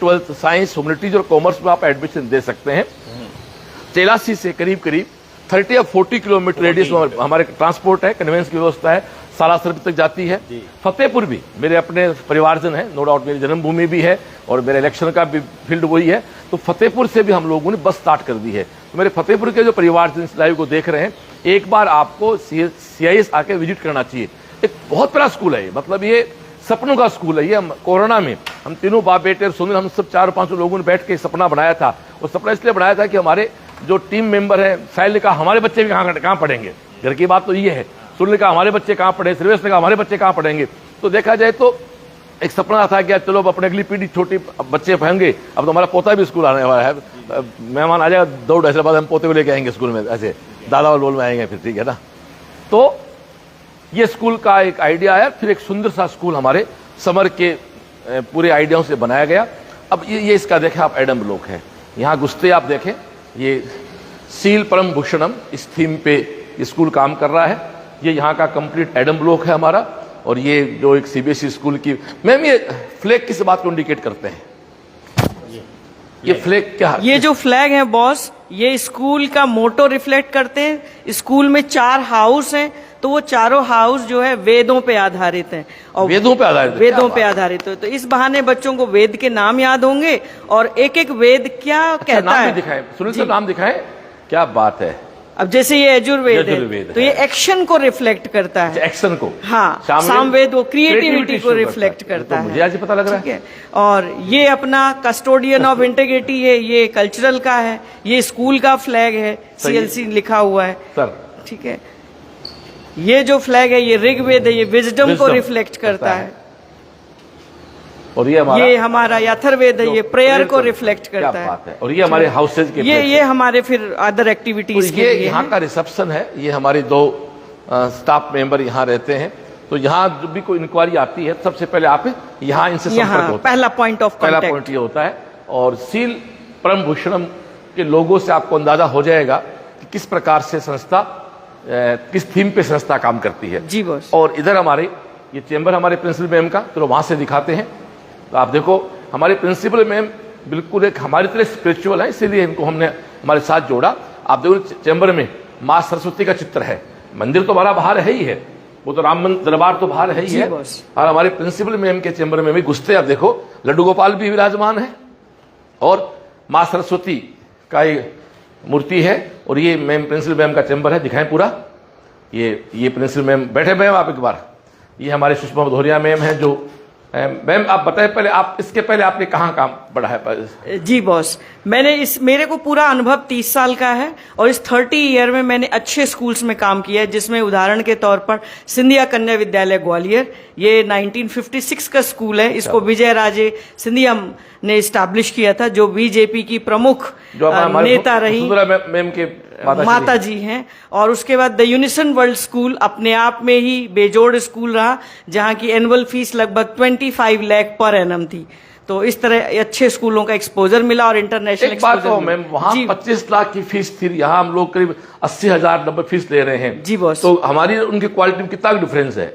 12th science, humanities और commerce में आप एडमिशन दे सकते हैं। तेलासी से करीब 30 या 40 किलोमीटर रेडियस में हमारे ट्रांसपोर्ट है, कन्वेंस की व्यवस्था है, सालासर तक जाती है। फतेहपुर भी मेरे अपने परिवारजन है, नो डाउट मेरी जन्मभूमि भी है और मेरे इलेक्शन का भी फील्ड वही है, तो फतेहपुर से भी हम लोगों ने बस स्टार्ट कर दी है। तो मेरे फतेहपुर के जो परिवारजन इस लाइव को देख रहे हैं, एक बार आपको CIS आके विजिट करना चाहिए। एक बहुत बड़ा स्कूल है, मतलब ये सपनों का स्कूल है। ये कोरोना में हम तीनों बाप बेटे और सुनील, हम सब 400-500 लोगों ने बैठ के सपना बनाया था। और सपना इसलिए बनाया था कि हमारे जो टीम मेंबर है, साहिल ने कहा हमारे बच्चे भी कहाँ पढ़ेंगे, घर की बात तो ये है। सुनील ने कहा हमारे बच्चे कहाँ पढ़े, श्रेयस ने कहा हमारे बच्चे कहाँ पढ़ेंगे। तो देखा जाए तो एक सपना था कि चलो अब अपने अगली पीढ़ी छोटी बच्चे पढ़ेंगे। अब तो हमारा पोता भी स्कूल आने वाला है, मेहमान आ जाएगा दौड़, ऐसे बाद हम पोते को लेके आएंगे स्कूल में, ऐसे दादा बोल में आएंगे फिर, ठीक है ना। तो ये स्कूल का एक आइडिया आया, फिर एक सुंदर सा स्कूल हमारे समर के पूरे आइडियाओं से बनाया गया। अब ये इसका देखें आप, एडम ब्लॉक है, यहाँ घुसते आप देखें, ये सील परम भूषणम इस थीम पे स्कूल काम कर रहा है। ये यहाँ का कंप्लीट एडम ब्लॉक है हमारा। और ये जो एक CBSE स्कूल की, मैम ये फ्लैग किस बात को इंडिकेट करते हैं? ये फ्लैग क्या? ये जो फ्लैग है बॉस, ये स्कूल का मोटो रिफ्लेक्ट करते हैं। स्कूल में 4 हाउस हैं, तो वो चारों हाउस जो है वेदों पे आधारित हैं। और वेदों पे आधारित है। तो इस बहाने बच्चों को वेद के नाम याद होंगे और एक एक वेद क्या कहता नाम है। भी दिखाएं, सुनील सर नाम दिखाएं, क्या बात है। अब जैसे ये यजुर्वेद है, तो ये एक्शन को रिफ्लेक्ट करता है, एक्शन को। हाँ, सामवेद वो क्रिएटिविटी को रिफ्लेक्ट करता है। मुझे आज पता लग रहा है। और ये अपना कस्टोडियन ऑफ इंटीग्रिटी है, ये कल्चरल का है, ये स्कूल का फ्लैग है, CLC लिखा हुआ है सर, ठीक है। ये जो फ्लैग है, ये ऋग्वेद है, ये विजडम को रिफ्लेक्ट करता है। और ये हमारा अथर्ववेद है, ये प्रेयर को रिफ्लेक्ट करता है। और ये हमारे हाउसेज के, ये हमारे फिर अदर एक्टिविटीज के लिए यहाँ का रिसेप्शन है। ये हमारे 2 स्टाफ मेंबर यहाँ रहते हैं। तो यहाँ जब भी कोई इंक्वायरी आती है, सबसे पहले आप यहाँ इनसे संपर्क होता है, पहला पॉइंट ऑफ पहला पॉइंट ये होता है। और सील परम भूषणम के लोगों से आपको अंदाजा हो जाएगा कि किस प्रकार से संस्था, किस थीम पे संस्था काम करती है। जी बॉस। और इधर हमारे ये चेंबर हमारे प्रिंसिपल मैम का, तो वहां से दिखाते हैं। तो आप देखो हमारे प्रिंसिपल मैम बिल्कुल एक हमारी तरह स्पिरिचुअल है, इसीलिए इनको हमने हमारे साथ जोड़ा। आप देखो चैम्बर में माँ सरस्वती का चित्र है, मंदिर तो हमारा बाहर है ही है, वो तो राम मंदिर दरबार तो बाहर है ही है। और हमारे प्रिंसिपल मैम के चैम्बर में भी घुसते आप देखो लड्डू गोपाल भी विराजमान है और माँ सरस्वती का एक मूर्ति है। और ये मैम प्रिंसिपल मैम का चैम्बर है, दिखाएं पूरा। ये प्रिंसिपल मैम बैठे मैम आप एक बार। ये हमारे सुषमा भदौरिया मैम है। जो मैम आप बताएं पहले, आप इसके पहले आपने कहाँ काम बढ़ा है? जी बॉस, मेरे को पूरा अनुभव 30 साल का है और इस 30 ईयर में मैंने अच्छे स्कूल्स में काम किया है, जिसमें उदाहरण के तौर पर सिंधिया कन्या विद्यालय ग्वालियर, ये 1956 का स्कूल है। इसको विजय राजे सिंधिया ने इस्टेब्लिश किया था, जो बीजेपी की प्रमुख नेता रही मैम के माता जी हैं। और उसके बाद द यूनिसन वर्ल्ड स्कूल अपने आप में ही बेजोड़ स्कूल रहा, जहां की एनुअल फीस लगभग 25 लाख पर एनम थी। तो इस तरह अच्छे स्कूलों का एक्सपोजर मिला और इंटरनेशनल एक्सपोजर। मैम वहाँ 25 लाख की फीस थी, यहाँ हम लोग करीब 80,000 90 फीस ले रहे हैं। जी बॉस। तो हमारी उनकी क्वालिटी में कितना डिफरेंस है?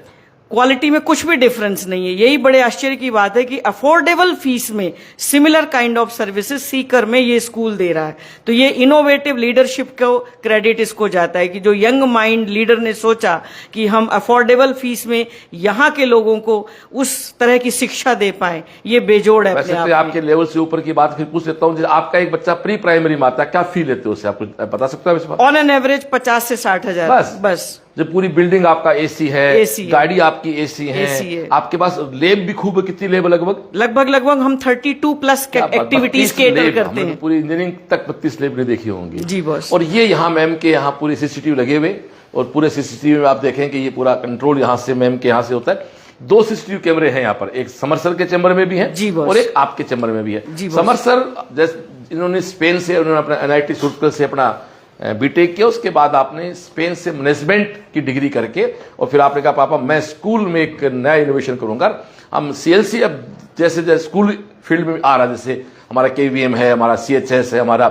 क्वालिटी में कुछ भी डिफरेंस नहीं है। यही बड़े आश्चर्य की बात है कि अफोर्डेबल फीस में similar kind of services Sikar में ये स्कूल दे रहा है। तो ये इनोवेटिव लीडरशिप को क्रेडिट इसको जाता है कि जो यंग माइंड लीडर ने सोचा कि हम अफोर्डेबल फीस में यहाँ के लोगों को उस तरह की शिक्षा दे पाए, ये बेजोड़ है। वैसे तो आपके लेवल से ऊपर की बात फिर पूछ लेता हूँ, आपका एक बच्चा प्री प्राइमरी में आता है, क्या फी लेते हो उससे, आप बता सकते हो? ऑन एन एवरेज 50 से 60 हजार बस। जब पूरी बिल्डिंग आपका AC है, गाड़ी आपकी AC है, आपके पास लैब भी खूब है। कितनी लैब? लगभग हम 32+ एक्टिविटीज केटर करते हैं। पूरी इंजीनियरिंग तक 32 लैब ने देखी होंगी। जी बॉस। और ये यहाँ मैम के यहाँ पूरे CCTV लगे हुए, और पूरे CCTV में आप देखें कि ये पूरा कंट्रोल यहाँ से मैम के यहाँ से होता है। 2 CCTV कैमरे हैं यहाँ पर, एक समर सर के चैम्बर में भी है और एक आपके चैम्बर में भी है। समर सर जैसे इन्होंने स्पेन से, उन्होंने अपना NIT शुक्ल से अपना बीटेक किया, उसके बाद आपने स्पेन से मैनेजमेंट की डिग्री करके, और फिर आपने कहा पापा मैं स्कूल में एक नया इनोवेशन करूंगा। हम CLC अब जैसे जैसे स्कूल फील्ड में आ रहा है, जैसे हमारा KVM है, हमारा CHS है, हमारा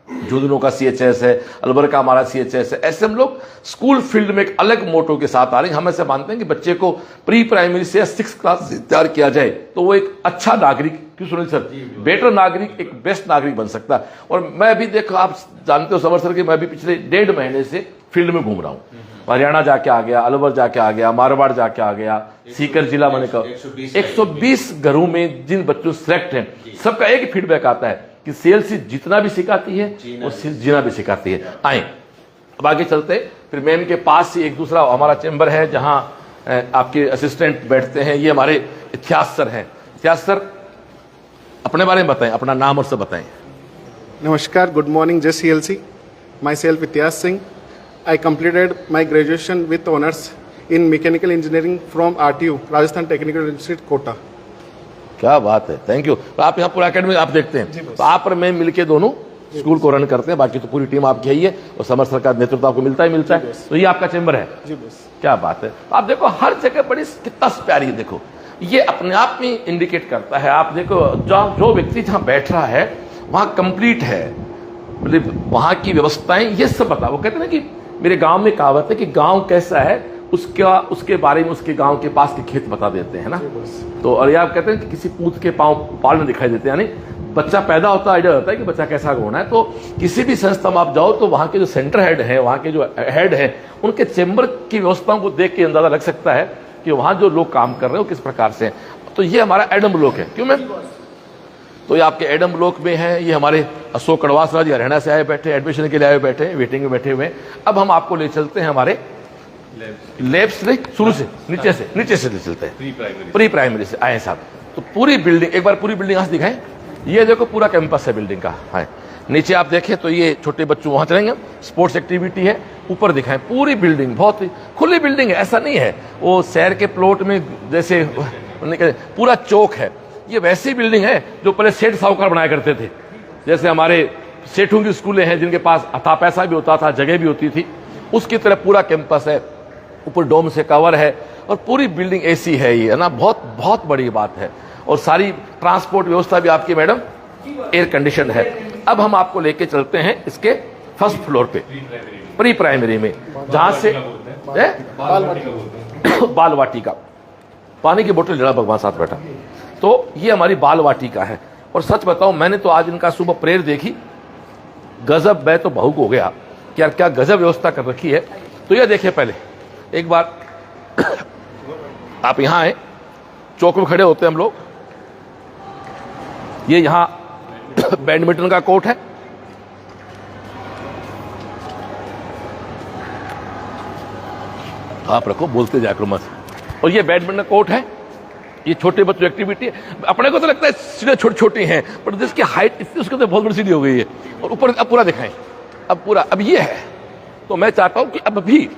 झुंझुनू का CHS है, अलवर का हमारा CHS है। ऐसे हम लोग स्कूल फील्ड में एक अलग मोटो के साथ आ रहे हैं। हम ऐसे मानते हैं कि बच्चे को प्री प्राइमरी से 6th क्लास से तैयार किया जाए तो वो एक अच्छा नागरिक, क्यों सुनील सर, बेटर नागरिक, एक बेस्ट नागरिक बन सकता है। और मैं अभी देखो, आप जानते हो समर सर कि मैं भी पिछले 1.5 महीने से फील्ड में घूम रहा हूँ। हरियाणा जाके आ गया, अलवर जाके आ गया, मारवाड़ जाके आ गया, सीकर जिला मैंने कहा 120 घरों में जिन बच्चों सेलेक्ट हैं, सबका एक फीडबैक आता है कि CLC जितना भी सिखाती है वो जीना भी सिखाती है। आए अब आगे चलते, फिर मैम के पास ही एक दूसरा हमारा चैम्बर है जहां आपके असिस्टेंट बैठते हैं। ये हमारे इतिहास सर हैं। इतिहास सर अपने बारे में बताएं, अपना नाम और सब बताएं। Namaskar, good morning, JCLC. Myself, Ityas Singh. I completed my graduation with honors in mechanical engineering from RTU, Rajasthan Technical Institute, Kota. क्या बात है, थैंक यू। तो आप यहाँ पूरा एकेडमी आप देखते हैं, तो आप और मैं मिलके दोनों स्कूल को रन करते हैं, बाकी तो पूरी टीम आपकी है और समर सर का नेतृत्व आपको मिलता है। तो ये आपका चैम्बर है जी बस। क्या बात है। तो आप देखो हर जगह बड़ी कितना प्यारी है, देखो ये अपने आप में इंडिकेट करता है। आप देखो जो व्यक्ति जहाँ बैठ रहा है वहाँ कंप्लीट है, मतलब वहाँ की व्यवस्थाएं ये सब बता। वो कहते हैं ना कि मेरे गांव में कहावत है कि गांव कैसा है उसके बारे में उसके गांव के पास के खेत बता देते हैं ना। तो और ये आप कहते हैं कि किसी पूत के पांव पाल में दिखाई देते हैं, यानी बच्चा पैदा होता है, आइडिया होता है कि बच्चा कैसा होना है। तो किसी भी संस्था में आप जाओ तो वहाँ के जो सेंटर हेड है, वहाँ के जो हेड है, उनके चैम्बर की व्यवस्थाओं को देख के अंदाजा लग सकता है कि वहाँ जो लोग काम कर रहे हो किस प्रकार से। तो ये हमारा एडम ब्लॉक है, क्यों मैम? तो ये आपके एडम ब्लॉक में है। ये हमारे अशोक कड़वासरा जी हरियाणा से आए बैठे, एडमिशन के लिए आए बैठे, वेटिंग में बैठे हुए। अब हम आपको ले चलते हैं हमारे लैब्स से, शुरू से नीचे से ले चलते हैं, प्री प्राइमरी से आए साहब। तो पूरी बिल्डिंग, एक बार पूरी बिल्डिंग यहाँ से दिखाएं। ये देखो पूरा कैंपस है बिल्डिंग का। है नीचे आप देखें तो ये छोटे बच्चों वहाँ चलेंगे, स्पोर्ट्स एक्टिविटी है। ऊपर दिखाएं पूरी बिल्डिंग, बहुत ही खुली बिल्डिंग है, ऐसा नहीं है वो शहर के प्लॉट में जैसे पूरा चौक है। ये वैसी बिल्डिंग है जो पहले सेठ साहूकार बनाया करते थे, जैसे हमारे सेठों की स्कूलें हैं जिनके पास अथा पैसा भी होता था, जगह भी होती थी, उसकी तरह पूरा कैंपस है। ऊपर डोम से कवर है और पूरी बिल्डिंग AC है, ये है ना, बहुत बहुत बड़ी बात है। और सारी ट्रांसपोर्ट व्यवस्था भी आपकी मैडम एयर कंडीशन है। अब हम आपको लेके चलते हैं इसके फर्स्ट फ्लोर पे, प्री प्राइमरी में, जहां से बाल वाटिका, पानी की बोतल जरा भगवान साथ बैठा। तो ये हमारी बाल वाटिका है। और सच बताऊं, मैंने तो आज इनका सुबह प्रेयर देखी, गजब, मैं तो भावुक हो गया कि यार क्या गजब व्यवस्था कर रखी है। तो ये देखिए, पहले एक बार आप यहां आए, चौक में खड़े होते हैं हम लोग। ये यहां बैडमिंटन का कोर्ट है, आप रखो, बोलते जाए करो मत। और ये बैडमिंटन कोर्ट है, ये छोटे बच्चों एक्टिविटी है। अपने को तो लगता है सीढ़ियां छोटी छोटी हैं, पर जिसकी हाइट इतनी, उसके तो बहुत बड़ी सीढ़ी हो गई है। और ऊपर अब पूरा दिखाएं, अब पूरा अब ये है। तो मैं चाहता हूं कि अब भी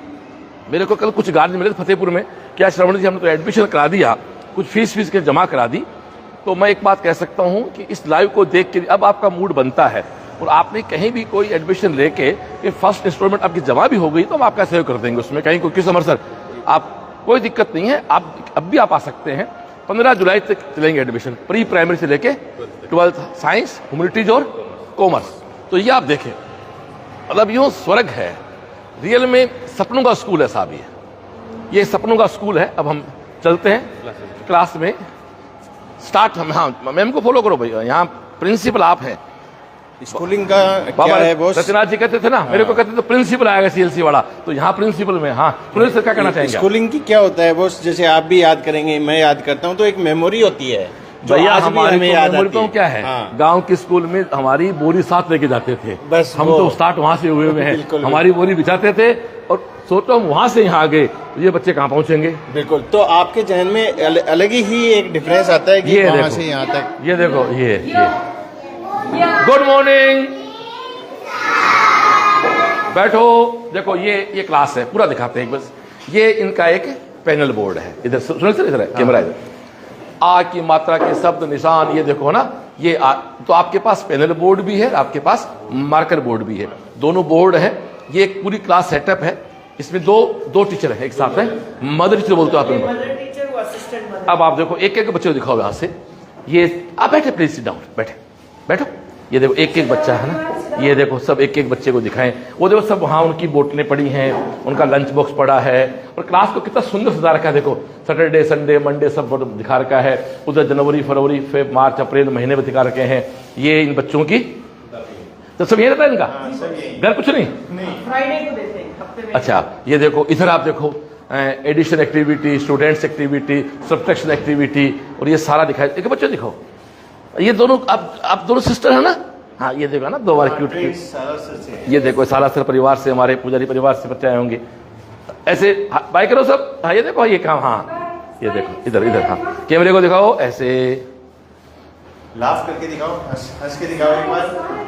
मेरे को कल कुछ गार्जियन मिले फतेहपुर में, क्या श्रवण जी हमने तो एडमिशन करा दिया, कुछ फीस के जमा करा दी। तो मैं एक बात कह सकता हूं कि इस लाइव को देख के अब आपका मूड बनता है, और आपने कहीं भी कोई एडमिशन लेके कि फर्स्ट इंस्टॉलमेंट आपकी जमा भी हो गई तो हम आपका सहयोग कर देंगे उसमें, कहीं कोई समर सर आप कोई दिक्कत नहीं है, आप अब भी आप आ सकते हैं। 15 जुलाई तक चलेंगे एडमिशन, प्री प्राइमरी से लेके 12th साइंस, ह्यूमैनिटीज और कॉमर्स। तो ये आप देखें, मतलब यूं स्वर्ग है, रियल में सपनों का स्कूल है साहब। ये सपनों का स्कूल है। अब हम चलते हैं क्लास में, स्टार्ट। हम, हाँ मैम को फॉलो करो भैया, यहाँ प्रिंसिपल आप हैं। स्कूलिंग का क्या है बॉस? सत्यनाथ जी कहते थे ना, मेरे को कहते थे प्रिंसिपल आएगा CLC वाला, तो यहाँ प्रिंसिपल में। हाँ सुनील सर क्या कहना चाहेंगे? स्कूलिंग की क्या होता है बॉस? जैसे आप भी याद करेंगे, मैं याद करता हूँ, तो एक मेमोरी होती है भैया। हमारी मेमोरी तो क्या है, हाँ। गांव के स्कूल में हमारी बोरी साथ लेके जाते थे, बस हम तो स्टार्ट वहां से हुए हैं। हमारी बोरी बिछाते थे और सोचो हम वहां से यहाँ आ गए, तो ये बच्चे कहाँ पहुंचेंगे? बिल्कुल। तो आपके जहन में अलग ही एक डिफरेंस आता है कि वहां से यहाँ तक। ये देखो, ये गुड मॉर्निंग, बैठो। देखो ये क्लास है, पूरा दिखाते हैं बस। ये इनका एक पैनल बोर्ड है, इधर सुन सर, इधर है कैमरा, इधर आ की मात्रा के शब्द निशान, ये देखो ना, ये तो आपके पास पैनल बोर्ड भी है, आपके पास मार्कर बोर्ड भी है, दोनों बोर्ड है। ये एक पूरी क्लास सेटअप है, इसमें दो टीचर है एक साथ है, मदर टीचर बोलते हो आप इनको। अब आप देखो एक एक बच्चे को दिखाओ यहाँ से। ये आप बैठे, प्लीज सिट डाउन, बैठो। ये देखो एक एक बच्चा है ना, ये देखो सब एक एक बच्चे को दिखाएं। वो देखो सब वहाँ उनकी बोतलें पड़ी हैं, उनका लंच बॉक्स पड़ा है, और क्लास को कितना सुंदर सजा रखा है। देखो सैटरडे संडे मंडे सब दिखा रखा है। उधर जनवरी फरवरी फेब मार्च अप्रैल महीने में दिखा रखे हैं। ये इन बच्चों की तो सब ये रहता है इनका घर, कुछ नहीं फ्राइडे को देते हैं हफ्ते में। अच्छा ये देखो इधर आप देखो addition activity, students activity, subtraction activity, और ये सारा दिखाया। एक बच्चे दिखाओ, ये दोनों आप दोनों सिस्टर है ना? हाँ ये देखो ना, 2 बार क्यूट। ये देखो सालासर परिवार से, हमारे पुजारी परिवार से बच्चे आए होंगे। ऐसे बाय करो सब। हाँ ये देखो ये काम, हाँ ये देखो इधर इधर, हाँ कैमरे को दिखाओ, ऐसे लाफ करके दिखाओ, हंस के दिखाओ एक बार।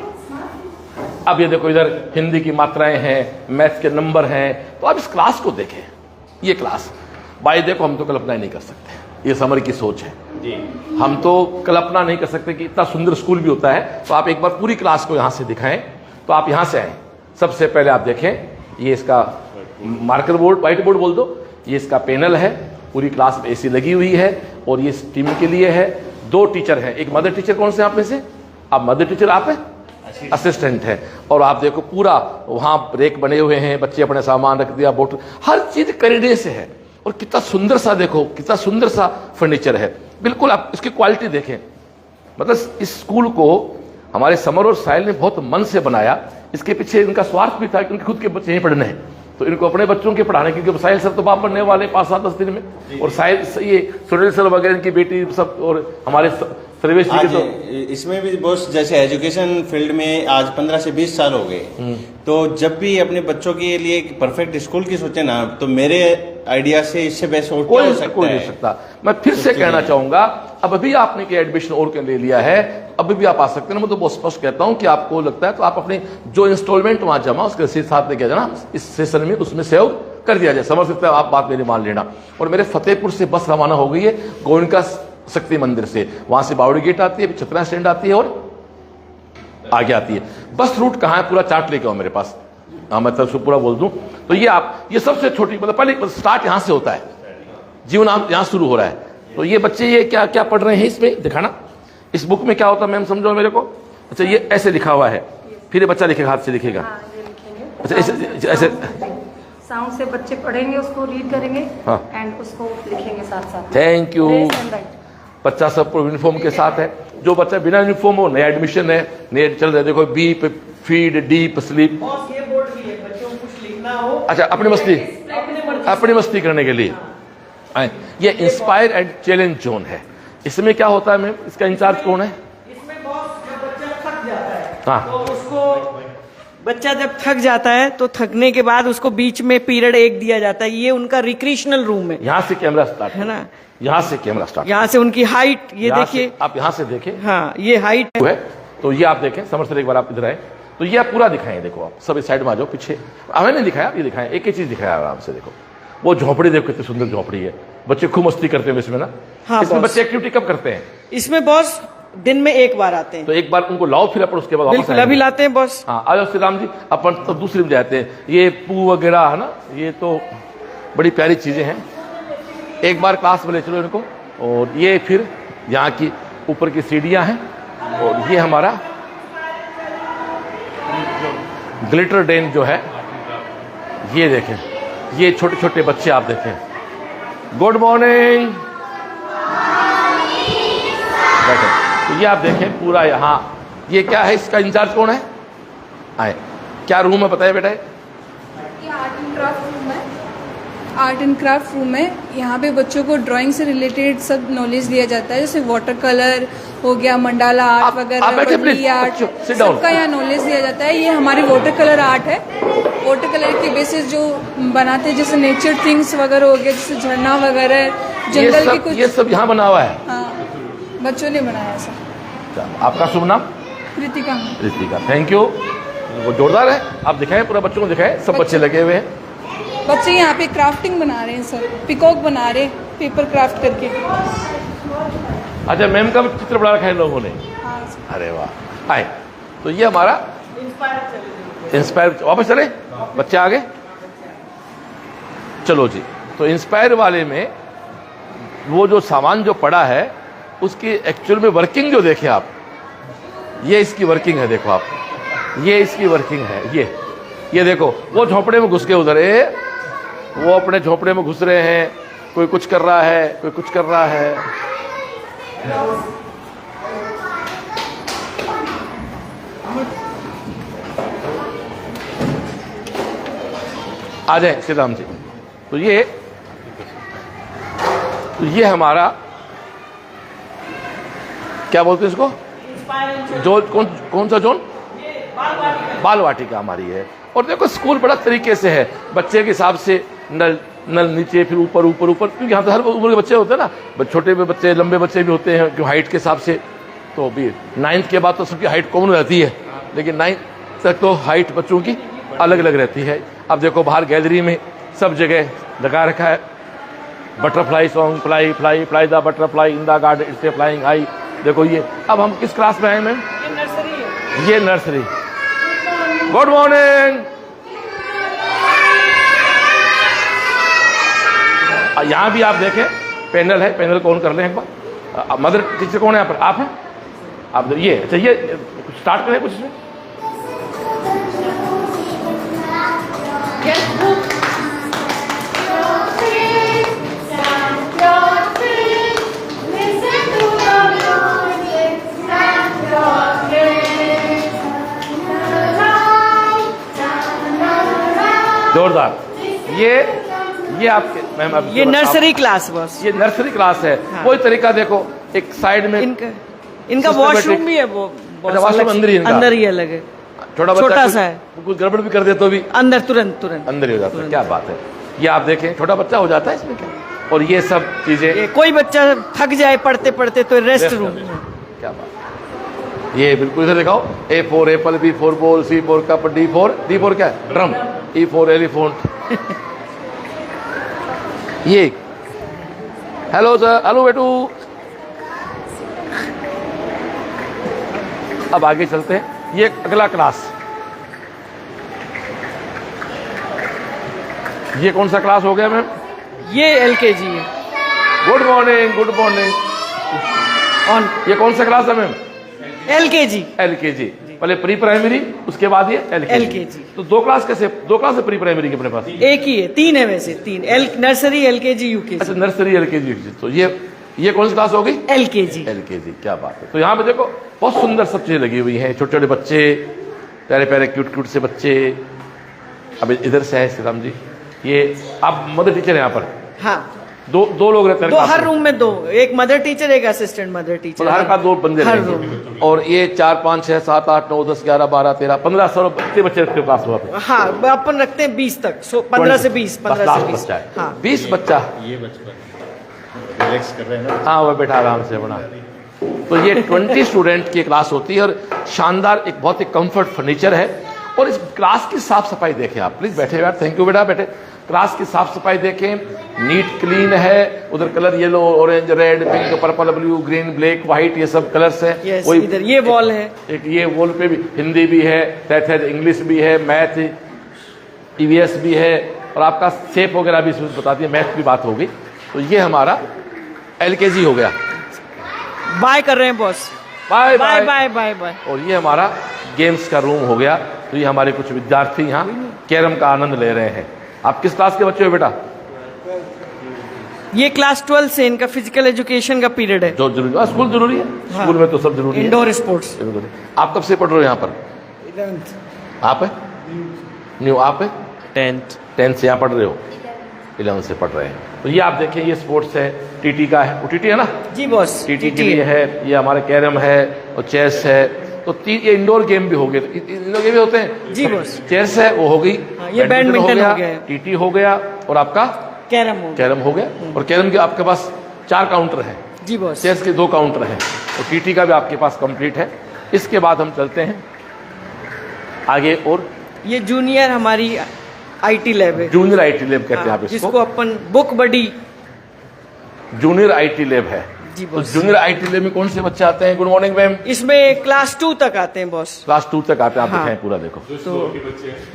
अब ये देखो इधर हिंदी की मात्राएं हैं, मैथ्स के नंबर हैं। तो आप इस क्लास को देखें, ये क्लास भाई देखो हम तो कल्पना ही नहीं कर सकते। ये समर की सोच है जी, हम तो कल्पना नहीं कर सकते कि इतना सुंदर स्कूल भी होता है। तो आप एक बार पूरी क्लास को यहाँ से दिखाएं। तो आप यहाँ से आए, सबसे पहले आप देखें ये इसका मार्कर बोर्ड, व्हाइट बोर्ड बोल दो, ये इसका पैनल है। पूरी क्लास में एसी लगी हुई है, और ये टीम के लिए है। 2 टीचर हैं, एक मदर टीचर। कौन से आप में से? आप मदर टीचर, आप है असिस्टेंट है। और आप देखो पूरा वहां रेक बने हुए हैं, बच्चे अपने सामान रख दिया, बोतल, हर चीज करीने से है। और कितना सुंदर सा देखो, कितना सुंदर सा फर्नीचर है। बिल्कुल आप इसकी क्वालिटी देखें। मतलब इस स्कूल को हमारे समर और साहिल ने बहुत मन से बनाया। इसके पीछे इनका स्वार्थ भी था कि उनके खुद के बच्चे यहीं पढ़ने हैं, तो इनको अपने बच्चों के पढ़ाने, क्योंकि साहिल सर तो बाप बनने वाले 5-7-10 दिन में, और साहिल ये सुनील सर वगैरह इनकी बेटी सब, और हमारे सर्वेश जी के तो इसमें भी बहुत, जैसे एजुकेशन फील्ड में आज 15 से 20 साल हो गए। तो जब भी अपने बच्चों के लिए एक परफेक्ट स्कूल की सोचे ना, तो मेरे आइडिया से इससे बेस्ट और क्या हो सकता है? कोई नहीं सकता। मैं फिर से कहना चाहूंगा, अब अभी आपने कि एडमिशन और के ले लिया है, अभी भी आप आ सकते हैं। मैं तो बहुत स्पष्ट कहता हूं कि आपको लगता है तो आप अपने जो इंस्टॉलमेंट वहां जमा उसके रसीद साथ लेके जाना, इस सेशन में उसमें सेव कर दिया जाए। समझ सकते हैं आप, बात मेरी मान लेना। और मेरे फतेहपुर से बस रवाना हो गई है गोविंदा शक्ति मंदिर से, वहां से बावड़ी गेट आती है, छतरा स्टैंड आती है, और आगे आती है। बस रूट कहाँ है पूरा चार्ट लेके आओ मेरे पास, हाँ मैं तरफ से पूरा बोल दूं। तो ये आप, ये सबसे छोटी, मतलब पहले स्टार्ट यहां से होता है, जीवन यहां शुरू हो रहा है। तो ये बच्चे ये क्या क्या पढ़ रहे हैं इसमें दिखाना। इस बुक में क्या होता है मैम समझो मेरे को। अच्छा ये ऐसे लिखा हुआ है, फिर ये बच्चा लिखेगा, हाथ से लिखेगा। अच्छा ऐसे साउंड से बच्चे पढ़ेंगे, उसको रीड करेंगे, हाँ, एंड उसको लिखेंगे साथ साथ। Thank you. बच्चा सब यूनिफॉर्म के साथ है। जो बच्चा बिना यूनिफॉर्म हो, नया एडमिशन है, नए चल रहे, देखो बीप फीड डीप स्लीप। ये बोर्ड भी है, बच्चों को कुछ लिखना हो, अच्छा अपनी मस्ती करने के लिए। ये इंस्पायर एंड चैलेंज जोन है। इसमें क्या होता है मैम, इसका इंचार्ज कौन है? इसमें बॉस जब बच्चा थक जाता है, हाँ, तो उसको बच्चा जब थक जाता है तो थकने के बाद उसको बीच में पीरियड 1 दिया जाता है। ये उनका रिक्रिएशनल रूम है। यहाँ से कैमरा स्टार्ट है ना, यहाँ से कैमरा स्टार्ट, यहाँ से उनकी हाइट, ये देखिए आप यहाँ से देखें। हाँ ये हाइट है। तो ये आप देखें, समर सर एक बार आप इधर आए तो ये आप पूरा दिखाएं। देखो आप सब इस साइड में आ जाओ, पीछे हमें नहीं दिखाया, ये दिखाएं, एक ही चीज दिखाया आराम से। देखो वो झोपड़ी, देखो कितनी सुंदर झोपड़ी है। बच्चे खूब मस्ती करते हैं इसमें ना। हाँ, इसमें बच्चे एक्टिविटी कब करते हैं? इसमें बॉस दिन में 1 बार आते हैं। तो एक बार उनको लाओ, फिर अपन उसके बाद वापस बिल्कुल आएंगे। अभी लाते हैं बॉस। हाँ आ जाओ श्री राम जी, अपन तो दूसरी में जाते हैं। ये पू वगैरह है ना, ये तो बड़ी प्यारी चीजें हैं। एक बार क्लास में ले चलो इनको। और ये फिर यहाँ की ऊपर की सीढ़ियां हैं, और ये हमारा ग्लिटर डेन जो है, ये देखें, ये छोटे छोटे बच्चे आप देखें। गुड मॉर्निंग, तो ये आप देखें पूरा यहाँ, ये क्या है, इसका इंचार्ज कौन है? आए, क्या रूम है बताइए बेटा? ये आर्ट एंड क्राफ्ट रूम है। आर्ट एंड क्राफ्ट रूम है। यहाँ पे बच्चों को ड्राइंग से रिलेटेड सब नॉलेज दिया जाता है, जैसे वाटर कलर हो गया, मंडाला आर्ट वगैरह, बर्ली आर्ट, सबका यहाँ नॉलेज दिया जाता है। ये हमारी वाटर कलर आर्ट है। वाटर कलर के बेसिस जो बनाते हैं, जैसे नेचर थिंग्स वगैरह हो गया, जैसे झरना वगैरह, जंगल के कुछ, ये सब यहाँ बना हुआ है। हाँ बच्चों ने बनाया सब। आपका शुभ नाम? कृतिका। Kritika, thank you. वो जोरदार है, आप दिखाएं, पूरा बच्चों को दिखाएं, सब बच्चे लगे हुए हैं। बच्चे यहाँ पे क्राफ्टिंग बना रहे हैं सर, पिकॉक बना रहे हैं पेपर क्राफ्ट करके। अच्छा मैम का भी चित्र बना रखा है लोगों ने? हाँ सर। अरे वाह। आए, तो ये हमारा इंस्पायर, वापस चले, बच्चे आगे चलो जी। तो इंस्पायर वाले में वो जो सामान जो पड़ा है, उसकी एक्चुअल में वर्किंग जो देखें आप, ये इसकी वर्किंग है। देखो आप, ये इसकी वर्किंग है। ये देखो, वो झोपड़े में घुस के उधर वो अपने झोपड़े में घुस रहे हैं, कोई कुछ कर रहा है, कोई कुछ कर रहा है। आ जाए श्री राम जी। तो ये हमारा क्या बोलते हैं इसको, जो कौन सा जोन, बाल वाटिका हमारी है। और देखो स्कूल बड़ा तरीके से है, बच्चे के हिसाब से नल नीचे, फिर ऊपर ऊपर ऊपर, क्योंकि यहाँ तो हर उम्र के बच्चे होते हैं ना, छोटे भी बच्चे, लंबे बच्चे भी होते हैं, जो हाइट के हिसाब से। तो भी 9th के बाद तो सबकी हाइट कॉमन रहती है, लेकिन 9th तक तो हाइट बच्चों की अलग अलग रहती है। अब देखो बाहर गैलरी में सब जगह लगा रखा है butterfly song, fly fly fly the butterfly in the garden it's flying high. देखो ये, अब हम किस क्लास में आए मैम? ये नर्सरी। Good morning. यहां भी आप देखें पैनल है, पैनल को ऑन कर लें एक बार। मदर टीचर कौन है यहाँ पर? आप हैं? आप ये अच्छा, ये स्टार्ट करें कुछ इसमें। जोरदार। ये आपके मैम, अब ये नर्सरी क्लास बस, ये नर्सरी क्लास है। हाँ। कोई तरीका देखो, एक साइड में इनका वॉशरूम भी है, वो वॉशरूम अंदर ही है, अंदर ही अलग है, छोटा सा है, कुछ गड़बड़ भी कर दे तो भी अंदर तुरंत अंदर ही हो जाता है। क्या बात है, ये आप देखें छोटा बच्चा हो जाता है इसमें क्या। और ये सब चीजें, कोई बच्चा थक जाए पढ़ते पढ़ते तो रेस्ट रूम। क्या बात, ये बिल्कुल इधर दिखाओ। A for Apple, B for ball, C for cup, D for क्या है? Drum, E for elephant. ये हेलो सर, हेलो बेटू। अब आगे चलते हैं, ये अगला क्लास, ये कौन सा क्लास हो गया मैम? ये LKG है। Good morning, good morning. On, ये कौन सा क्लास है मैम? LKG। पहले प्री प्राइमरी, उसके बाद ये LKG। तो दो क्लास है प्री प्राइमरी के अपने पास? एक ही है, 3 है वैसे, 3 नर्सरी, LKG, UKG। अच्छा, नर्सरी, LKG, UKG। तो ये कौन सी क्लास होगी? LKG। क्या बात है। तो यहाँ पे देखो बहुत सुंदर सब चीजें लगी हुई हैं, छोटे छोटे बच्चे, प्यारे प्यारे क्यूट क्यूट से बच्चे। अब इधर से है श्री राम जी, ये आप मदर टीचर है यहाँ पर? हाँ, दो लोग रहते हैं हर रूम में, 2, एक मदर टीचर, एक असिस्टेंट मदर टीचर, हर का 2 बंदे हर रहेंगे। और ये 4 5 6 7 8 9 10 11 12 13 15 16 बच्चे रखते क्लास में? हाँ, अपन रखते हैं 20 तक, 15 से 20, 15 से 20। हाँ, 20 बच्चा। ये बचपन रिलैक्स कर रहे हैं ना? हाँ, वो बैठा आराम से बना। तो ये 20 स्टूडेंट की क्लास होती है, और शानदार एक बहुत ही कंफर्ट फर्नीचर है। और इस क्लास की साफ सफाई देखें आप, प्लीज बैठे यार, थैंक यू बेटा, बैठे। क्लास की साफ सफाई देखें, नीट क्लीन है। उधर colour yellow, orange, red, pink, purple, blue, green, black, white, ये सब कलर्स है। इधर ये वॉल है, एक ये वॉल पे भी हिंदी भी है, इंग्लिश भी है, मैथ, EVS भी है, और आपका शेप वगैरह भी इसमें बताती है, मैथ की बात होगी। तो ये हमारा LKG हो गया। बाय कर रहे हैं boss, bye bye bye bye bye. और ये हमारा गेम्स का रूम हो गया। तो ये हमारे कुछ विद्यार्थी यहाँ कैरम का आनंद ले रहे हैं। आप किस क्लास के बच्चे हो बेटा? ये क्लास 12 से इनका फिजिकल एजुकेशन का पीरियड है, जो जरूरी, स्कूल जरूरी है। हाँ। स्कूल में तो सब जरूरी है, इंडोर स्पोर्ट्स। आप कब से पढ़ रहे हो यहाँ पर? 11th। आप है न्यू, आप है 10th से यहाँ पढ़ रहे हो, 11th से पढ़ रहे हैं। तो ये आप देखिए, ये स्पोर्ट्स है, TT का है, वो TT है ना जी बॉस, TT के लिए है। ये हमारे कैरम है और चेस है। तो ये इंडोर गेम भी हो गए, इंडोर गेम भी होते हैं जी बॉस। चेस है, वो हो गई, ये बैडमिंटन हो गया, TT हो गया, और आपका कैरम हो गया। और कैरम के आपके पास 4 काउंटर है जी बॉस, चेस के 2 काउंटर हैं, और TT का भी आपके पास कंप्लीट है। इसके बाद हम चलते हैं आगे। और ये जूनियर हमारी IT लैब है, जूनियर IT लैब कहते हैं आप जिसको इसको, अपन book buddy junior IT lab है जी तो बॉस। जूनियर IT लैब में कौन से बच्चे आते हैं? Good morning ma'am. इसमें क्लास 2 तक आते हैं बॉस, क्लास 2 तक आते हैं, आप हाँ। दिखाएं पूरा, देखो तो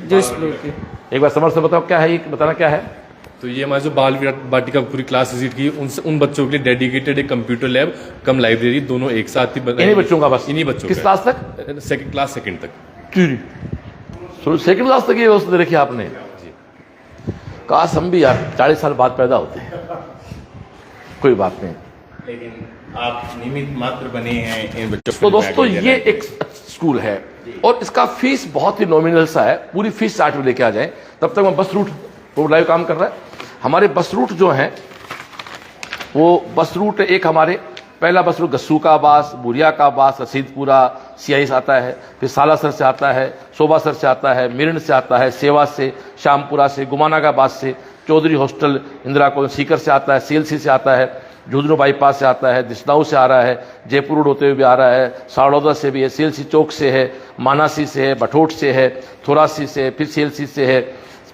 जो इस फ्लोर के। एक बार समर से बताओ क्या है, ये बताना क्या है। तो ये हमारे जो बाल वाटिका पूरी क्लास विजिट की, उन बच्चों के लिए डेडिकेटेड एक कंप्यूटर लैब कम लाइब्रेरी दोनों एक साथ ही इन्हीं बच्चों का बस? इन्हीं बच्चों किस का। क्लास तक? सेकंड क्लास, सेकंड तक। चूरी सेकंड क्लास तक ये व्यवस्था रखी आपने। काश हम भी यार 40 साल बाद पैदा होते हैं। कोई बात नहीं, लेकिन आप निमित्त मात्र बने हैं इन बच्चों तो दोस्तों ये एक स्कूल है और इसका फीस बहुत ही नॉमिनल सा है। पूरी फीस 60 में लेके आ जाए। तब तक मैं बस रूट लाइव काम कर रहा है। हमारे बस रूट जो हैं वो बस रूट एक हमारे पहला बस रूट गस्सू का आवास, बुरिया का आवास, रसीदपुरा CIS आता है, फिर सालासर से आता है, शोभासर से आता है, मिरण से आता है, सेवा से, श्यामपुरा से, गुमाना का आवास से, चौधरी हॉस्टल इंदिरा कॉलोनी सीकर से आता है, CLC से आता है, झुंझुनू बाईपास से आता है, दिसनाऊ से आ रहा है, जयपुर रोड होते हुए भी आ रहा है, साड़ौदा से भी है, CLC चौक से है, मानासी से है, बठोट से है, थोरासी से, फिर CLC से है,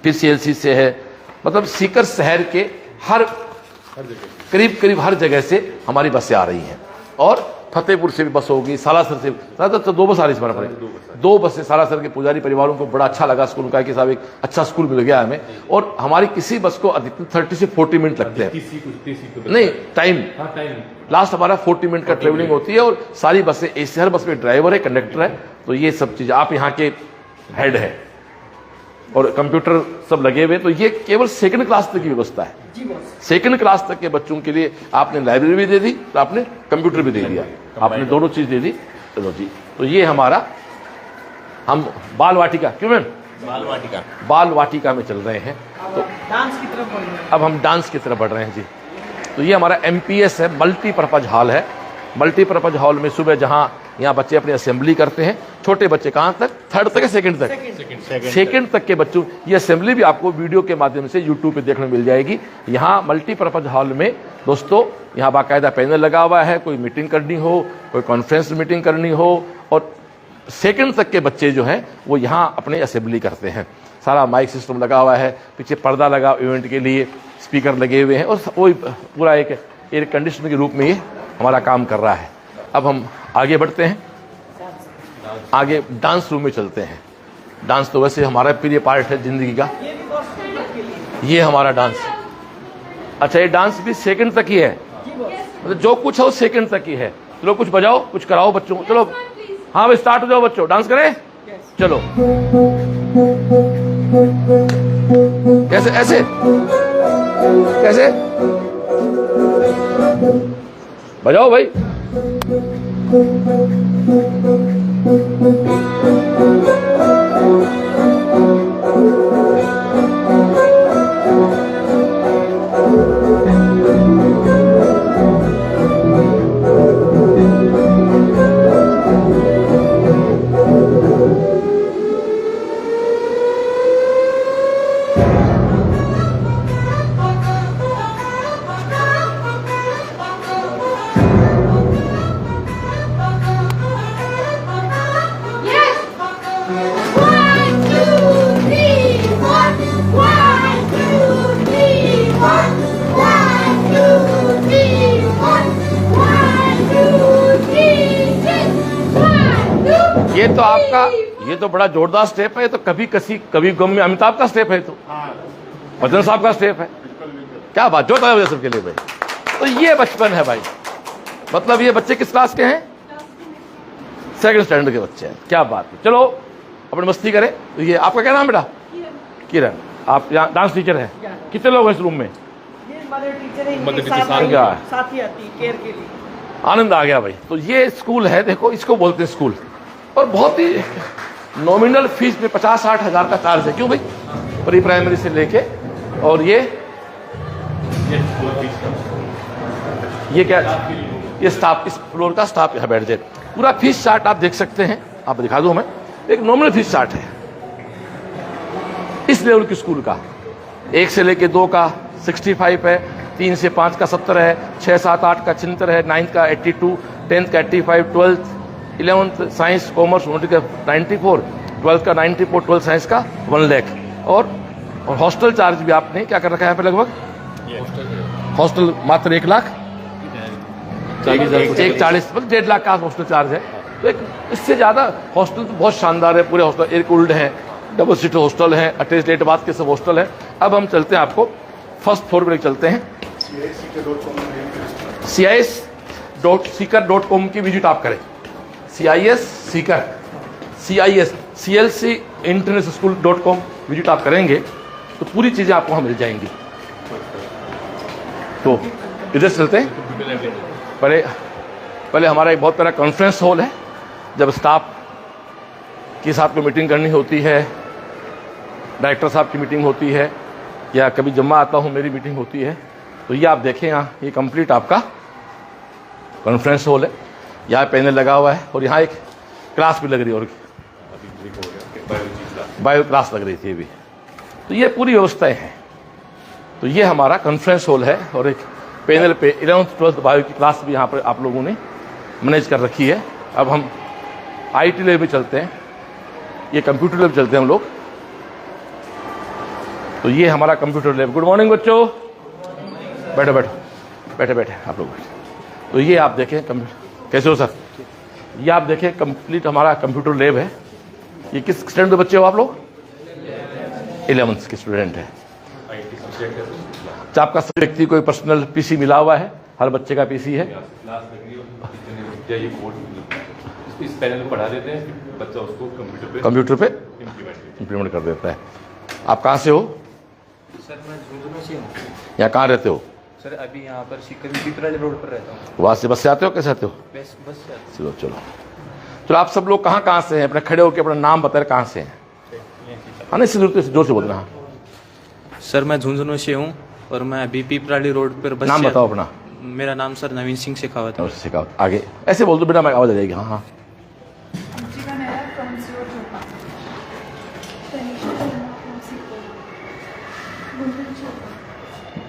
फिर CLC से है। मतलब सीकर शहर के करीब करीब हर जगह से हमारी बसें आ रही हैं। और फतेहपुर से भी बस होगी, सालासर से तो 2 बस आ रही है। हमारे 2 बसें सालासर के पुजारी परिवारों को बड़ा अच्छा लगा स्कूल का कि साहब एक अच्छा स्कूल मिल गया हमें। और हमारी किसी बस को अधिकतम 30 से 40 मिनट लगते हैं। नहीं टाइम लास्ट हमारा 40 मिनट का ट्रेवलिंग होती है। और सारी बसें ऐसे, हर बस में ड्राइवर है, कंडक्टर है। तो ये सब चीज़ आप यहाँ के हेड है और कंप्यूटर सब लगे हुए। तो ये केवल सेकंड क्लास तक की व्यवस्था है। सेकंड क्लास तक के बच्चों के लिए आपने लाइब्रेरी भी दे दी, तो आपने कंप्यूटर भी दे दिया, आपने दोनों चीज दे दी। चलो जी, तो ये हमारा हम बाल वाटिका, क्यों मैम बाल वाटिका में चल रहे हैं। तो डांस की तरफ बढ़ रहे हैं। अब हम डांस की तरफ बढ़ रहे हैं जी। तो ये हमारा MPS है, मल्टीपर्पज हॉल है। मल्टीपर्पज हॉल में सुबह जहाँ यहाँ बच्चे अपनी असेंबली करते हैं, छोटे बच्चे कहाँ तक, 3rd तक है, सेकंड तक, सेकंड तक के बच्चों ये असेंबली भी आपको वीडियो के माध्यम से YouTube पे देखने मिल जाएगी। यहाँ मल्टीपर्पज हॉल में दोस्तों यहाँ बाकायदा पैनल लगा हुआ है। कोई मीटिंग करनी हो, कोई कॉन्फ्रेंस मीटिंग करनी हो, और सेकंड तक के बच्चे जो हैं वो यहाँ अपने असेंबली करते हैं। सारा माइक सिस्टम लगा हुआ है, पीछे पर्दा लगा इवेंट के लिए, स्पीकर लगे हुए हैं, और वो पूरा एक एयर कंडीशनर के रूप में ये हमारा काम कर रहा है। अब हम आगे बढ़ते हैं, आगे डांस रूम में चलते हैं। डांस तो वैसे हमारा प्रिय पार्ट है जिंदगी का। ये हमारा डांस, अच्छा ये डांस भी सेकंड तक ही है। मतलब जो कुछ है वो सेकंड तक ही है। चलो कुछ बजाओ, कुछ कराओ बच्चों को। चलो हाँ भाई स्टार्ट हो जाओ बच्चों, डांस करें। चलो कैसे ऐसे कैसे बजाओ भाई। ये तो आपका, ये तो बड़ा जोरदार स्टेप है। ये तो कभी कभी गम में अमिताभ का स्टेप है, तो भजन साहब का स्टेप है। क्या बात, जो था सबके लिए भाई। तो ये बचपन है भाई। मतलब ये बच्चे किस क्लास के हैं? सेकंड स्टैंडर्ड के बच्चे हैं। क्या बात है। चलो अपनी मस्ती करें। तो ये आपका क्या नाम बेटा? किरण। आप यहाँ डांस टीचर हैं? कितने लोग हैं इस रूम में? साथी आती केयर के लिए। आनंद आ गया भाई। तो ये स्कूल है, देखो इसको बोलते हैं स्कूल। और बहुत ही नॉमिनल फीस में 50-60 हज़ार का चार्ज है। क्यों भाई? प्री प्राइमरी से लेके। और ये क्या, ये स्टाफ, इस फ्लोर का स्टाफ यहाँ बैठ जाए। पूरा फीस चार्ट आप देख सकते हैं। आप दिखा दो हमें, एक नॉमिनल फीस चार्ट है इस लेवल के स्कूल का। 1 से लेके 2 का 65 है, 3 से 5 का 70 है, 6, 7, 8 का 76 है, 9 का 82, 10th का 85, 12th 11th साइंस कॉमर्स का 94, 12th का 94, 12th साइंस का 1 लाख। और हॉस्टल चार्ज भी आपने क्या कर रखा है यहाँ पे? लगभग हॉस्टल मात्र 1 लाख 40, 1.5 लाख का हॉस्टल चार्ज है। तो एक इससे ज़्यादा हॉस्टल तो बहुत शानदार है। पूरे हॉस्टल एयर कूल्ड हैं, डबल सीटर हॉस्टल है, अटैच लेट बाथ के सब हॉस्टल है। अब हम चलते हैं, आपको फर्स्ट फ्लोर पर चलते हैं। CIS.seeker.com की विजिट आप करें। CIS CIS CLC internationalschool.com visit आप करेंगे तो पूरी चीज़ें आपको वहाँ मिल जाएंगी। तो इधर से चलते हैं। पहले हमारा एक बहुत बड़ा कॉन्फ्रेंस हॉल है। जब स्टाफ के साथ में मीटिंग करनी होती है, डायरेक्टर साहब की मीटिंग होती है, या कभी जब मैं आता हूँ मेरी मीटिंग होती है, तो ये आप देखें यहाँ, ये कंप्लीट आपका कॉन्फ्रेंस हॉल है। यहाँ पैनल लगा हुआ है और यहाँ एक क्लास भी लग रही है, और बायो क्लास लग रही थी अभी। तो ये पूरी व्यवस्थाएं हैं। तो ये हमारा कॉन्फ्रेंस हॉल है और एक पैनल पे 11th 12th बायो की क्लास भी यहाँ पर आप लोगों ने मैनेज कर रखी है। अब हम IT लैब में चलते हैं, ये कंप्यूटर लैब चलते हैं हम लोग। तो ये हमारा कंप्यूटर लैब। गुड मॉर्निंग बच्चों, बैठो बैठो बैठे बैठे आप लोग। तो ये आप देखें, कैसे हो सर? ये आप देखें कंप्लीट हमारा कंप्यूटर लैब है। ये किस स्टैंडर्ड के बच्चे हो आप लोग? 11th के स्टूडेंट है। तो आपका व्यक्ति कोई पर्सनल PC मिला हुआ है, हर बच्चे का PC है। इस पैनल को पढ़ा देते हैं, बच्चा उसको कंप्यूटर पे इम्प्लीमेंट कर देता है। आप कहाँ से हो? सर मैं झुंझुनू से हूँ। यहाँ कहाँ रहते हो? सर अभी यहाँ पर पिपराली रोड पर रहता हूँ। वहाँ से बस से आते हो, कैसे आते हो? बस से आता चलो चलो चलो। आप सब लोग कहाँ से हैं? अपने खड़े होकर अपना नाम बताएं, कहाँ से हैं? हाँ नहीं, जोर से बोलना। हाँ हूँ। सर मैं झुंझुनू से हूँ और मैं अभी पिपराली रोड पर बस नाम से बताओ अपना। मेरा नाम सर नवीन सिंह शेखावत है। सिखाओ आगे, ऐसे बोल दो बेटा, मैं आवाज़ आ जाएगी। हाँ हाँ।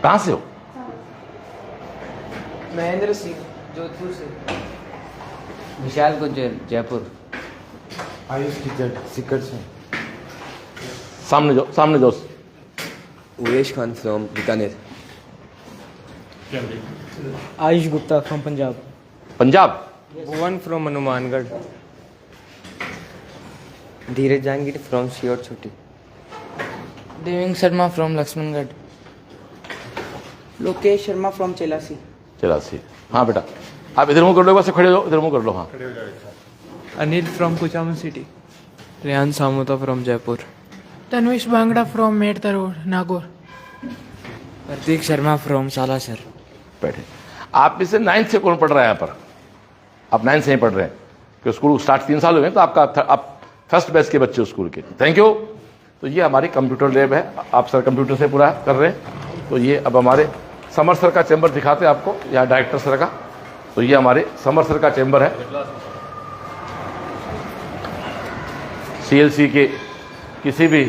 कहाँ से हो? महेंद्र सिंह जोधपुर से। विशाल गुज्जर जयपुर। आयुष टीचर सीकर से। सामने जाओ। Uwesh Khan from Bikaner. Ayush Gupta from Punjab. Bhuvan from Hanumangarh. Dheeraj Jahangir from Siyor Chhoti. Deveng Sharma from Laxmangarh. Lokesh Sharma from Chelasi. हाँ बेटा, आप इधर मुँह कर लो, वैसे खड़े हो, इधर मुँह कर लो। हाँ। Anil from Kuchaman city. Rehan Samota from Jaipur. Tanvish Bangda from Merta road Nagaur. Prateek Sharma from Salasar. बैठे। आप में से 9th से कौन पढ़ रहा है यहाँ पर? आप 9th से ही पढ़ रहे हैं, कि स्कूल स्टार्ट 3 साल हुए हैं, तो आप फर्स्ट बैच के बच्चे स्कूल के। Thank you. तो ये हमारी कंप्यूटर लैब है, आप सर कंप्यूटर से पूरा कर रहे हैं। तो ये अब हमारे समर सर का चैम्बर दिखाते हैं आपको, या डायरेक्टर सर का। तो ये हमारे समर सर का चैम्बर है। CLC के किसी भी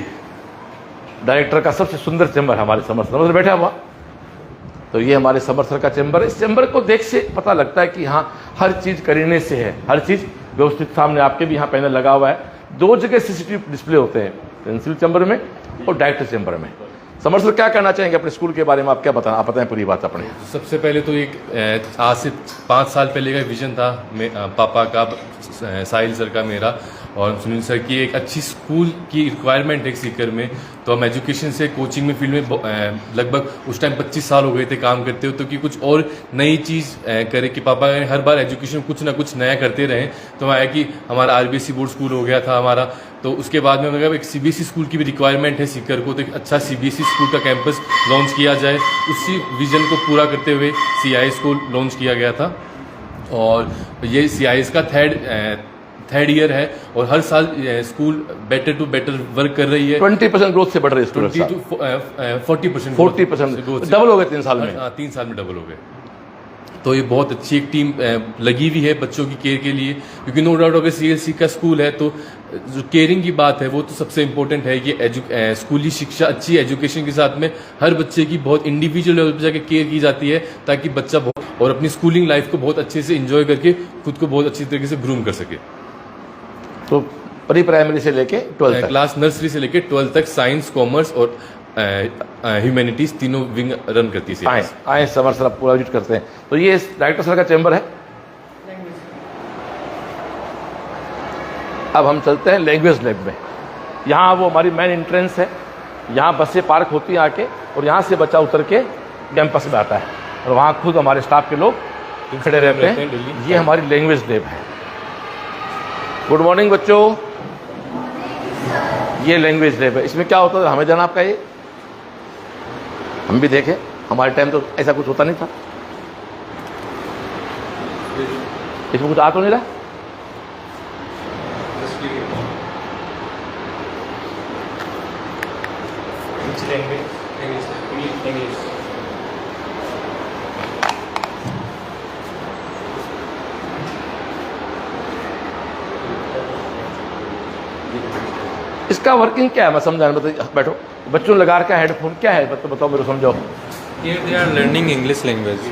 डायरेक्टर का सबसे सुंदर चैम्बर हमारे समर सर बैठा हुआ। तो ये हमारे समर सर का चैम्बर है। इस चैम्बर को देख से पता लगता है कि हाँ, हर चीज़ करीने से है, हर चीज़ व्यवस्थित। सामने आपके भी यहाँ पैनल लगा हुआ है। 2 जगह CCTV डिस्प्ले होते हैं, प्रिंसिपल चैम्बर में और डायरेक्टर चैम्बर में। समर सर क्या कहना चाहेंगे अपने स्कूल के बारे में? आप क्या बताएं? आप बताएं पूरी बात अपने। सबसे पहले तो एक आज से 5 साल पहले का विजन था पापा का, साहिल सर का, मेरा और सुनील सर की। एक अच्छी स्कूल की रिक्वायरमेंट है सीकर में। तो हम एजुकेशन से कोचिंग में फील्ड में लगभग उस टाइम 25 साल हो गए थे काम करते हो, तो कि कुछ और नई चीज़ करे कि पापा हर बार एजुकेशन में कुछ ना कुछ नया करते रहें। तो आया कि हमारा RBSE बोर्ड स्कूल हो गया था हमारा। तो उसके बाद में मतलब एक CBSE स्कूल की भी रिक्वायरमेंट है सीकर को, तो एक अच्छा CBSE स्कूल का कैंपस लॉन्च किया जाए। उसी विजन को पूरा करते हुए CIS स्कूल लॉन्च किया गया था। और ये CIS का थर्ड ईयर है और हर साल school better to better work कर रही है। 20% ग्रोथ से बढ़ रही है, 20 to 40% ग्रोथ, डबल हो गए 3 साल में। 3 साल में डबल हो गए। तो ये बहुत अच्छी एक टीम लगी हुई है बच्चों की केयर के लिए, क्योंकि नो डाउट अगर CLC का स्कूल है तो जो केयरिंग की बात है वो तो सबसे इम्पोर्टेंट है कि स्कूली शिक्षा, अच्छी एजुकेशन के साथ में हर बच्चे की बहुत इंडिविजुअल लेवल पर जाकर केयर की जाती है, ताकि बच्चा और अपनी स्कूलिंग लाइफ को बहुत अच्छे से एंजॉय करके खुद को बहुत अच्छी तरीके से ग्रूम कर सके। तो प्री प्राइमरी से लेके 12 तक, क्लास नर्सरी से लेके 12 तक साइंस, कॉमर्स और ह्यूमैनिटीज तीनों विंग रन करती है। आए समर सर पूरा विजिट करते हैं। तो ये डायरेक्टर सर का चैम्बर है। अब हम चलते हैं लैंग्वेज लैब में। यहाँ वो हमारी मेन एंट्रेंस है, यहाँ बसें पार्क होती हैं आके, और यहाँ से बच्चा उतर के कैंपस में आता है, और वहाँ खुद हमारे स्टाफ के लोग खड़े रहते हैं। ये हमारी लैंग्वेज लैब है। गुड मॉर्निंग बच्चों, ये लैंग्वेज लैब है। इसमें क्या होता है हमें जाना आपका ये, हम भी देखें, हमारे टाइम तो ऐसा कुछ होता नहीं था। इसमें कुछ आ तो नहीं रहा। इसका वर्किंग क्या है मैं समझाने, बताइए। बैठो, बच्चों ने लगा रखा है हेडफोन, क्या है बताओ मेरे को, समझाओ। Here they are learning English language.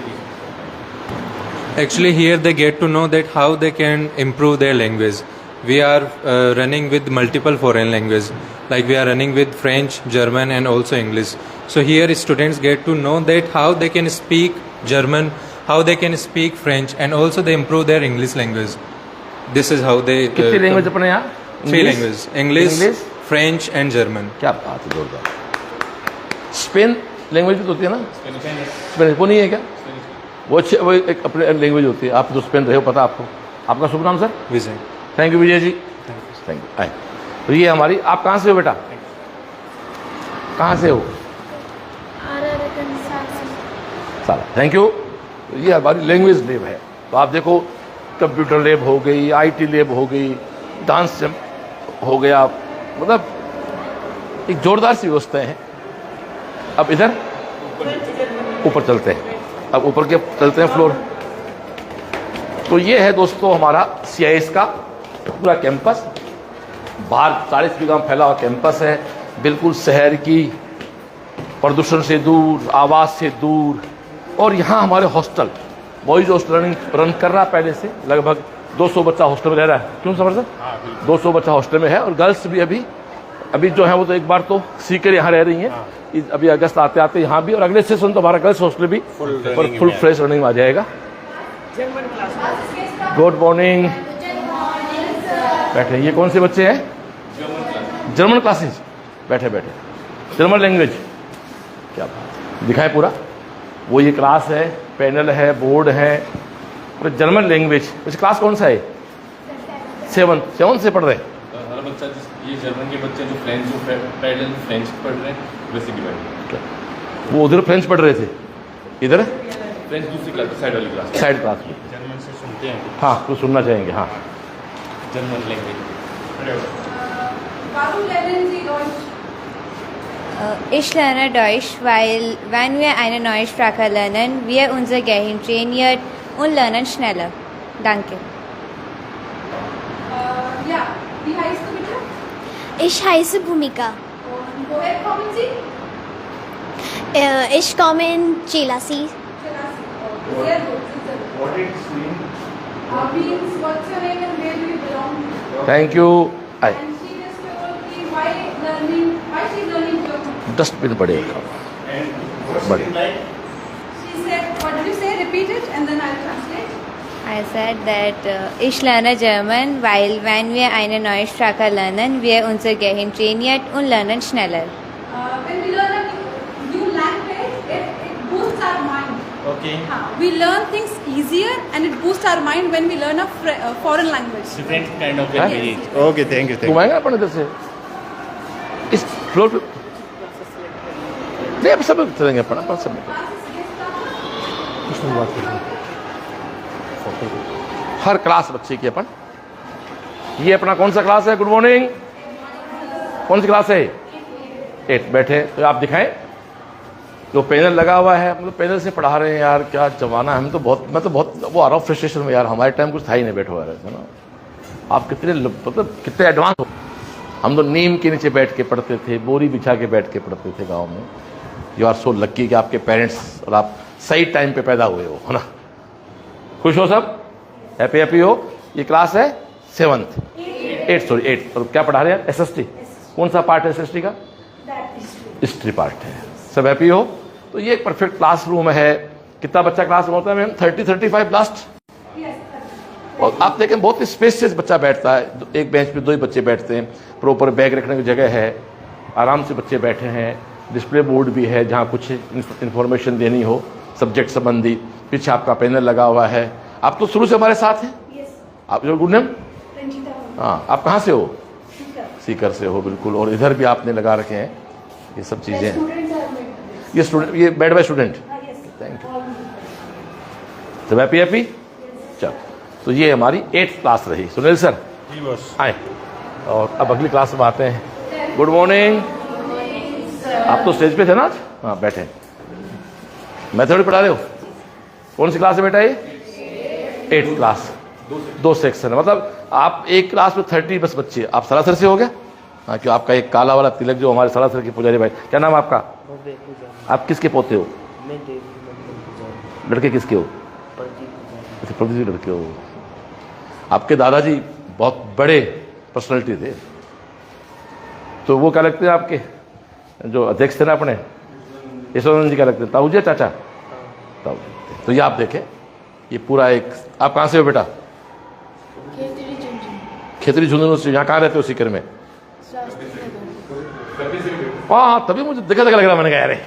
Actually, here they get to know that how they can improve their language. We are running with multiple foreign languages, like we are running with French, German, and also English. So here students get to know that how they can speak German, how they can speak French, and also they improve their English language. This is how they. कितनी language अपने यहाँ? 3 languages: English, French, and German. क्या बात है, जोरदार। Spain language भी तो होती है ना? स्पेनिश वो नहीं है क्या? वो अच्छे, वो एक अपने लैंग्वेज होती है। आप तो स्पेन रहे हो, पता आपको। आपका शुभ नाम sir? Vijay. Thank you Vijay ji, thank you. आए, तो ये हमारी, आप कहाँ से हो बेटा? कहाँ से हो? सारा, थैंक यू। ये हमारी लैंग्वेज लैब है। तो आप देखो, कंप्यूटर लैब हो गई, IT लैब हो गई, डांस हो गया, मतलब एक जोरदार सी व्यवस्थाएं हैं। अब इधर ऊपर चलते हैं, अब ऊपर के चलते हैं फ्लोर। तो ये है दोस्तों हमारा CIS का पूरा कैंपस। बाहर 40 बीघा में फैला हुआ कैंपस है, बिल्कुल शहर की प्रदूषण से दूर, आवाज से दूर। और यहाँ हमारे हॉस्टल, बॉयज हॉस्टल रन कर रहा पहले से। लगभग 200 बच्चा हॉस्टल में रह रहा है। क्यों समझ सर? 200 बच्चा हॉस्टल में है। और गर्ल्स भी अभी जो है वो तो एक बार तो सीकर यहाँ रह रही हैं। अभी अगस्त आते आते यहाँ भी, और अगले सेशन तो हमारा गर्ल्स हॉस्टल भी फुल फ्रेश रनिंग में आ जाएगा। गुड मॉर्निंग, बैठे। ये कौन से बच्चे हैं? German classes. बैठे बैठे, जर्मन लैंग्वेज, क्या बात। दिखाए पूरा, वो ये क्लास है, पैनल है, बोर्ड है, और जर्मन लैंग्वेज। इस क्लास कौन सा है? 7 से पढ़ रहे हैं। हर बच्चा, ये जर्मन के बच्चे जो पैरेलल फ्रेंच पढ़ रहे हैं वैसे डिवाइड। वो उधर फ्रेंच पढ़ रहे थे, इधर फ्रेंच दूसरी क्लास, साइड वाली क्लास, साइड क्लास में। जर्मन से सुनते हैं। हाँ, कुछ सुनना चाहेंगे। हाँ, German language. Ich lerne Deutsch, weil wenn wir eine neue Sprache lernen, wir unser Gehirn trainiert und lernen schneller. Danke. Ja, wie heißt du bitte? Ich heiße Bhumika. Und woher kommen Sie? Ich komme in Chilasi. Chilasi. Sehr gut, sehr gut. What is mean? Means what's your name and where do you belong? Thank you. आए, And she just told me why she's learning German. Dustbin बड़े बड़े। She said, what did you say? Repeat it and then I'll translate. I said that ich lerne German, weil wenn wir eine neue Sprache lernen, wir unser Gehirn trainiert und lernen schneller. When we learn a new language, it boosts our mind. Okay. We learn things easier and it boosts our mind when we learn a foreign language. Different kind of Huh? language. Okay, thank you. घुमाएंगे अपन इधर से इस floor पे। नहीं, अब सब चलेंगे अपन सब में। हर क्लास बच्चे की अपन। ये अपना कौन सा क्लास है? Good morning. कौन सी क्लास है? 8। बैठे, तो आप दिखाएं। जो पैनल लगा हुआ है, मतलब पैनल से पढ़ा रहे हैं यार, क्या जमाना है। हम तो बहुत, मैं तो बहुत वो आ रहा हूँ फ्रस्ट्रेशन में यार। हमारे टाइम कुछ था ही नहीं, बैठे हुआ रहते ना। आप कितने मतलब कितने एडवांस हो। हम तो नीम के नीचे बैठ के पढ़ते थे, बोरी बिछा के बैठ के पढ़ते थे गाँव में। यू आर सो लक्की कि आपके पेरेंट्स और आप सही टाइम पे पैदा हुए हो, है ना। खुश हो सब, हैप्पी हैप्पी हो। ये क्लास है 8 और क्या पढ़ा रहे हैं? SST। कौन सा पार्ट है SST का? हिस्ट्री पार्ट है। सब हैप्पी हो। तो ये एक परफेक्ट क्लासरूम है। कितना बच्चा क्लास में होता है मैम? 30-35 लास्ट। और आप देखें बहुत स्पेसियस बच्चा बैठता है। एक बेंच पे 2 ही बच्चे बैठते हैं। प्रॉपर बैग रखने की जगह है, आराम से बच्चे बैठे हैं। डिस्प्ले बोर्ड भी है जहाँ कुछ इन्फॉर्मेशन देनी हो सब्जेक्ट संबंधी। पीछे आपका पैनल लगा हुआ है। आप तो शुरू से हमारे साथ हैं। आप जो गुड नेम? हाँ, आप कहाँ से हो? सीकर से हो बिल्कुल, और इधर भी आपने लगा रखे हैं ये सब चीज़ें। ये स्टूडेंट, ये bed by student, thank you. तो हैप्पी चल, तो ये हमारी 8th क्लास रही। सुनील सर आए, और अब अगली क्लास में आते हैं। Good morning. आप तो स्टेज पे थे ना आज? हाँ बैठे। मेथड पढ़ा रहे हो? कौन सी क्लास है बेटा ये? 8th class. 2 सेक्शन है, मतलब आप एक क्लास में 30 बस बच्चे। आप सरासर से हो गया? हाँ, क्यों आपका एक काला वाला तिलक जो हमारे सरासर के पुजारी भाई, क्या नाम है आपका? आप किसके पोते हो? लड़के किसके हो? प्रदीप लड़के हो। आपके दादाजी बहुत बड़े पर्सनैलिटी थे, तो वो क्या लगते हैं आपके जो अध्यक्ष थे ना अपने, यशोधन जी क्या लगते हैं? ताऊ जी चाचा? ताऊ। तो ये आप देखें, ये पूरा एक, आप कहाँ से हो बेटा? खेतरी झुंझुनू से। यहाँ कहाँ रहते हो? सीकर में। हाँ, तभी मुझे देखा लग रहा, मैंने कहा अरे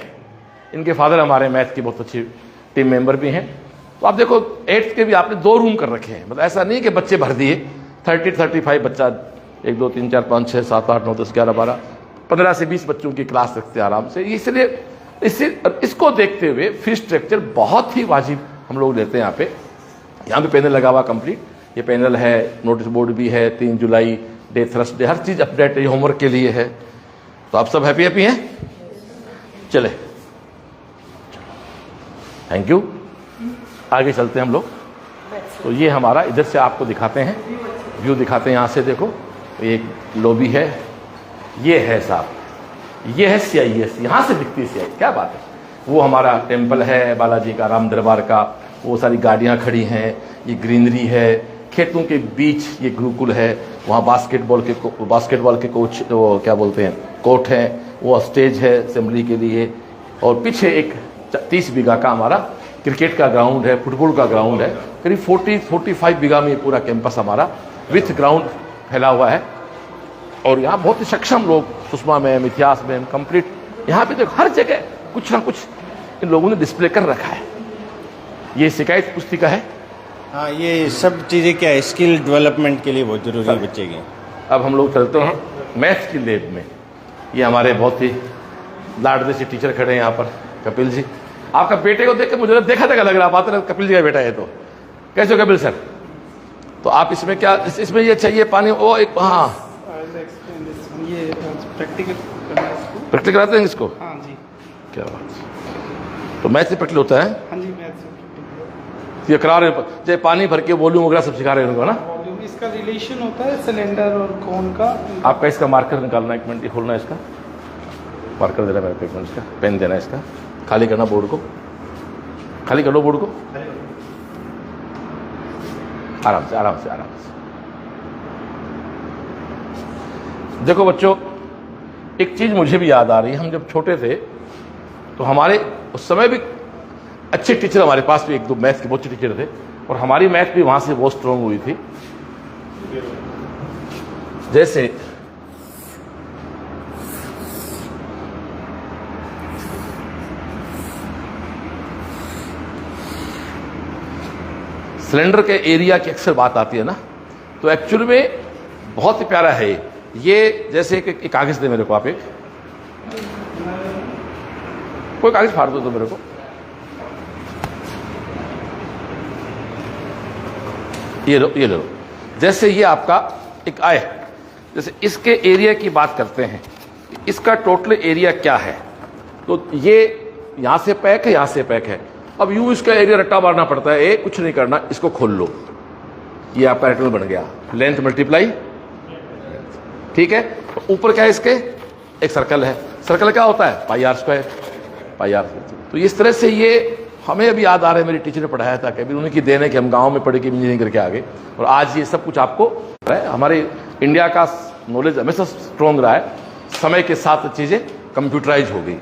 इनके फादर हमारे मैथ की बहुत अच्छी टीम मेंबर भी हैं। तो आप देखो 8th के भी आपने 2 रूम कर रखे हैं, मतलब ऐसा नहीं कि बच्चे भर दिए। 30-35 बच्चा, 1 2 3 4 5 6 7 8 9 10 11 12 15 से 20 बच्चों की क्लास रखते हैं आराम से। इसलिए इसको देखते हुए फीस स्ट्रक्चर बहुत ही वाजिब हम लोग लेते हैं। यहाँ पे पैनल लगा हुआ कंप्लीट, ये पैनल है, नोटिस बोर्ड भी है, 3 जुलाई डे, थर्सडे, हर चीज़ अपडेट है, होमवर्क के लिए है। तो आप सब हैप्पी हैं? चले, थैंक यू। आगे चलते हैं हम लोग। तो ये हमारा, इधर से आपको दिखाते हैं, व्यू दिखाते हैं। यहाँ से देखो, एक लॉबी है, ये है साहब, ये है CIS, यहाँ से दिखती है CIS। क्या बात है। वो हमारा टेम्पल है बालाजी का, राम दरबार का, वो सारी गाड़ियाँ खड़ी हैं, ये ग्रीनरी है, खेतों के बीच ये गुरुकुल है, वहाँ बास्केटबॉल के कोच, वो क्या बोलते हैं, कोर्ट है, वो स्टेज है असेंबली के लिए, और पीछे एक 30 बीघा का हमारा क्रिकेट का ग्राउंड है, फुटबॉल का ग्राउंड है। करीब 40-45 बीघा में पूरा कैंपस हमारा विथ ग्राउंड फैला हुआ है। और यहाँ बहुत ही सक्षम लोग, सुषमा मैम, इतिहास मैम, कंप्लीट यहाँ पे देखो हर जगह कुछ ना कुछ इन लोगों ने डिस्प्ले कर रखा है। ये शिकायत पुस्तिका है। हाँ, ये सब चीज़ें क्या है, स्किल डेवलपमेंट के लिए बहुत जरूरी है बच्चे के। अब हम लोग चलते हैं मैथ्स की लैब में। ये हमारे बहुत ही लाडले से टीचर खड़े हैं यहाँ पर, कपिल जी। आपका बेटे को देख के मुझे देखा लग रहा, बात कपिल जी का बेटा है। तो कैसे हो कपिल सर? तो आप इसमें क्या, इसमें ये चाहिए पानी, वो एक, हाँ ये प्रैक्टिकल कराते हैं इसको? हाँ जी। क्या बात। तो मैथ से प्रैक्टिकल होता है? हाँ जी, मैथ से ये करा रहे हो, जैसे पानी भर के वॉल्यूम वगैरह सब सिखा रहे हैं उनको ना? वॉल्यूम, इसका रिलेशन होता है सिलेंडर और कोन का। आपका इसका मार्कर निकालना, 1 मिनट, ये खोलना है इसका, मार्कर देना मेरे को, 1 मिनट, इसका पेन देना है, इसका खाली करना, बोर्ड को खाली कर लो, बोर्ड को आराम से आराम से आराम से। देखो बच्चों, एक चीज मुझे भी याद आ रही है, हम जब छोटे थे तो हमारे उस समय भी अच्छे टीचर, हमारे पास भी 1-2 मैथ्स के बहुत अच्छे टीचर थे, और हमारी मैथ भी वहां से बहुत स्ट्रांग हुई थी। जैसे सिलेंडर के एरिया की अक्सर बात आती है ना, तो एक्चुअली में बहुत ही प्यारा है ये। जैसे एक कागज दे मेरे को, आप एक कोई कागज फाड़ दो तो मेरे को, ये लो, ये ले लो। जैसे ये आपका एक आए, जैसे इसके एरिया की बात करते हैं, इसका टोटल एरिया क्या है, तो ये यहां से पैक है, यहां से पैक है। अब यूं इसका एरिया रट्टा मारना पड़ता है, ये कुछ नहीं करना, इसको खोल लो, ये आपका रेक्टेंगल बन गया, लेंथ मल्टीप्लाई, ठीक है। तो ऊपर क्या है इसके, एक सर्कल है, सर्कल क्या होता है, πr², πr²। तो इस तरह से ये हमें अभी याद आ रहा है, मेरी टीचर ने पढ़ाया था, कभी उन्हीं की देन है कि हम गांव में पढ़ के इंजीनियरिंग करके आ गए, और आज ये सब कुछ आपको है। हमारे इंडिया का नॉलेज हमेशा स्ट्रॉन्ग रहा है, समय के साथ चीज़ें कंप्यूटराइज हो गई।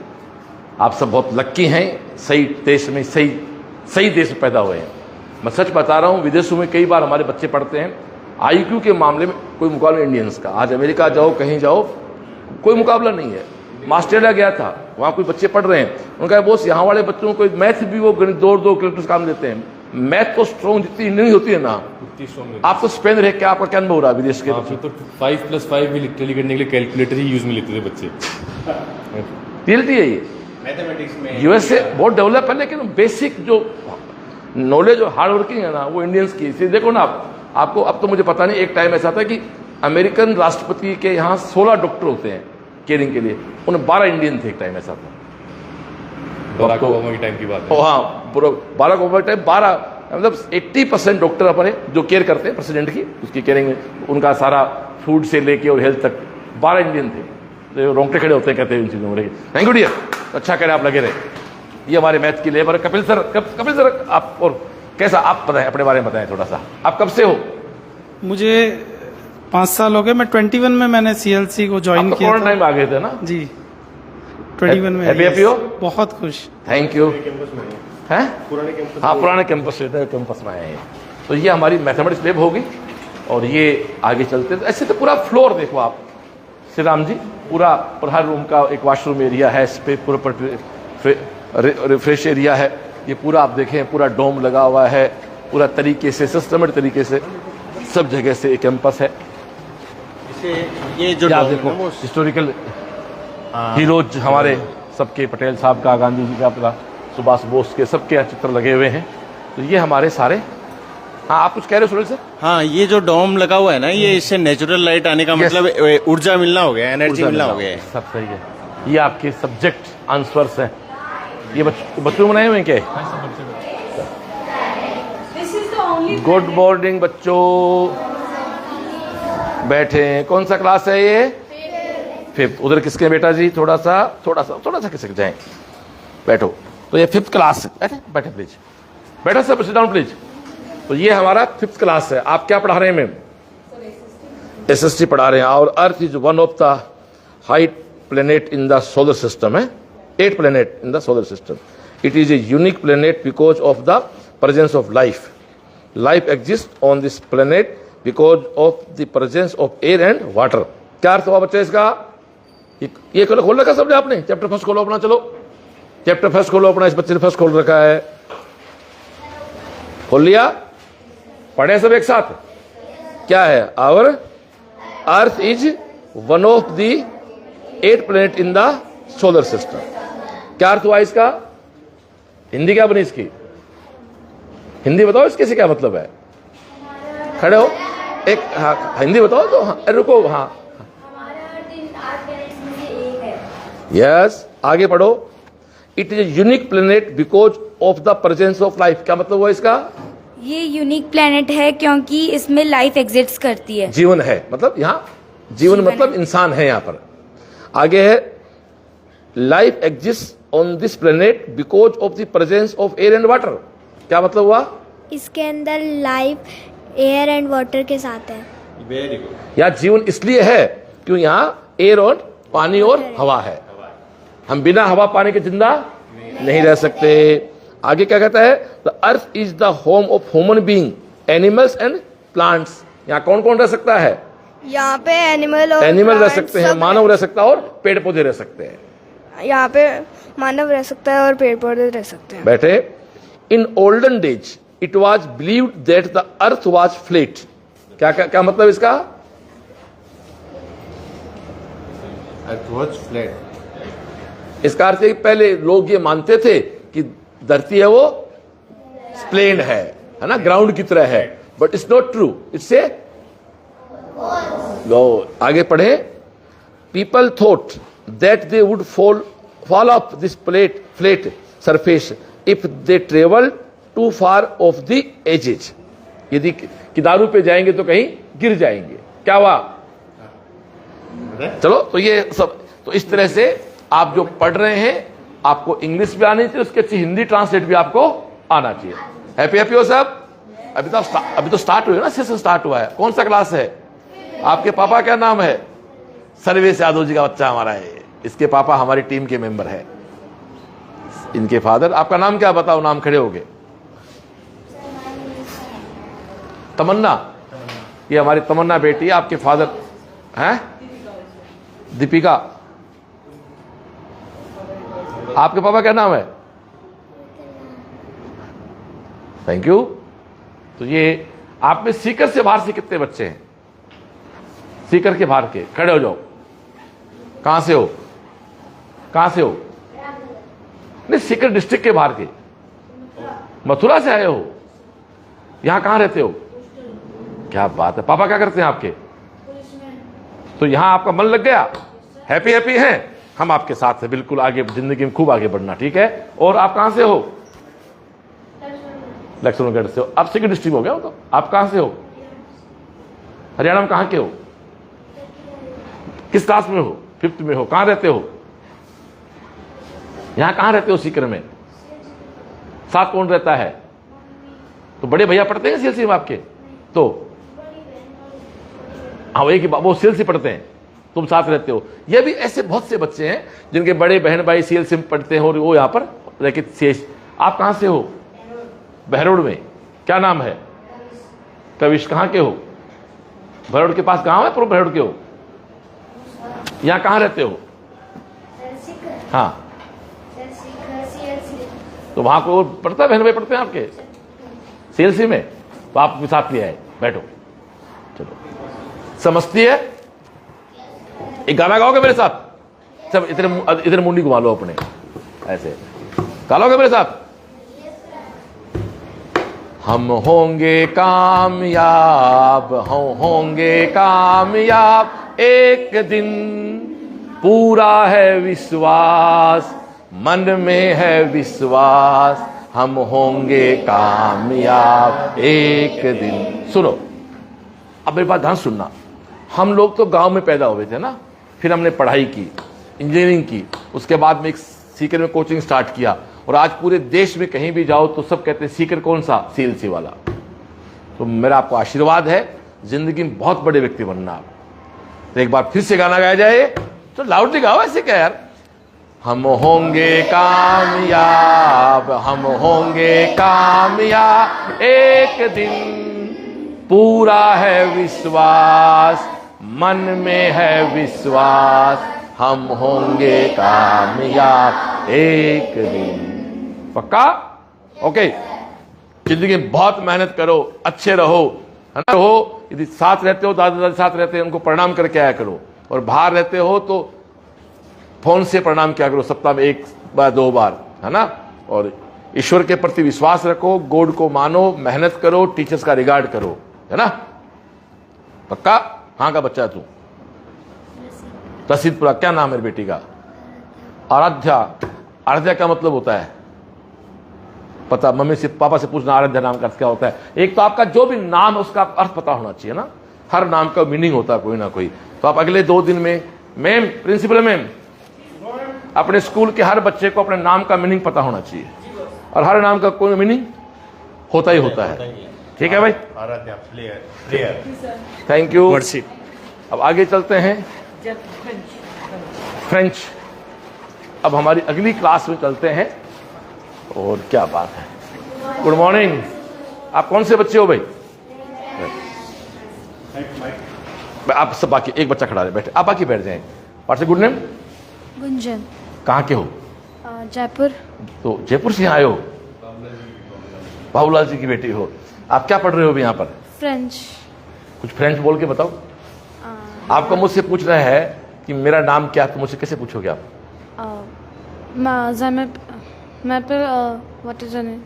आप सब बहुत लक्की हैं, सही देश में, सही देश में पैदा हुए हैं। मैं सच बता रहा हूँ, विदेशों में कई बार हमारे बच्चे पढ़ते हैं, IQ के मामले में कोई मुकाबला इंडियंस का। आज अमेरिका जाओ, कहीं जाओ, कोई मुकाबला नहीं है। मैं ऑस्ट्रेलिया गया था, वहाँ कोई बच्चे पढ़ रहे हैं, उनका बॉस यहाँ वाले बच्चों को मैथ भी वो 2 किलोमीटर काम देते हैं, मैथ तो स्ट्रॉन्ग जितनी नहीं होती है ना, आप तो स्पेन रह के आपका क्या अनुभव रहा विदेश के? वहाँ पे तो 5+5 भी लिटरली करने के लिए कैलकुलेटर ही यूज में लेते थे बच्चे। रियलिटी है ये। मैथमेटिक्स में यूएसए बहुत डेवलप है, लेकिन बेसिक जो नॉलेज और हार्ड वर्किंग है ना, वो इंडियंस की। इसे देखो ना आपको, अब तो मुझे पता नहीं, एक टाइम ऐसा था कि अमेरिकन राष्ट्रपति के यहाँ 16 डॉक्टर होते हैं केयरिंग के लिए, उनमें 12 इंडियन थे, एक टाइम ऐसा था। बराक ओबामा की टाइम की बात है। हाँ, बराक ओबामा टाइम 12, मतलब 80% डॉक्टर अपने जो केयर करते हैं प्रेसिडेंट की, उसकी केयरिंग में, उनका सारा फूड से लेके और हेल्थ तक 12 इंडियन थे। तो रोंगटे खड़े होते हैं कहते हैं इन चीज़ों में। थैंक यू डियर, अच्छा करें आप लगे रहे। ये हमारे मैथ की labour. Kapil sir, Kapil sir आप और कैसा, आप बताएं अपने बारे में, बताएं थोड़ा सा, आप कब से हो? मुझे 5 साल हो गए। मैं 21 में मैंने CLC को ज्वाइन किया था। टाइम आ गए थे ना जी, 21 में। हैप्पी हो? बहुत खुश। Thank you. हैं? हाँ, पुराने कैंपस कैंपस में आए हैं। तो ये हमारी मैथमेटिक्स लैब होगी और ये आगे चलते हैं। ऐसे तो पूरा फ्लोर देखो आप श्री राम जी, पूरा हर रूम का एक वॉशरूम एरिया है, इस पे पूरा रिफ्रेश एरिया है। ये पूरा आप देखें, पूरा डोम लगा हुआ है, पूरा तरीके से सिस्टमेटिक तरीके से सब जगह से एक कैंपस है। ये जो आप देखो हिस्टोरिकल हीरोज हमारे सबके, पटेल साहब का, गांधी जी का, अपना सुभाष बोस के, सबके चित्र लगे हुए हैं। तो ये हमारे सारे। हाँ, आप कुछ कह रहे हो सुनील सर? हाँ, ये जो डोम लगा हुआ है ना, ये इससे नेचुरल लाइट आने का मतलब ऊर्जा मिलना हो गया, एनर्जी मिलना हो गया। सब सही है। ये आपके सब्जेक्ट आंसर्स हैं। ये बच्चों बनाए हुए हैं क्या? गुड मॉर्निंग बच्चों, बैठे। कौन सा क्लास है ये? 5th। उधर किसके बेटा जी? थोड़ा सा किसके जाएं, बैठो। तो ये 5th क्लास है। बैठे प्लीज, बैठो सर, सिट डाउन प्लीज। तो ये हमारा 5th क्लास है। आप क्या पढ़ा रहे हैं मैम? SST पढ़ा रहे हैं। और अर्थ is one of the 8 planet in the solar system है, 8 planet in the solar system. It is a unique planet because of the presence of life. Life exists on this planet because of the presence of air and water. क्या अर्थ हुआ बच्चे इसका? ये खोल रखा सबने आपने? चैप्टर फर्स्ट खोलो अपना, चलो चैप्टर फर्स्ट खोलो अपना। इस बच्चे ने फर्स्ट खोल रखा है, खोल लिया, पढ़े सब एक साथ। क्या है? Our earth is one of the 8 planet in the solar system. क्या अर्थ हुआ इसका? हिंदी क्या बनी इसकी? हिंदी बताओ इसके से क्या मतलब है? खड़े हो एक, हाँ हिंदी बताओ तो। हाँ रुको, हाँ यस, आगे पढ़ो। It is a unique planet because of the presence of life. क्या मतलब हुआ इसका? ये यूनिक प्लेनेट है क्योंकि इसमें लाइफ एग्जिस्ट करती है। जीवन है, मतलब यहाँ जीवन मतलब इंसान है यहाँ पर। आगे है, life exist on this planet because of the presence of air and water. क्या मतलब हुआ? इसके अंदर लाइफ एयर एंड वाटर के साथ है। Very good. यहाँ जीवन इसलिए है क्यों यहाँ एयर और पानी और हवा है। हम बिना हवा पानी के जिंदा नहीं रह सकते। आगे क्या कहता है? The earth is the home of human being, animals and plants. यहाँ कौन कौन रह सकता है? यहाँ पे एनिमल रह सकते हैं, मानव रह सकता है और पेड़ पौधे रह सकते हैं। यहाँ पे मानव रह सकता है और पेड़ पौधे रह सकते हैं। बैठे। In olden days it was believed that the earth was flat. क्या मतलब इसका? अर्थ वॉज फ्लैट। इसका अर्थ है कि पहले लोग ये मानते थे कि धरती है वो प्लेन है ना, ग्राउंड की तरह है, but it's not true, it's a low. आगे पढ़े। People thought that they would fall off this flat surface if they travel too far off the edges. यदि किनारों पे जाएंगे तो कहीं गिर जाएंगे। क्या हुआ? चलो, तो ये सब, तो इस तरह से आप जो पढ़ रहे हैं आपको इंग्लिश भी आनी चाहिए, उसकी अच्छी हिंदी ट्रांसलेट भी आपको आना चाहिए। हैप्पी हो सब? अभी तो स्टार्ट हुआ ना, सेशन स्टार्ट हुआ है। कौन सा क्लास है? आपके पापा क्या नाम है? सर्वेश यादव जी का बच्चा हमारा है। इसके पापा हमारी टीम के मेंबर है, इनके फादर। आपका नाम क्या? बताओ नाम, खड़े हो गए। तमन्ना, ये हमारी तमन्ना बेटी है। आपके फादर हैं? दीपिका। आपके पापा क्या नाम है? Thank you. तो ये आप में सीकर से बाहर से कितने बच्चे हैं? सीकर के बाहर के खड़े हो जाओ। कहां से हो? कहां से हो? नहीं, सीकर डिस्ट्रिक्ट के बाहर के। मथुरा से आए हो? यहां कहां रहते हो? क्या बात है। पापा क्या करते हैं आपके? तो यहां आपका मन लग गया? हैप्पी हैप्पी हैं? हम आपके साथ हैं, बिल्कुल आगे जिंदगी में खूब आगे बढ़ना, ठीक है। और आप कहां से हो? लक्ष्मणगढ़ से हो। आप सीकर डिस्ट्रिक्ट हो गया हो। तो आप कहां से हो? हरियाणा में कहां के हो? किस क्लास में हो? 5th में हो। कहां रहते हो? यहां कहां रहते हो? सीकर में। साथ कौन रहता है? तो बड़े भैया पढ़ते हैं सीएलसी में आपके? तो हाँ, एक ही वो सीएलसी पढ़ते हैं, तुम साथ रहते हो। ये भी ऐसे बहुत से बच्चे हैं जिनके बड़े बहन भाई सीएलसी में पढ़ते हैं और वो यहाँ पर रहकर शेष। आप कहां से हो? बहरोड में। क्या नाम है? कविश। कहां के हो? बहरोड के पास गांव है, पर बहरोड के हो। यहाँ कहां रहते हो? हाँ, तो वहां को पढ़ता है, बहन भाई पढ़ते हैं आपके सीएलसी में, तो आप साथ लिया है। बैठो, चलो। समझती है? एक गाना गाओगे मेरे साथ? सब इधर मुंडी घुमा लो अपने, ऐसे गा लोगे मेरे साथ? हम होंगे कामयाब, हम होंगे कामयाब एक दिन, पूरा है विश्वास, मन में है विश्वास, हम होंगे कामयाब एक दिन। सुनो, अब मेरी बात ध्यान सुनना। हम लोग तो गांव में पैदा हुए थे ना, फिर हमने पढ़ाई की, इंजीनियरिंग की, उसके बाद में एक सीकर में कोचिंग स्टार्ट किया, और आज पूरे देश में कहीं भी जाओ तो सब कहते हैं सीकर कौन सा? सीएलसी वाला। तो मेरा आपको आशीर्वाद है, जिंदगी में बहुत बड़े व्यक्ति बनना आप। तो एक बार फिर से गाना गाया जाए, तो लाउडली गाओ, ऐसे क्या यार। हम होंगे कामयाब, हम होंगे कामयाब एक दिन, पूरा है विश्वास, मन में है विश्वास, हम होंगे कामयाब एक दिन। पक्का? ओके। जिंदगी में बहुत मेहनत करो, अच्छे रहो, है ना? रहो, यदि साथ रहते हो, दादा दादी साथ रहते हैं, उनको प्रणाम करके आया करो। और बाहर रहते हो तो फोन से प्रणाम किया करो, सप्ताह में 1 बार 2 बार, है ना? और ईश्वर के प्रति विश्वास रखो, गॉड को मानो, मेहनत करो, टीचर्स का रिगार्ड करो, है ना? पक्का? कहां का बच्चा है तू? रसीदपुरा। क्या नाम है बेटी का? आराध्या। आराध्या का मतलब होता है पता? मम्मी से पापा से पूछना आराध्या नाम का अर्थ क्या होता है। एक तो आपका जो भी नाम है उसका अर्थ पता होना चाहिए ना, हर नाम का मीनिंग होता है कोई ना कोई। तो आप अगले 2 दिन में, मैम, प्रिंसिपल मैम, अपने स्कूल के हर बच्चे को अपने नाम का मीनिंग पता होना चाहिए, और हर नाम का कोई मीनिंग होता ही होता है। ठीक है भाई? आराध्या प्लेयर। Thank you. अब आगे चलते हैं, फ्रेंच। अब हमारी अगली क्लास में चलते हैं, और क्या बात है। Good morning. आप कौन से बच्चे हो भाई? आप सब, बाकी एक बच्चा खड़ा है, बैठे, आप बाकी बैठ जाएं। What's good name? गुंजन। कहाँ के हो? जयपुर। तो जयपुर से आए हो? बाबूलाल जी की बेटी हो। आप क्या पढ़ रहे हो अभी यहाँ पर? फ्रेंच। कुछ फ्रेंच बोल के बताओ। आपको मुझसे पूछ रहे हैं कि मेरा नाम क्या, तो मुझसे कैसे पूछोगे आप? What is your name?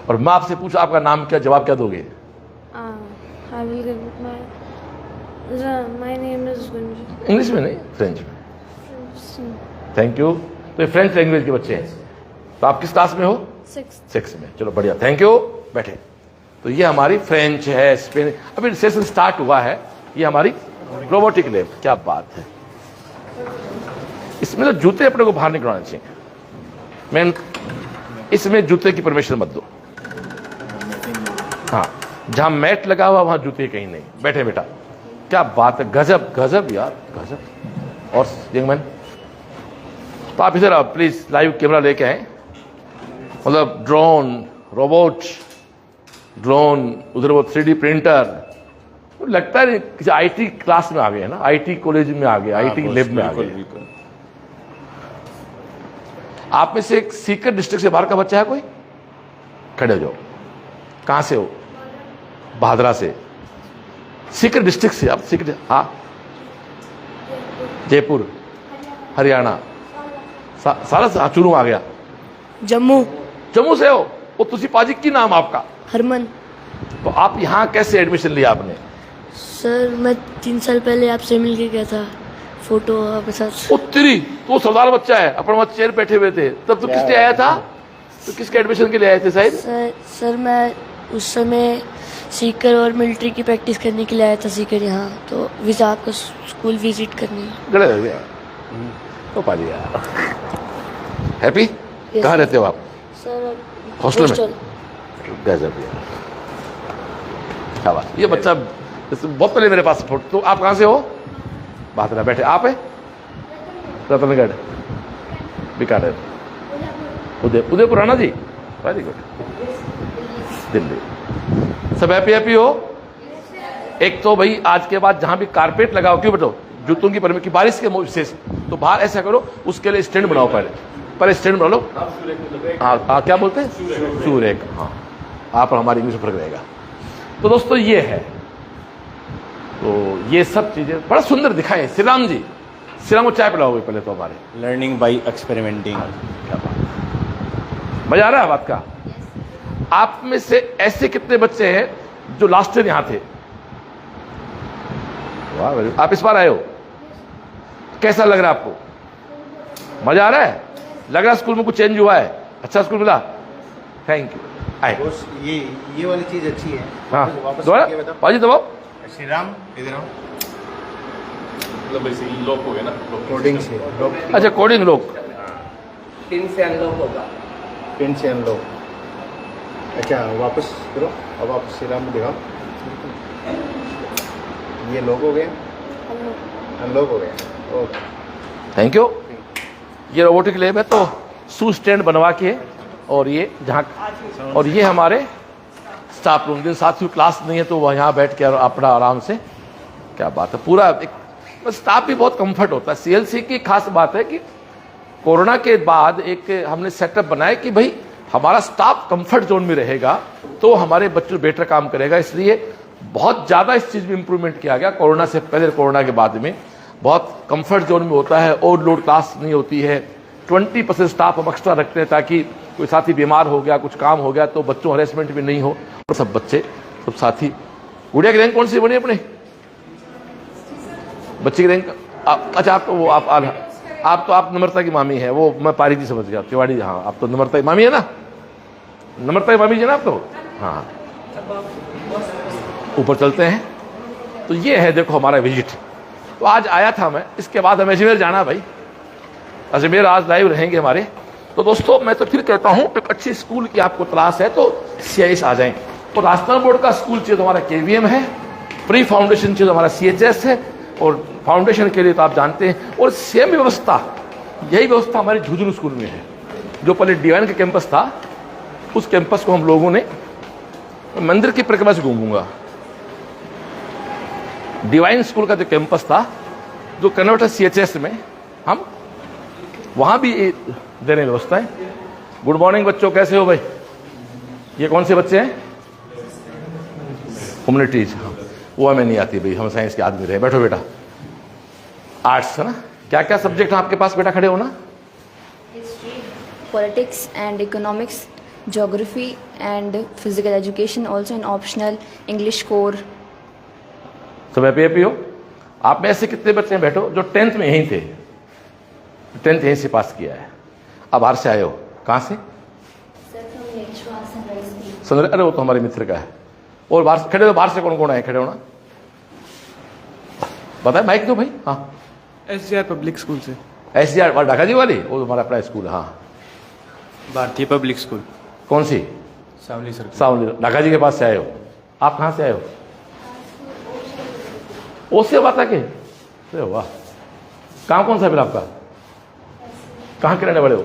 और मैं आपसे पूछूं आपका नाम क्या, जवाब क्या दोगे? I will give my name is Gunjan. English में नहीं, फ्रेंच में। Thank you. तो ये फ्रेंच लैंग्वेज के बच्चे हैं। तो आप किस क्लास में हो? 6 में। चलो बढ़िया, थैंक यू। बैठे। तो ये हमारी फ्रेंच है, स्पेन। अभी सेशन स्टार्ट हुआ है। ये हमारी रोबोटिक लैब। क्या बात है। इसमें तो जूते अपने को बाहर निकलवाने चाहिए। मैं इसमें जूते की परमिशन मत दो। हाँ, जहां मैट लगा हुआ वहां जूते कहीं नहीं। बैठे बेटा। क्या बात है, गजब गजब यार, गजब। और यंगमैन, तो आप इधर आओ प्लीज, लाइव कैमरा लेके आए। मतलब ड्रोन, रोबोट, ड्रोन, उधर वो 3D प्रिंटर। लगता है किसी आईटी क्लास में आ गए ना, आईटी कॉलेज में आ गए, आईटी लैब में आ गए। आप में से एक सीकर डिस्ट्रिक्ट से बाहर का बच्चा है कोई? खड़े हो जाओ। कहाँ से हो? भादरा से। सीकर डिस्ट्रिक्ट से आप? सीकर, हाँ, जयपुर, हरियाणा, सारा से चुरू आ गया। जम्मू। जम्मू से हो? वो तुसी पाजी की नाम आपका? हरमन। तो आप यहाँ कैसे एडमिशन लिया आपने? सर मैं 3 साल पहले आपसे मिल के गया था, फोटो आपके साथ। उत्तरी तो सरदार बच्चा है, अपन वहाँ चेयर बैठे हुए थे, तब तो किसने आया था? तो किसके एडमिशन के लिए आए थे साहब? सर मैं उस समय सीकर और मिलिट्री की प्रैक्टिस करने के लिए आया था सीकर यहाँ, तो वीज़ा आपका स्कूल विजिट करने। गड़े हो गया तो पाजी यार। हैप्पी? कहाँ रहते हो आप? सर हॉस्टल में? गजब यार, क्या बात। ये बच्चा बहुत पहले मेरे पास फोटो। तो आप कहाँ से हो? भादरा। बैठे। आप है? रतनगढ़, बीकानेर, उदयपुर है ना जी? Very good. दिल्ली। सब हैप्पी हो? एक तो भाई आज के बाद जहां भी कारपेट लगाओ, क्यों बेटो, जूतों की परमिट की बारिश के विशेष, तो बाहर ऐसा करो, उसके लिए स्टैंड बनाओ। पहले स्टैंड बना लो। हाँ, क्या बोलते हैं? सूरेख। हाँ, आप और हमारी इंग्लिश में फर्क रहेगा। तो दोस्तों ये है, तो ये सब चीजें बड़ा सुंदर दिखाए। श्री राम जी, श्री राम को चाय पिलाओगे पहले तो हमारे। Learning by experimenting. क्या बात, मजा आ रहा है बात का? आप में से ऐसे कितने बच्चे हैं जो लास्ट ईयर यहां थे? वाह, आप इस बार आए हो, कैसा लग रहा है आपको? मजा आ रहा है? लग रहा है स्कूल में कुछ चेंज हुआ है? अच्छा स्कूल मिला? Thank you. आए। ये वाली चीज अच्छी है। हाँ, दोबारा पाजी दबाओ। श्री राम, इधर आओ। मतलब ऐसे ही लॉक हो गया ना, कोडिंग से। अच्छा, कोडिंग लॉक। पिन से अनलॉक होगा। पिन से अनलॉक। अच्छा, वापस करो। अब आप श्री राम दिखाओ। ये लॉक हो गया, अनलॉक हो गया। Okay, thank you. ये रोबोटिक लैब है, तो शू स्टैंड बनवा के, और ये जहाँ, और ये हमारे स्टाफ रूम, जिन साथियों क्लास नहीं है तो वह यहाँ बैठ के अपना आराम से, क्या बात है, पूरा एक स्टाफ भी बहुत कंफर्ट होता है। सीएलसी की खास बात है कि कोरोना के बाद एक हमने सेटअप बनाया कि भाई हमारा स्टाफ कंफर्ट जोन में रहेगा तो हमारे बच्चे बेटर काम करेगा, इसलिए बहुत ज़्यादा इस चीज़ में इंप्रूवमेंट किया गया। कोरोना से पहले, कोरोना के बाद में बहुत कंफर्ट जोन में होता है, ओवरलोड क्लास नहीं होती है। 20% स्टाफ हम एक्स्ट्रा रखते हैं ताकि कोई साथी बीमार हो गया, कुछ काम हो गया तो बच्चों हरेसमेंट भी नहीं हो। और सब बच्चे, सब साथी। गुड़िया की रैंक कौन सी बनी अपने? बच्चे की रैंक? अच्छा, आप तो वो आप नम्रता की मामी है, वो मैं पारी जी समझ गया, तिवाड़ी। हाँ, आप तो नम्रता की मामी है ना? नम्रता की मामी जी ना आप तो? हाँ, ऊपर चलते हैं। तो ये है देखो हमारा विजिट। तो आज आया था मैं, इसके बाद हमें अजमेर जाना भाई। अजमेर आज लाइव रहेंगे हमारे। तो दोस्तों मैं तो फिर कहता हूं, एक अच्छी स्कूल की आपको तलाश है तो CIS आ जाएं। तो राजस्थान बोर्ड का स्कूल चाहिए तो हमारा KVM है, प्री फाउंडेशन चाहिए तो हमारा CHS है, और फाउंडेशन के लिए तो आप जानते हैं। और सेम व्यवस्था, यही व्यवस्था हमारे झुंझुनू स्कूल में है। जो पहले डिवाइन का कैंपस था, उस कैंपस को हम लोगों ने, मंदिर की परिक्रमा से घूमूंगा, डिवाइन स्कूल का जो कैंपस था जो कन्वर्ट है CHS में, हम वहां भी देने व्यवस्था है। गुड मॉर्निंग बच्चों, कैसे हो भाई? ये कौन से बच्चे हैं? ह्यूमैनिटीज। हाँ, वो हमें नहीं आती भाई, हम साइंस के आदमी रहे। बैठो बेटा। आर्ट्स है ना? क्या क्या सब्जेक्ट है आपके पास बेटा? खड़े हो ना। History, politics and economics, geography and physical education, also in optional, English core. सब हैप्पी हो? आप में ऐसे कितने बच्चे हैं बैठो जो 10th में यहीं थे, 10th यहीं से पास किया है? अब बाहर से आए हो? कहाँ से? सनराइज। अरे वो तो हमारे मित्र का है। और बाहर से खड़े हो? बाहर से कौन कौन आए? खड़े होना, बताए माइक दो भाई। हाँ, SGR पब्लिक स्कूल से। SGR ढाका जी वाली? वो हमारा अपना स्कूल है। हाँ, भारतीय पब्लिक स्कूल। कौन सी? सावली सर। सावली, ढाका जी के पास से आए हो। आप कहाँ से आए हो? ओसे बात आके? अरे वाह, काम कौन सा फिर आपका? कहाँ के रहने वाले हो?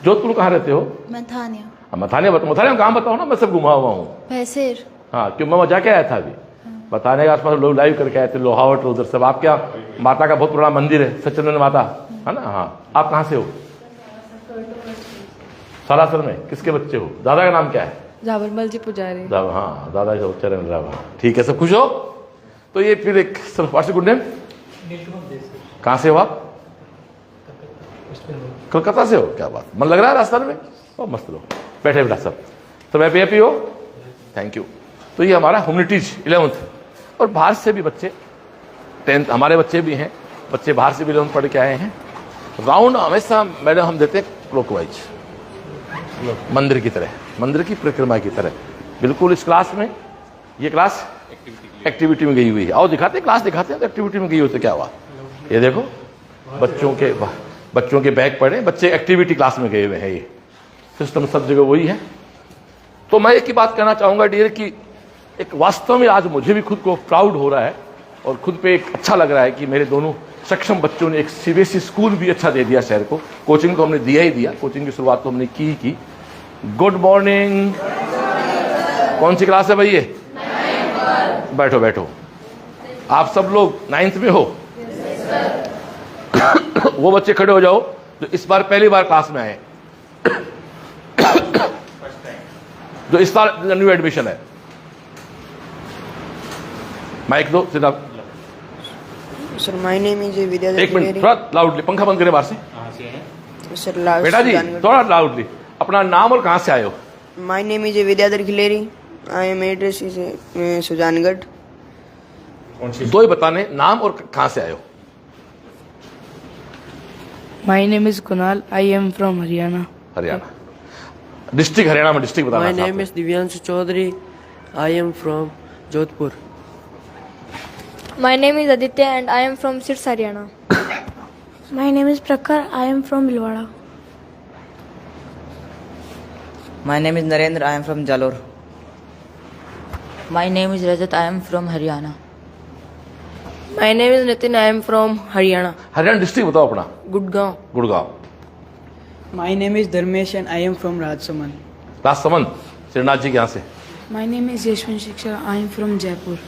जोधपुर। कहाँ रहते हो? मथानिया। मथानिया में काम बताओ ना, मैं सब घुमा हुआ हूँ। भैंसेर। हाँ, क्यों, मैं जाके आया था अभी। बताने के आसपास लोग लाइव करके आए थे, लोहावट उधर सब। आपके यहाँ माता का बहुत पुराना मंदिर है, सच्चिदानंद माता है ना? हाँ, आप कहाँ से हो? सालासर में। किसके बच्चे हो? दादा का नाम क्या है? जावरमल जी पुजारी। हाँ, दादा का उच्चारण रावा। ठीक है, सब खुश हो? तो ये फिर एक व्हाट्स गुड नेम? कहाँ से हो आप? कलकत्ता से हो? क्या बात, मन लग रहा है राजस्थान में? ओ मस्त लो, बैठे बेटा सब हैप्पी हैप्पी हो? Thank you. तो ये हमारा ह्यूमैनिटीज 11th, और बाहर से भी बच्चे 10th, हमारे बच्चे भी हैं, बच्चे बाहर से भी 11th पढ़ के आए हैं। राउंड हमेशा मैडम हम देते हैं क्लॉकवाइज, मंदिर की तरह, मंदिर की परिक्रमा की तरह। बिल्कुल इस क्लास में, ये क्लास एक्टिविटी में गई हुई है। आओ दिखाते हैं, क्लास दिखाते हैं तो एक्टिविटी में गई हुई तो क्या हुआ। ये देखो बच्चों के बैग पड़े, बच्चे एक्टिविटी क्लास में गए हुए हैं। ये सिस्टम सब जगह वही है। तो मैं एक ही बात कहना चाहूंगा डियर कि एक वास्तव में आज मुझे भी खुद को प्राउड हो रहा है और खुद पे एक अच्छा लग रहा है कि मेरे दोनों सक्षम बच्चों ने एक सीबीएसई स्कूल भी अच्छा दे दिया शहर को। कोचिंग तो हमने दिया ही दिया, कोचिंग की शुरुआत तो हमने की। Good morning. कौन सी क्लास है भाई ये? बैठो बैठो। आप सब लोग 9th में हो? वो बच्चे खड़े हो जाओ जो इस बार पहली बार क्लास में आए, जो इस साल न्यू एडमिशन है। माइक दो सीधा। Sir my name is Vidyadhar. एक मिनट, थोड़ा लाउडली, पंखा बंद करें बाहर से। सर बेटा जी थोड़ा लाउडली, अपना नाम और कहां से आए हो? My name is Vidyadhar Khileri. I am address is Sujangarh. दो ही बताने, नाम और कहां से आए हो? My name is Kunal. I am from Haryana. Haryana district, Haryana में डिस्ट्रिक्ट बताना। My name is Divyanshu Chaudhary. I am from Jodhpur. My name is Aditya and I am from Sirs, Haryana. My name is Prakhar. I am from Bhilwara. My name is Narendra. I am from Jalore. My name is Rajat. I am from Haryana. My name is Nitin. I am from Haryana. Haryana district बताओ अपना। Gurgaon. Gurgaon. My name is Dharmesh and I am from Rajsamand. Rajsamand, Shrinath ji के यहाँ से। My name is Yashwant Shiksha. I am from Jaipur.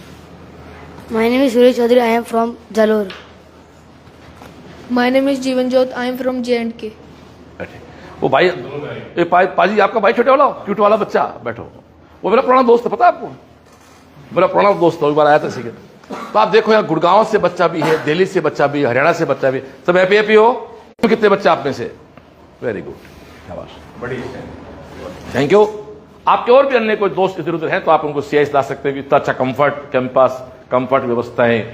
My name is Suraj Chaudhary. I am from Jalore. My name is Jeevan Jyot. I am from J&K. वो भाई, पाजी आपका भाई छोटे वाला क्यूट वाला बच्चा, बैठो। वो मेरा पुराना दोस्त है, पता है आपको? मेरा पुराना दोस्त है, एक बार आया था सीखे। तो आप देखो यहाँ गुड़गांव से बच्चा भी है, दिल्ली से बच्चा भी, हरियाणा से बच्चा भी। सब हैप्पी हैप्पी हो? कितने बच्चे आप में से? वेरी गुड, शाबाश, बड़ी थैंक यू। आपके और भी अन्य कोई दोस्त इधर उधर हैं तो आप उनको सीआईएस ला सकते हैं। इतना अच्छा कंफर्ट कैंपस, कंफर्ट व्यवस्थाएं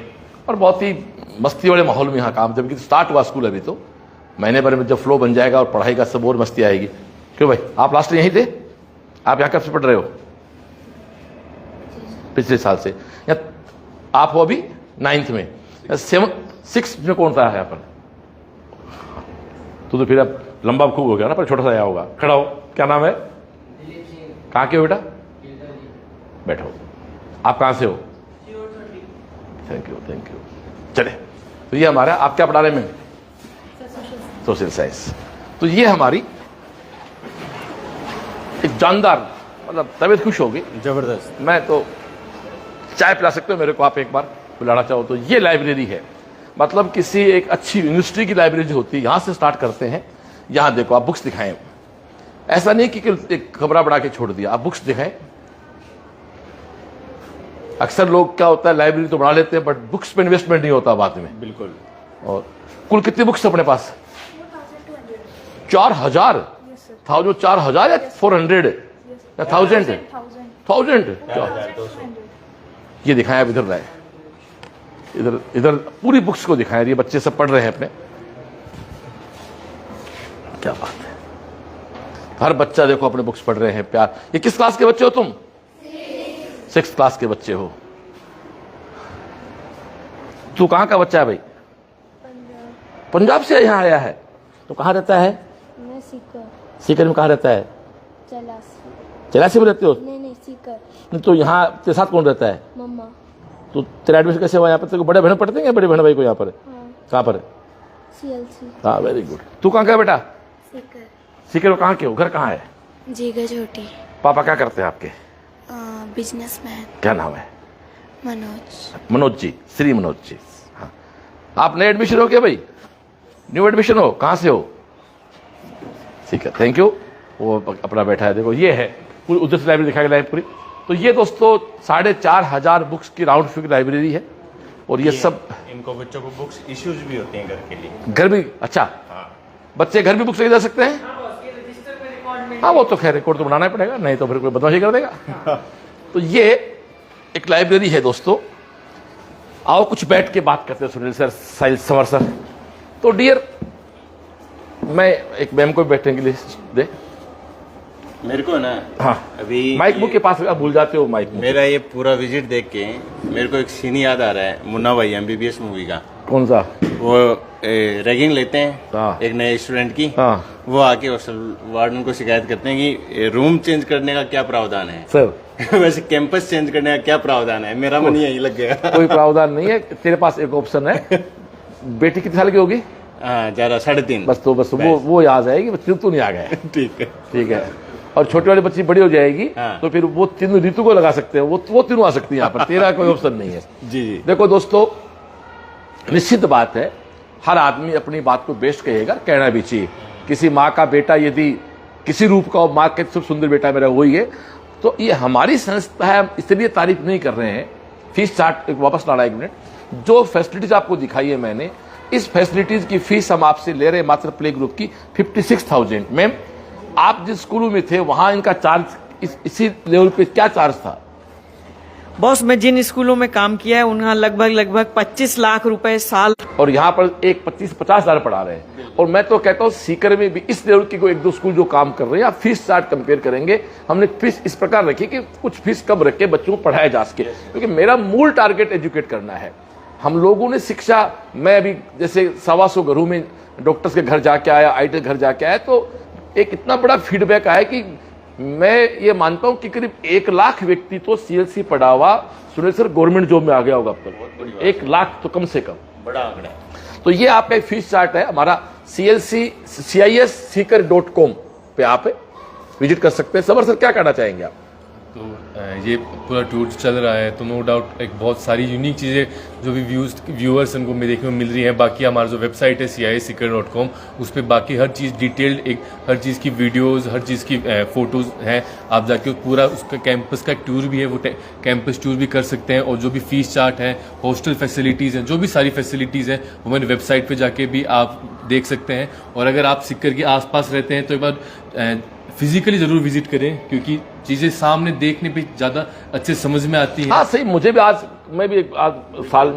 और बहुत ही मस्ती वाले माहौल में यहाँ काम। जब स्टार्ट हुआ स्कूल, अभी तो महीने भर में जब फ्लो बन जाएगा और पढ़ाई का सब और मस्ती आएगी। क्यों भाई, आप लास्ट यहीं थे? आप यहाँ कब से पढ़ रहे हो? पिछले साल से। या आप हो अभी 9th में, 6th में कौन सा है यहाँ पर? तो फिर अब लंबा खूब हो गया ना, पर छोटा सा आया होगा। खड़ा हो, क्या नाम है? कहाँ के हो बेटा? बैठो। आप कहाँ से हो? Thank you thank you. चले, तो ये हमारा, आप क्या पढ़ा रहे हैं? Social science. तो ये हमारी एक जानदार, मतलब तबीयत खुश होगी जबरदस्त। मैं तो चाय पिला सकते हो मेरे को, आप एक बार बुलाना चाहो तो। ये लाइब्रेरी है, मतलब किसी एक अच्छी यूनिवर्सिटी की लाइब्रेरी होती है, यहां से स्टार्ट करते हैं। यहां देखो, आप बुक्स दिखाएं, ऐसा नहीं कि एक खबरा बढ़ा के छोड़ दिया, आप बुक्स दिखाएं। अक्सर लोग क्या होता है, लाइब्रेरी तो बढ़ा लेते हैं बट बुक्स पे इन्वेस्टमेंट नहीं होता बाद में। बिल्कुल। और कुल कितनी बुक्स अपने पास? 4000। 4000 या 400 या 1000? ये दिखाएं आप, इधर लाए, इधर इधर पूरी बुक्स को दिखाएं। ये बच्चे सब पढ़ रहे हैं अपने, क्या बात है। हर बच्चा देखो अपने बुक्स पढ़ रहे हैं, प्यार। ये किस क्लास के बच्चे हो तुम? 6th क्लास के बच्चे हो। तू कहां का बच्चा है भाई? पंजाब से यहाँ आया है। तो कहाँ रहता है? मैं सीकर। सीकर में कहाँ रहता है? चलासी में रहते हो? नहीं सीकर। नहीं तो यहाँ तेरे साथ कौन रहता है? मम्मा। तो तेरा एडमिशन कैसे हुआ यहाँ पर? तेरे को बड़े बहन पढ़ते हैं, बड़े बहन भाई को यहाँ पर? कहाँ पर? CLC। हाँ वेरी गुड। तू कहाँ का बेटा? सीकर। सीकर कहाँ के हो? घर कहाँ है? जीगा छोटी। पापा क्या करते हैं आपके? बिजनेसमैन। क्या नाम है? मनोज। मनोज जी, श्री मनोज जी। हाँ, आप नए एडमिशन हो क्या भाई? न्यू एडमिशन हो? कहाँ से हो? ठीक है, थैंक यू। वो अपना बैठा है, देखो ये है पूरी उधर से लाइब्रेरी दिखाई गई पूरी। तो ये दोस्तों 4,500 बुक्स की राउंड फिगर लाइब्रेरी है। और ये सब इनको बच्चों को बुक्स इश्यूज भी होते हैं घर के लिए। घर भी? अच्छा, बच्चे घर भी बुक्स लेके जा सकते हैं? हाँ, वो तो खैर रिकॉर्ड तो बनाना ही पड़ेगा, नहीं तो फिर कोई बदमाशी कर देगा। तो ये एक लाइब्रेरी है दोस्तों। आओ कुछ बैठ के बात करते हैं सुनील सर, साहिल संवर सर। तो डियर, मैं एक मैम को बैठने के लिए दे। मेरे को ना, हाँ, अभी माइक मुख के पास भूल जाते हो माइक। मेरा ये पूरा विजिट देख के मेरे को एक सीन याद आ रहा है, मुन्ना भाई MBBS मूवी का। कौन सा? वो रैगिंग लेते हैं एक नए स्टूडेंट की। वो आके वार्डन को शिकायत करते हैं कि रूम चेंज करने का क्या प्रावधान है सर। वैसे कैंपस चेंज करने का क्या प्रावधान है? मेरा मन यही लग गया। कोई प्रावधान नहीं है, तेरे पास एक ऑप्शन है। बेटी कितने साल की होगी? ज्यादा 3.5। बस तो बस वो आ जाएगी, बच्चे तो नहीं आ गए। ठीक है, ठीक है। और छोटी वाली बच्ची बड़ी हो जाएगी तो फिर वो तीनों ऋतु को लगा सकते हैं, वो तीनों आ सकती है यहाँ पर। तेरा कोई ऑप्शन नहीं है। जी जी। देखो दोस्तों, निश्चित बात है हर आदमी अपनी बात को बेस्ट कहेगा, कहना भी चाहिए। किसी माँ का बेटा यदि किसी रूप का और माँ के सब सुंदर बेटा मेरा वही है, तो ये हमारी संस्था है, हम इसलिए तारीफ नहीं कर रहे हैं। फीस चार्ट वापस लाना एक मिनट, जो फैसिलिटीज आपको दिखाई है मैंने, इस फैसिलिटीज की फीस हम आपसे ले रहे हैं मात्र प्ले ग्रुप की 56,000। मैम, आप जिस स्कूल में थे वहां इनका चार्ज इसी लेवल पे क्या चार्ज था? बॉस, मैं जिन स्कूलों में काम किया है उन्हें लगभग 25 लाख रुपए साल, और यहाँ पर एक 25-50 हजार पढ़ा रहे हैं। और मैं तो कहता हूँ सीकर में भी इस लेवल की कोई 1-2 स्कूल जो काम कर रहे हैं, आप फीस चार्ट कंपेयर करेंगे। हमने फीस इस प्रकार रखी कि कुछ फीस कम रख के बच्चों को पढ़ाया जा सके, क्योंकि मेरा मूल टारगेट एजुकेट करना है। हम लोगों ने शिक्षा, मैं अभी जैसे 125 घरों में डॉक्टर्स के घर जाके आया, IT घर जाके आया, तो एक इतना बड़ा फीडबैक आया कि मैं ये मानता हूं कि करीब 1 लाख व्यक्ति तो CLC पढ़ा हुआ सुनील सर गवर्नमेंट जॉब में आ गया होगा अब तक। 1 लाख तो कम से कम बड़ा आंकड़ा। तो ये आपका एक फीस चार्ट है हमारा। CISseeker.com पे आप विजिट कर सकते हैं। सबर सर क्या कहना चाहेंगे आप? तो ये पूरा टूर चल रहा है, तो नो डाउट एक बहुत सारी यूनिक चीज़ें जो भी व्यूअर्स उनको देखने को मिल रही हैं। बाकी हमारा जो वेबसाइट है CISseeker.com, उस पर बाकी हर चीज़ डिटेल्ड, एक हर चीज़ की वीडियोस, हर चीज़ की फ़ोटोज़ हैं। आप जाके पूरा उसका कैंपस का टूर भी है, वो कैंपस टूर भी कर सकते हैं। और जो भी फीस चार्ट है, हॉस्टल फैसिलिटीज़ हैं, जो भी सारी फैसिलिटीज़ हैं वो मैंने वेबसाइट पर जाके भी आप देख सकते हैं। और अगर आप सीकर के आसपास रहते हैं तो एक बार फिजिकली जरूर विजिट करें, क्योंकि चीजें सामने देखने पे ज्यादा अच्छे समझ में आती हैं। हाँ सही, मुझे भी आज, मैं भी आज साल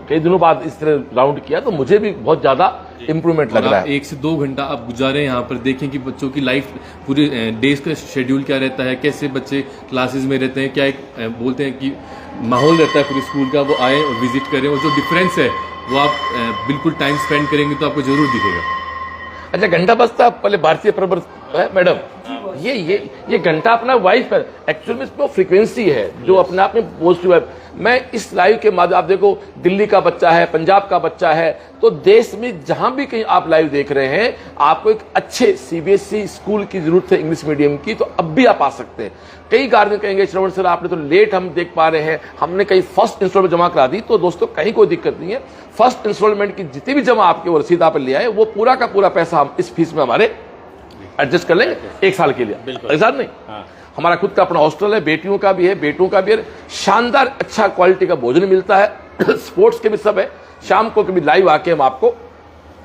कई दिनों बाद इस तरह राउंड किया तो मुझे भी बहुत ज्यादा इम्प्रूवमेंट लग रहा है। 1 से 2 घंटा आप गुजारें यहाँ पर, देखें कि बच्चों की लाइफ पूरे डेज का शेड्यूल क्या रहता है, कैसे बच्चे क्लासेस में रहते हैं, क्या एक बोलते हैं कि माहौल रहता है पूरे स्कूल का, वो आए और विजिट करें। और जो डिफरेंस है वो आप बिल्कुल टाइम स्पेंड करेंगे तो आपको जरूर दिखेगा। अच्छा, घंटा बजता पहले भारतीय प्रबर मैडम, ये घंटा अपना वाइफ है, एक्चुअल में इसमें फ्रीक्वेंसी है जो अपने आप में पॉजिटिव है। मैं इस लाइव के माध्यम, आप देखो दिल्ली का बच्चा है, पंजाब का बच्चा है, तो देश में जहां भी कहीं आप लाइव देख रहे हैं, आपको एक अच्छे CBSE स्कूल की जरूरत है, इंग्लिश मीडियम की, तो अब भी आप आ सकते हैं। कई गार्जियन कहेंगे श्रवण सर आपने तो लेट हम देख पा रहे हैं, हमने कहीं फर्स्ट इंस्टॉलमेंट जमा करा दी। तो दोस्तों कहीं कोई दिक्कत नहीं है, फर्स्ट इंस्टॉलमेंट की जितनी भी जमा आपके वो रसीद आप ले आए, वो पूरा का पूरा पैसा हम इस फीस में हमारे एडजस्ट कर लेंगे 1 साल के लिए। ऐसा नहीं, हमारा खुद का अपना हॉस्टल है, बेटियों का भी है, बेटों का भी है, शानदार अच्छा क्वालिटी का भोजन मिलता है। स्पोर्ट्स के भी सब है, शाम को कभी लाइव आके हम आपको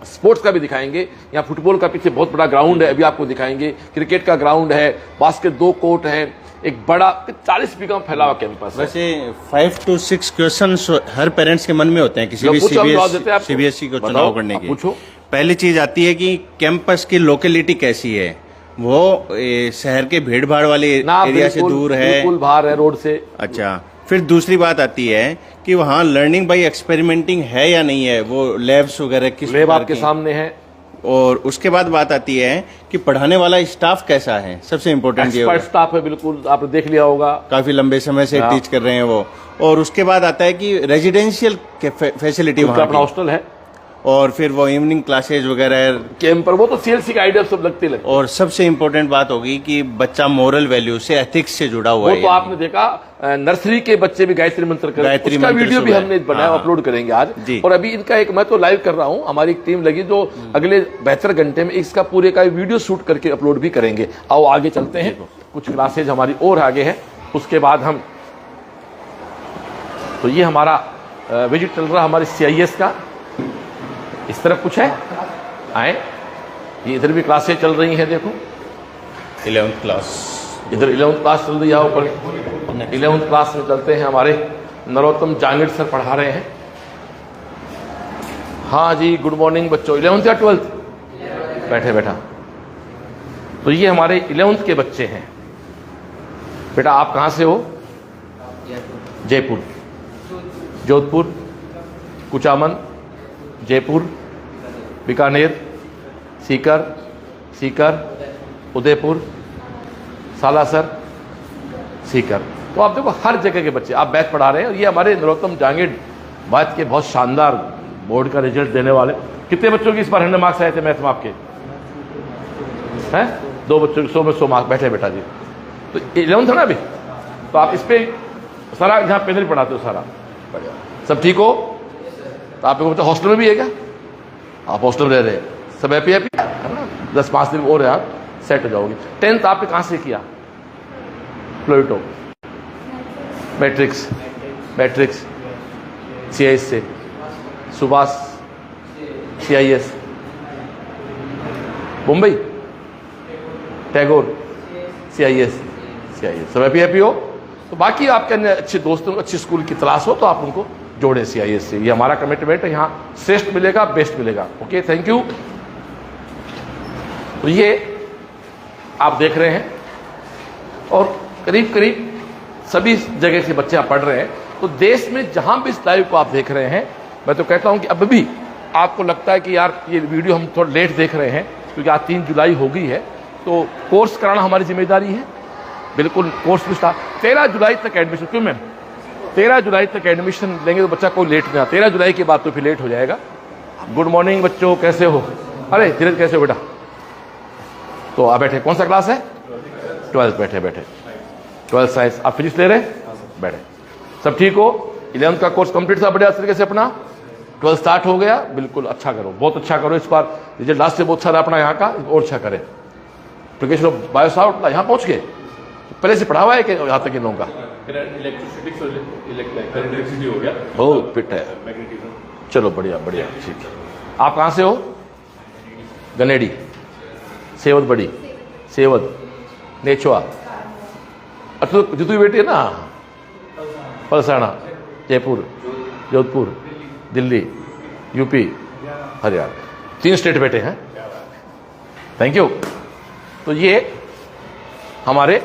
स्पोर्ट्स का भी दिखाएंगे। यहाँ फुटबॉल का पीछे बहुत बड़ा ग्राउंड है, अभी आपको दिखाएंगे। क्रिकेट का ग्राउंड है, बास्केट 2 कोर्ट है, एक बड़ा 40 बीघा फैला हुआ कैंपस। वैसे 5 to 6 क्वेश्चन हर पेरेंट्स के मन में होते हैं किसी भी CBSE को चुनाव करने के। पूछो। पहली चीज आती है कि कैंपस की लोकेलिटी कैसी है, वो शहर के भीड़ भाड़ वाले एरिया से दूर है, बिल्कुल बाहर है रोड से। अच्छा, फिर दूसरी बात आती है कि वहाँ लर्निंग बाय एक्सपेरिमेंटिंग है या नहीं है, वो लैब्स वगैरह किस लैब आपके सामने है। और उसके बाद बात आती है कि पढ़ाने वाला स्टाफ कैसा है, सबसे इम्पोर्टेंट ये स्टाफ है, बिल्कुल आपने देख लिया होगा, काफी लंबे समय से टीच कर रहे हैं वो। और उसके बाद आता है कि रेजिडेंशियल फैसिलिटी वहाँ अपना हॉस्टल है, और फिर वो इवनिंग क्लासेज वगैरह कैंप पर, वो तो CLC का आइडिया सब लगते लगते। और सबसे इम्पोर्टेंट बात होगी कि बच्चा मोरल वैल्यू से, एथिक्स से जुड़ा हुआ है। वो तो आपने देखा, नर्सरी के बच्चे भी गायत्री मंत्र कर, उसका वीडियो भी हमने बनाया, अपलोड करेंगे आज। और अभी इनका एक, मैं तो लाइव कर रहा हूँ, हमारी एक टीम लगी जो अगले 72 घंटे में इसका पूरे का वीडियो शूट करके अपलोड भी करेंगे। आओ आगे चलते हैं। कुछ क्लासेज हमारी और आगे है, उसके बाद हम, तो ये हमारा विजिट चल रहा हमारे CIS का। इस तरफ कुछ है, आए, ये इधर भी क्लासेज चल रही हैं, देखो 11th क्लास, इधर 11th क्लास चल रही है, ऊपर 11th क्लास में चलते हैं, हमारे नरोत्तम जांगिड़ सर पढ़ा रहे हैं। हाँ जी, गुड मॉर्निंग बच्चों। 11th या 12th? बैठे बैठा। तो ये हमारे 11th के बच्चे हैं। बेटा आप कहाँ से हो? जयपुर, जोधपुर, कुचामन, जयपुर, बीकानेर, सीकर, उदयपुर, सालासर, सीकर। तो आप देखो हर जगह के बच्चे आप मैथ पढ़ा रहे हैं। और ये हमारे नरोत्तम जांगिड़ मैथ के बहुत शानदार बोर्ड का रिजल्ट देने वाले। कितने बच्चों की इस बार 100 मार्क्स आए थे मैथ में आपके? हैं 2 बच्चों के 100 में 100 मार्क्स। बैठे बेटा जी। तो 11th है ना अभी, तो आप इस पे सारा जहाँ पैनल पढ़ाते हो सारा सब ठीक हो? तो आप बच्चा हॉस्टल में भी है क्या? आप हॉस्टल में रह रहे हैं, सब हैप्पी है ना? 10-5 दिन और है, आप सेट हो जाओगे। 10th आपने कहाँ से किया? प्लेटो, मैट्रिक्स CIS से, सुभाष CIS, मुंबई टैगोर CIS। सब हैप्पी हो? तो बाकी आपके अन्य अच्छे दोस्तों, अच्छी स्कूल की तलाश हो तो आप उनको जोड़े CIS से। ये हमारा कमिटमेंट है, यहाँ श्रेष्ठ मिलेगा, बेस्ट मिलेगा। Okay, thank you. तो ये आप देख रहे हैं और करीब करीब सभी जगह के बच्चे आप पढ़ रहे हैं। तो देश में जहां भी इस लाइव को आप देख रहे हैं, मैं तो कहता हूं कि अब भी आपको लगता है कि यार ये वीडियो हम थोड़ा लेट देख रहे हैं क्योंकि आज 3 जुलाई हो गई है, तो कोर्स कराना हमारी जिम्मेदारी है। बिल्कुल कोर्स भी स्टार्ट 13 जुलाई तक एडमिशन। क्यों मैम? 13 जुलाई तक एडमिशन लेंगे तो बच्चा कोई लेट नहीं। 13 जुलाई के बाद तो फिर लेट हो जाएगा। गुड मॉर्निंग बच्चों, कैसे हो? अरे धीरज कैसे हो बेटा? तो आप बैठे, कौन सा क्लास है? 12th। बैठे 12th साइंस। आप फिजिक्स ले रहे हैं? बैठे, सब ठीक हो? 11th का कोर्स कंप्लीट था बढ़िया तरीके से अपना। 12th स्टार्ट हो गया, बिल्कुल अच्छा करो, बहुत अच्छा करो। इस बार रिजल्ट लास्ट से बहुत अच्छा रहा अपना यहाँ का, और अच्छा करें। एप्लीकेशन ऑफ बायोसाउट यहाँ पहुँच गए, पहले से पढ़ा हुआ है कि यहाँ तक इन लोगों का? इलेक्ट्रिसिटी हो गया, बहुत फिट है। चलो बढ़िया, ठीक है। आप कहाँ से हो? गनेडी, सेवत बड़ी, सेवत, नेचुआ। अच्छा, तो जितनी बेटी है ना, पलसाना, जयपुर, जोधपुर, दिल्ली, यूपी, हरियाणा, 3 स्टेट बेटे हैं। Thank you. तो ये हमारे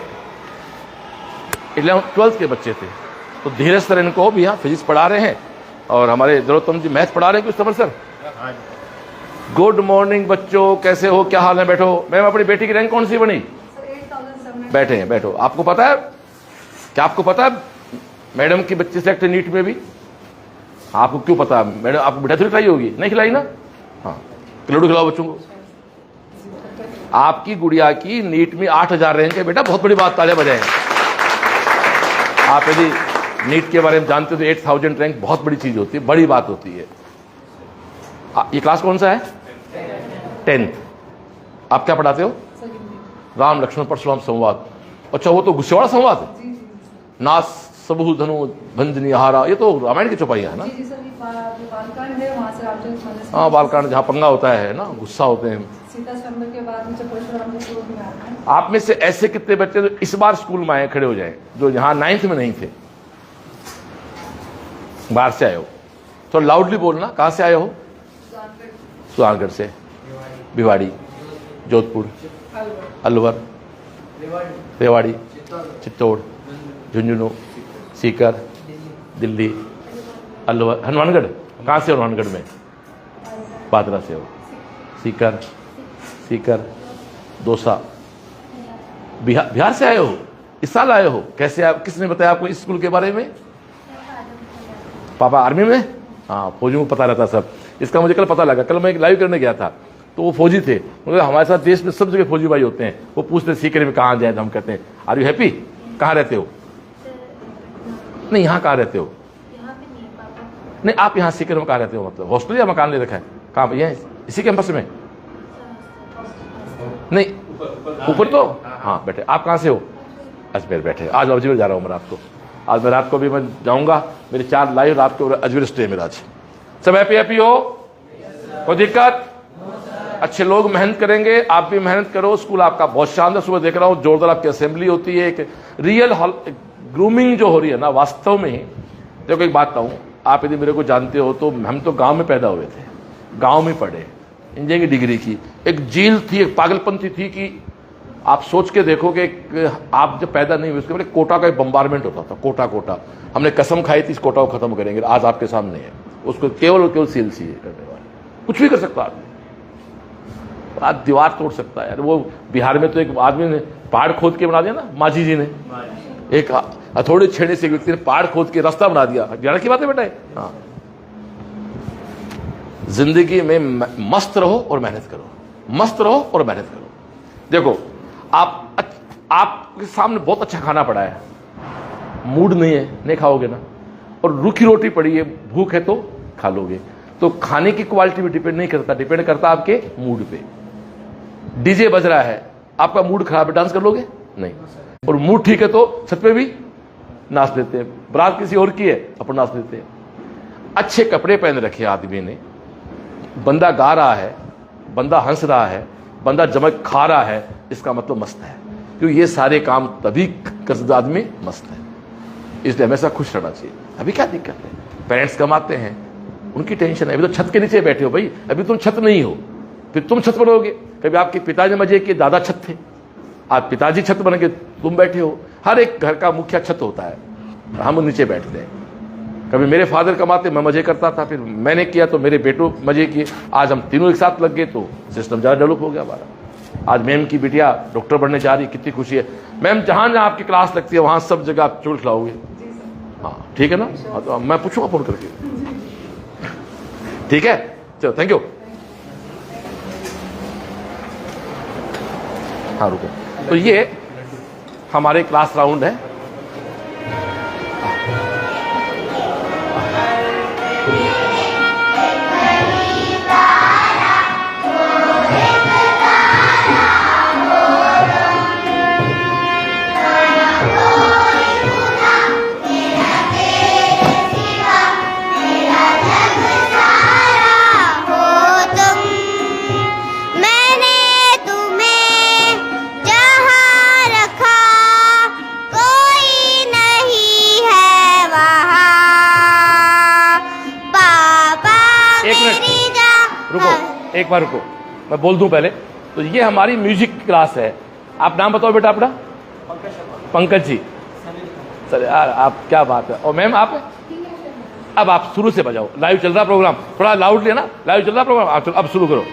11th 12th के बच्चे थे। तो धीरज सर इनको भी यहाँ फिजिक्स पढ़ा रहे हैं और हमारे नरोत्तम जी मैथ पढ़ा रहे हैं। कुछ समझ सर? गुड मॉर्निंग बच्चों, कैसे हो? क्या हाल है? बैठो। मैम अपनी बेटी की रैंक कौन सी बनी? बैठो। आपको पता है क्या? आपको पता है मैडम की बच्चे सेलेक्ट नीट में भी? आपको क्यों पता? मैडम आपको मिठाई थोड़ी खिलाई होगी? नहीं खिलाई ना? हाँ, लड्डू खिलाओ बच्चों को। आपकी गुड़िया की नीट में 8000 रैंक है बेटा, बहुत बड़ी बात, तालियां बजाएं। आप यदि नीट के बारे में जानते हो तो 8000 रैंक बहुत बड़ी चीज होती है, बड़ी बात होती है। ये क्लास कौन सा है? 10th। आप क्या पढ़ाते हो? राम लक्ष्मण परशुराम संवाद। अच्छा, वो तो गुस्से वाला संवाद है। नास सबहु धनु भंजनी हारा, ये तो रामायण की चौपाइयां है ना? हाँ, बालकांड, जहाँ पंगा होता है ना, गुस्सा होते हैं। आप में से ऐसे कितने बच्चे जो इस बार स्कूल में आए, खड़े हो जाए, जो यहाँ 9th में नहीं थे, बाहर से आए हो? तो लाउडली बोलना। कहाँ से आए हो? सुजानगढ़ से, भिवाड़ी, जोधपुर, अलवर, रेवाड़ी, चित्तौड़, झुंझुनू, सीकर, दिल्ली, अलवर, हनुमानगढ़। कहाँ से हो? हनुमानगढ़ में पादरा से हो। सीकर, दौसा, बिहार से आए हो? इस साल आए हो? कैसे आप, किसने बताया आपको इस स्कूल के बारे में? पापा आर्मी में? हाँ, फौजी को पता रहता सब। इसका मुझे कल पता लगा। कल मैं एक लाइव करने गया था तो वो फौजी थे। मतलब हमारे साथ देश में सब जगह फौजी भाई होते हैं। वो पूछते सीकर में कहाँ जाए, तो हम कहते हैं आर यू हैप्पी? कहाँ रहते हो? नहीं, यहाँ कहाँ रहते हो? नहीं, आप यहाँ सीकर में कहाँ रहते हो? मतलब हॉस्टल या मकान ले रखा है? कहाँ? ये इसी कैंपस में? नहीं, ऊपर तो। हाँ, बैठे। आप कहाँ से हो? अजमेर बैठे। आज अजमेर जा रहा हूँ मैं रात को, आज मैं रात को भी मैं जाऊँगा, मेरे 4 लाइव रात को अजमेर स्टे मेरा आज। सब हैप्पी हो? कोई दिक्कत? अच्छे लोग मेहनत करेंगे, आप भी मेहनत करो। स्कूल आपका बहुत शानदार, सुबह देख रहा हूँ जोरदार आपकी असेंबली होती है, एक रियल ग्रूमिंग जो हो रही है ना वास्तव में ही। देखो एक बात कहूँ, आप यदि मेरे को जानते हो तो हम तो गांव में पैदा हुए थे, गांव में पढ़े, इंजीनियरिंग की डिग्री की। एक झील थी, एक पागलपंथी थी कि आप सोच के देखो कि आप जब पैदा नहीं हुए उसके पहले कोटा का एक बम्बारमेंट होता था, कोटा। हमने कसम खाई थी इस कोटा को खत्म करेंगे, आज आपके सामने है। उसको केवल सीएलसी करने वाले, कुछ भी कर सकता आदमी, आज दीवार तोड़ सकता है। वो बिहार में तो एक आदमी ने पहाड़ खोद के बना दिया ना, माझी जी ने, एक हथौड़े छेड़ने से एक व्यक्ति ने पहाड़ खोद के रास्ता बना दिया। हरियाणा की बात है बेटा। हाँ, जिंदगी में मस्त रहो और मेहनत करो, मस्त रहो और मेहनत करो। देखो आपके सामने बहुत अच्छा खाना पड़ा है, मूड नहीं है, नहीं खाओगे ना, और रूखी रोटी पड़ी है, भूख है तो खा लोगे। तो खाने की क्वालिटी पे डिपेंड नहीं करता, डिपेंड करता आपके मूड पे। डीजे बज रहा है, आपका मूड खराब है, डांस कर लोगे? नहीं। और मूड ठीक है तो छत पे भी नाच लेते हैं, बारात किसी और की है अपन नाच लेते हैं। अच्छे कपड़े पहन रखे आदमी ने, बंदा गा रहा है, बंदा हंस रहा है, बंदा जमक खा रहा है, इसका मतलब मस्त है। क्योंकि ये सारे काम तभी कर आदमी मस्त है, इसलिए हमेशा खुश रहना चाहिए। अभी क्या दिक्कत है, पेरेंट्स कमाते हैं, उनकी टेंशन है। अभी तो छत के नीचे बैठे हो भाई, अभी तुम छत नहीं हो, फिर तुम छत बनोगे। कभी आपके पिताजी मजे के दादा छत थे, आज पिताजी छत बन के तुम बैठे हो। हर एक घर का मुखिया छत होता है, हम नीचे बैठते हैं। कभी मेरे फादर कमाते, मैं मजे करता था, फिर मैंने किया तो मेरे बेटों मजे किए, आज हम तीनों एक साथ लग गए तो सिस्टम ज़्यादा डेवलप हो गया हमारा। आज मैम की बिटिया डॉक्टर बनने जा रही, कितनी खुशी है। मैम जहाँ जहाँ आपकी क्लास लगती है वहाँ सब जगह आप चूल खिलाओगे? हाँ ठीक है ना, हाँ तो मैं पूछूंगा फोन करके, ठीक है? चलो थैंक यू। हाँ रुको, तो ये हमारे क्लास राउंड है। एक बार रुको, मैं बोल दूं पहले। तो ये हमारी म्यूजिक क्लास है। आप नाम बताओ बेटा अपना। पंकज जी। सर यार आप, क्या बात है। और मैम आप? अब आप शुरू से बजाओ, लाइव चल रहा प्रोग्राम, थोड़ा लाउड लेना, लाइव चल रहा प्रोग्राम, अब शुरू करो।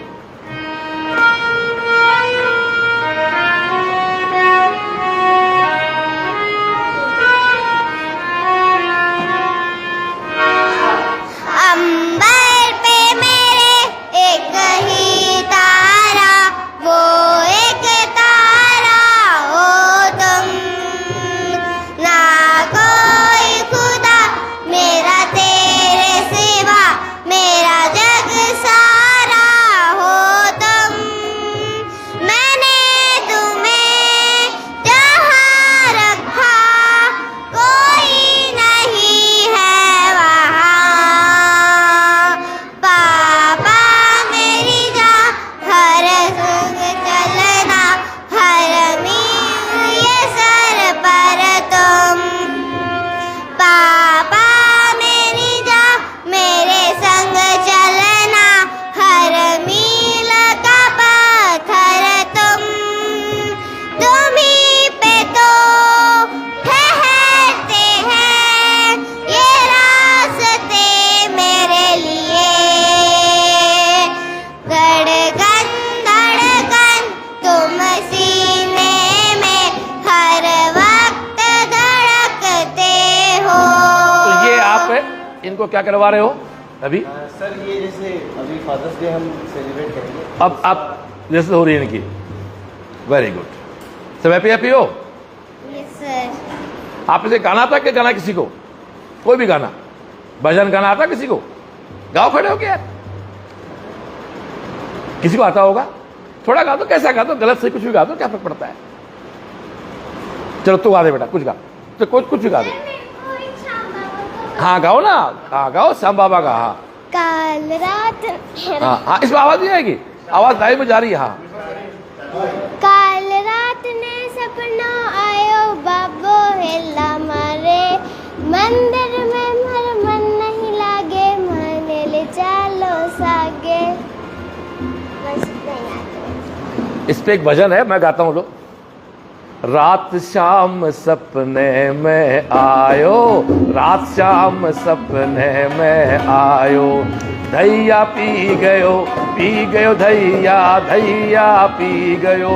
इनको क्या करवा रहे हो अभी? सर ये जैसे अभी फादर्स डे हम सेलिब्रेट करेंगे, अब आप जैसे हो रही है इनकी। Very good. सब हैप्पी हो? Yes sir. आप इसे गाना आता है? क्या गाना किसी को? कोई भी गाना, भजन गाना आता किसी को? गाओ खड़े हो क्या? किसी को आता होगा? थोड़ा गा दो, कैसा गा दो, गलत से कुछ भी गा दो, क्या फर्क पड़ता है? चलो तू गा दे बेटा, कुछ गा, तो कुछ गा दे। हाँ गाओ ना, हाँ गाओ, श्याम बाबा का। हाँ काल रात, हाँ इसमें आवाज नहीं आएगी, आवाज लाइव में जा रही है। हाँ काल रात ने सपना आयो बाबो हेला मारे, मंदिर में मर मन नहीं लागे, माने ले चालो सागे। बस नहीं आते। इस पे एक भजन है, मैं गाता हूँ। लो, रात शाम सपने में आयो, रात शाम सपने में आयो, धैया पी गयो धैया, धैया पी गयो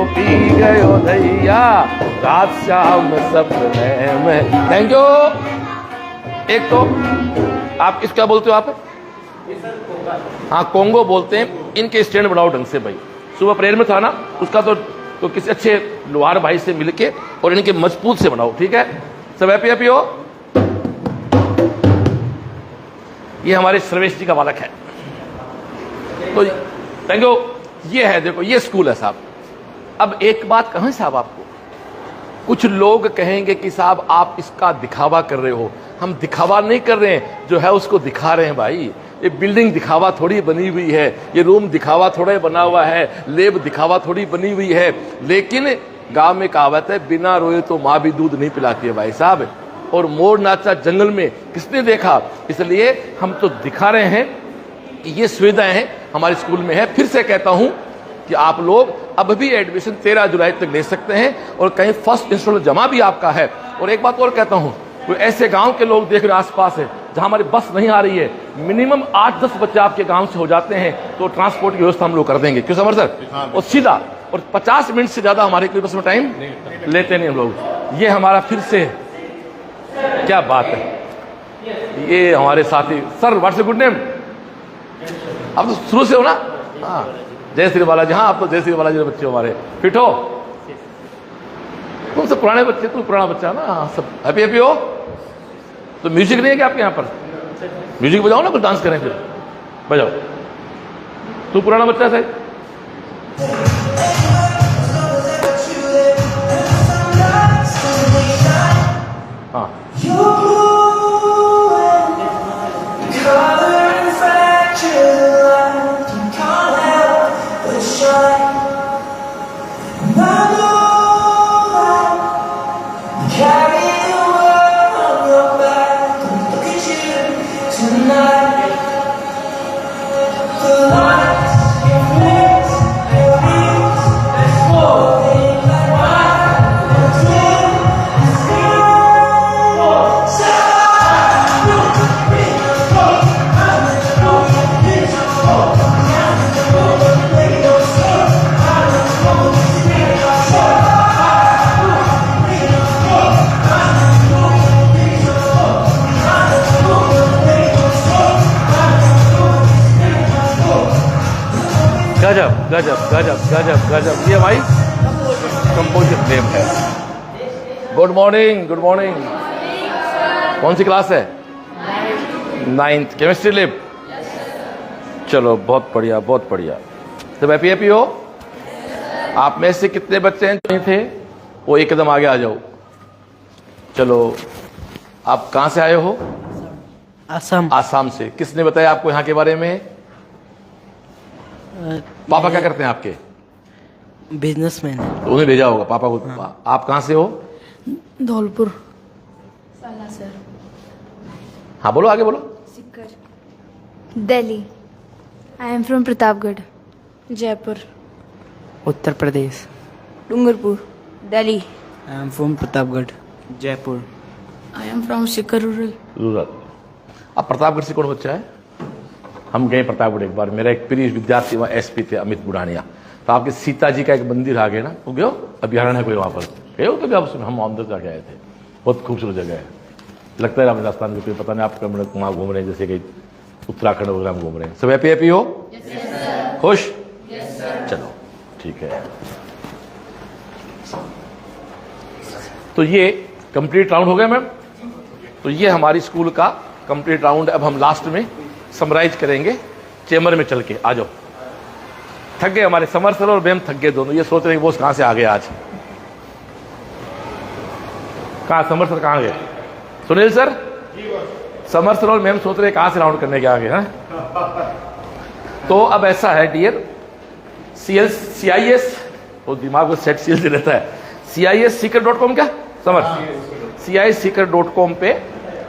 धैया, रात शाम सपने में। Thank you. एक तो आप इसका बोलते हो आप? हाँ कोंगो बोलते हैं। इनके स्टैंड बनाओ ढंग से भाई। सुबह प्रेयर में था ना, उसका तो किसी अच्छे लोहार भाई से मिलके और इनके मजबूत से बनाओ, ठीक है? सब हैप्पी हैप्पी हो? ये हमारे सर्वेश जी का बालक है, तो थैंक यू। ये है, देखो ये स्कूल है साहब। अब एक बात कहें साहब आपको, कुछ लोग कहेंगे कि साहब आप इसका दिखावा कर रहे हो। हम दिखावा नहीं कर रहे हैं, जो है उसको दिखा रहे हैं भाई। ये बिल्डिंग दिखावा थोड़ी बनी हुई है, ये रूम दिखावा थोड़ा बना हुआ है, लैब दिखावा थोड़ी बनी हुई है। लेकिन गांव में कहावत है, बिना रोए तो माँ भी दूध नहीं पिलाती है भाई साहब। और मोर नाचा जंगल में किसने देखा? इसलिए हम तो दिखा रहे हैं कि ये सुविधाएं हैं हमारे स्कूल में है। फिर से कहता हूं कि आप लोग अब भी एडमिशन 13 जुलाई तक ले सकते हैं और कहीं फर्स्ट इंस्टॉलमेंट जमा भी आपका है। और एक बात और कहता हूं, कोई ऐसे गांव के लोग देख रहे आसपास है जहां हमारी बस नहीं आ रही है, मिनिमम 8-10 बच्चे आपके गांव से हो जाते हैं, तो ट्रांसपोर्ट की व्यवस्था हम लोग कर देंगे। क्यों समर सर? और सीधा, और 50 मिनट से ज्यादा हमारे कोई बस में टाइम लेते नहीं हम लोग। ये हमारा फिर से क्या बात है। ये हमारे साथी sir, what's your good name? आप तो शुरू से हो ना? हाँ जय श्री बालाजी। हाँ आप तो जय श्री बालाजी के बच्चे हो हमारे। फिट हो तुम? सब पुराने बच्चे, तू पुराना बच्चा ना। हाँ सब हैप्पी हैप्पी हो? तो म्यूजिक नहीं है क्या आपके यहाँ पर? म्यूजिक बजाओ ना, कुछ डांस करें फिर। बजाओ। तू पुराना बच्चा है? हाँ गजब गजब गजब गजब गजब। ये भाई कंपोजिट नेम है। Good morning, good morning. कौन सी क्लास है? 9th chemistry lab. चलो बहुत बढ़िया, बहुत बढ़िया। तो हैप्पी हैप्पी हो? आप में से कितने बच्चे हैं जो थे वो एक कदम आगे आ जाओ। चलो, आप कहां से आए हो? आसाम। आसाम से। किसने बताया आपको यहाँ के बारे में? पापा क्या करते हैं आपके? बिजनेसमैन। तो उन्हें भेजा होगा पापा को। हाँ। आप कहां से हो? धौलपुर। हाँ बोलो, आगे बोलो। दिल्ली। आई am from Pratapgarh. Jaipur. Uttar Pradesh. Dungarpur. Delhi. I am from Pratapgarh. Jaipur. I am from Sikar rural. अब प्रतापगढ़ से कौन बच्चा है? हम गए प्रतापगढ़ एक बार, मेरा एक प्रिय विद्यार्थी वहाँ SP थे, अमित बुढ़ानिया। तो आपके सीता जी का एक मंदिर आ गया ना, वो गए अभ्यारण्य है कोई वहाँ पर? गए हो कभी आप? हम अंदर जाके आए थे। बहुत खूबसूरत जगह है। लगता है आप राजस्थान में कोई पता नहीं, आप वहाँ घूम रहे हैं जैसे कि उत्तराखंड वगैरह में घूम रहे हैं। सब हैप्पी हैप्पी हो? खुश? चलो ठीक है। तो ये कंप्लीट राउंड हो गया मैम। तो ये हमारी स्कूल का कंप्लीट राउंड। अब हम लास्ट में समराइज करेंगे चेम्बर में चल के। आ जाओ। थक गए हमारे समर सर और मैम, थक गए दोनों। ये सोच रहे हैं बॉस कहां से आ गए आज। कहाँ समर सर कहाँ गए? सुनील सर, समर सर और मैम सोच रहे कहाँ से राउंड करने के आगे हैं। तो अब ऐसा है डियर, CIS वो दिमाग में सेट सील रहता है, CISseeker.com क्या समर, CISseeker.com पे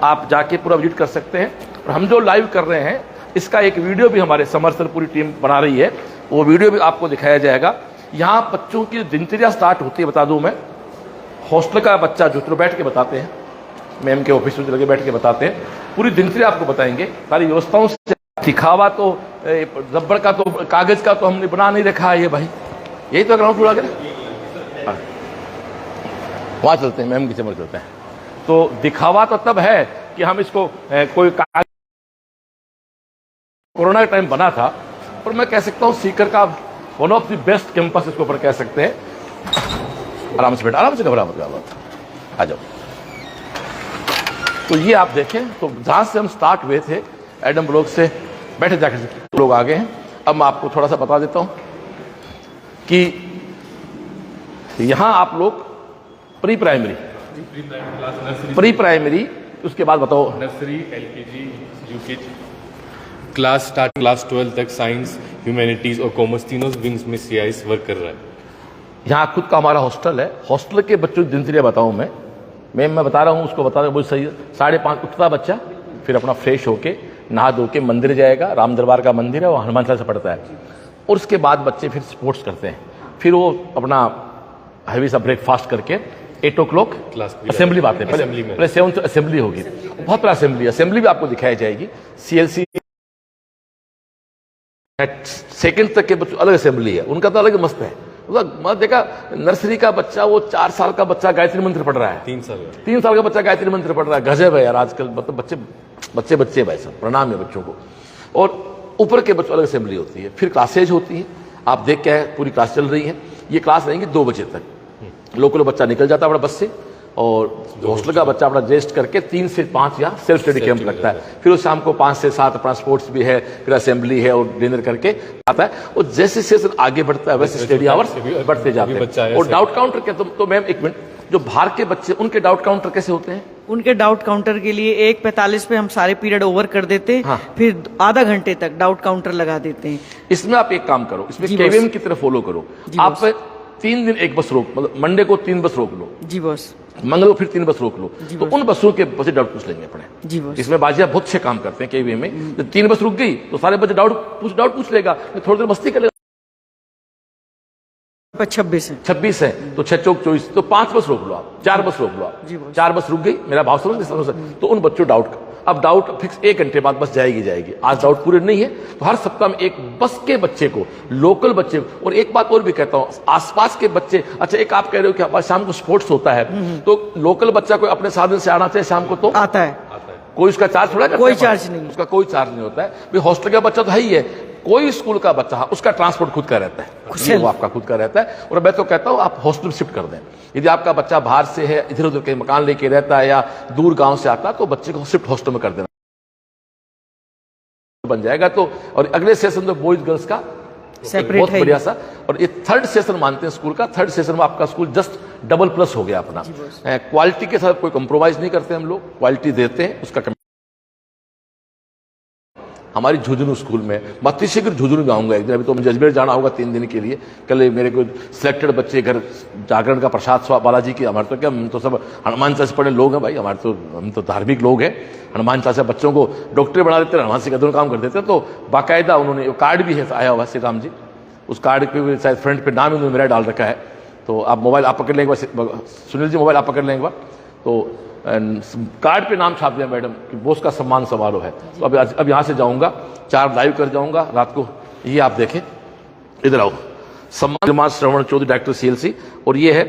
आप जाके पूरा विजिट कर सकते हैं। और हम जो लाइव कर रहे हैं इसका एक वीडियो भी हमारे समर सर पूरी टीम बना रही है, वो वीडियो भी आपको दिखाया जाएगा। यहाँ बच्चों की दिनचर्या स्टार्ट होती है, बता दूं मैं, हॉस्टल का बच्चा जो तो बैठ के बताते हैं, मैम के ऑफिस में लगे बैठ के बताते हैं, पूरी दिनचर्या आपको बताएंगे सारी व्यवस्थाओं से। दिखावा तो रबड़ का तो कागज का तो हमने बना नहीं रखा है ये भाई, यही तो ग्राउंड फ्लोर आगे वहां चलते हैं, मैम की चमक चलते हैं। तो दिखावा तो तब है कि हम इसको कोई कोरोना का टाइम बना था, और मैं कह सकता हूं सीकर का one of the best campus इसके ऊपर कह सकते हैं। आराम से बैठा, आराम से, घबरा मत, आ जाओ। तो ये आप देखें, तो जहां से हम स्टार्ट हुए थे एडम ब्लॉक से, बैठे जाकर लोग आ गए हैं। अब मैं आपको थोड़ा सा बता देता हूं कि यहां आप लोग प्री प्राइमरी, उसके बाद बताओ nursery, LKG, UKG, class start class 12 तक साइंस, ह्यूमैनिटीज और कॉमर्स तीनों विंग्स में CIS वर्क कर रहा है। यहाँ खुद का हमारा हॉस्टल है, हॉस्टल के बच्चों की दिनचर्या बताऊं मैं बता रहा हूँ, उसको बता रहा हूँ, बहुत सही है। 5:30 उठता बच्चा, फिर अपना फ्रेश होके नहा धो के मंदिर जाएगा, राम दरबार का मंदिर है, वो हनुमान चालीसा पढ़ता है, और उसके बाद बच्चे फिर स्पोर्ट्स करते हैं, फिर वो अपना हैवी सा ब्रेकफास्ट करके 8 o'clock असेंबली बात है, पहले 7 असेंबली होगी, बहुत बड़ा असेंबली भी आपको दिखाई जाएगी। CLC सेकंड तक के बच्चों अलग असेंबली है, उनका तो अलग मस्त है। मैं देखा नर्सरी का बच्चा, वो 4 साल का बच्चा गायत्री मंत्र पढ़ रहा है, 3 साल का बच्चा गायत्री मंत्र पढ़ रहा है, गजब है यार आजकल, मतलब बच्चे भाई सब, प्रणाम है बच्चों को। और ऊपर के बच्चों अलग असेंबली होती है, फिर क्लासेज होती है, आप देख क्या है पूरी क्लास चल रही है। ये क्लास रहेंगी 2 बजे तक, लोकल बच्चा निकल जाता है अपना बस से, और हॉस्टल का बच्चा अपना रेस्ट करके 3 से 5 यहाँ सेल्फ स्टडी कैंप लगता है, फिर शाम को 5 से 7 अपना स्पोर्ट्स भी है, फिर असेंबली है, और डिनर करके आता है। और जैसे सेशन आगे बढ़ता है वैसे स्टडी आवर्स बढ़ते जाते हैं। और डाउट काउंटर क्या, तो मैम एक मिनट, जो बाहर के बच्चे उनके डाउट काउंटर कैसे होते हैं? उनके डाउट काउंटर के लिए 1:45 पे हम सारे पीरियड ओवर कर देते हैं, फिर आधा घंटे तक डाउट काउंटर लगा देते हैं। इसमें आप एक काम करो, इसमें KVM की तरफ फॉलो करो, आप 3 दिन एक बस रोक, मतलब मंडे को 3 बस रोक लो जी बॉस, मंगल को फिर 3 बस रोक लो, तो उन बसों के बच्चे डाउट पूछ लेंगे अपने जी बॉस। इसमें बाजिया बहुत अच्छे काम करते हैं KVM में, जब 3 बस रुक गई तो सारे बच्चे डाउट पूछ लेगा, थोड़ी देर मस्ती करेगा। 26 है तो 6 चौक 24, तो 5 बस रोक लो आप, 4 बस रोक लो आप, 4 बस रुक गई, मेरा भाव समझ, तो उन बच्चों डाउट, अब डाउट फिक्स 1 घंटे बाद बस जाएगी। आज डाउट पूरे नहीं है तो हर सप्ताह में एक बस के बच्चे को, लोकल बच्चे, और एक बात और भी कहता हूं, आसपास के बच्चे, अच्छा एक आप कह रहे हो कि हमारे शाम को स्पोर्ट्स होता है, तो लोकल बच्चा कोई अपने साधन से आना चाहिए शाम को, तो आता है, कोई उसका चार्ज थोड़ा, कोई चार्ज नहीं, उसका कोई चार्ज नहीं होता है भाई। हॉस्टल का बच्चा तो है ही है, कोई स्कूल का बच्चा उसका ट्रांसपोर्ट खुद का रहता है, वो आपका खुद का रहता है। और मैं तो कहता हूं आप हॉस्टल शिफ्ट कर दें, यदि आपका बच्चा बाहर से है, इधर उधर के मकान लेके रहता है या दूर गांव से आता है, तो बच्चे को शिफ्ट हॉस्टल में कर देना बन जाएगा। तो और अगले सेशन तो बॉयज गर्ल्स का सेपरेट बहुत बढ़िया सा, और ये 3rd सेशन मानते हैं स्कूल का, 3rd सेशन में आपका स्कूल जस्ट डबल प्लस हो गया अपना। क्वालिटी के साथ कोई कंप्रोमाइज नहीं करते हम लोग, क्वालिटी देते हैं उसका। हमारी झुंझुनू स्कूल में, मैं अति शीघ्र झुंझुनू जाऊंगा एक दिन, अभी तो मुझे अजमेर जाना होगा 3 दिन के लिए। कल मेरे को सिलेक्टेड बच्चे घर जागरण का प्रसाद बालाजी की, हमारे तो क्या, हम तो सब हनुमान चालीसा पढ़े लोग हैं भाई, हमारे तो हम तो धार्मिक लोग हैं। हनुमान चालीसा बच्चों को डॉक्टर बना देते हैं, हनुमान से दोनों काम कर देते हैं। तो बाकायदा उन्होंने कार्ड भी है आया हुआ श्री राम जी, उस कार्ड पे शायद फ्रंट पे नाम उन्होंने मेरा डाल रखा है। तो आप मोबाइल आप पकड़ लेंगे, सुनील जी मोबाइल आप पकड़ लेंगे, तो कार्ड पे नाम छाप दिया मैडम कि बोस का सम्मान समारोह है। तो अब यहाँ से जाऊंगा, 4 लाइव कर जाऊंगा रात को, ये आप देखें, इधर आओ, सम्मान श्रवण चौधरी डायरेक्टर CLC, और ये है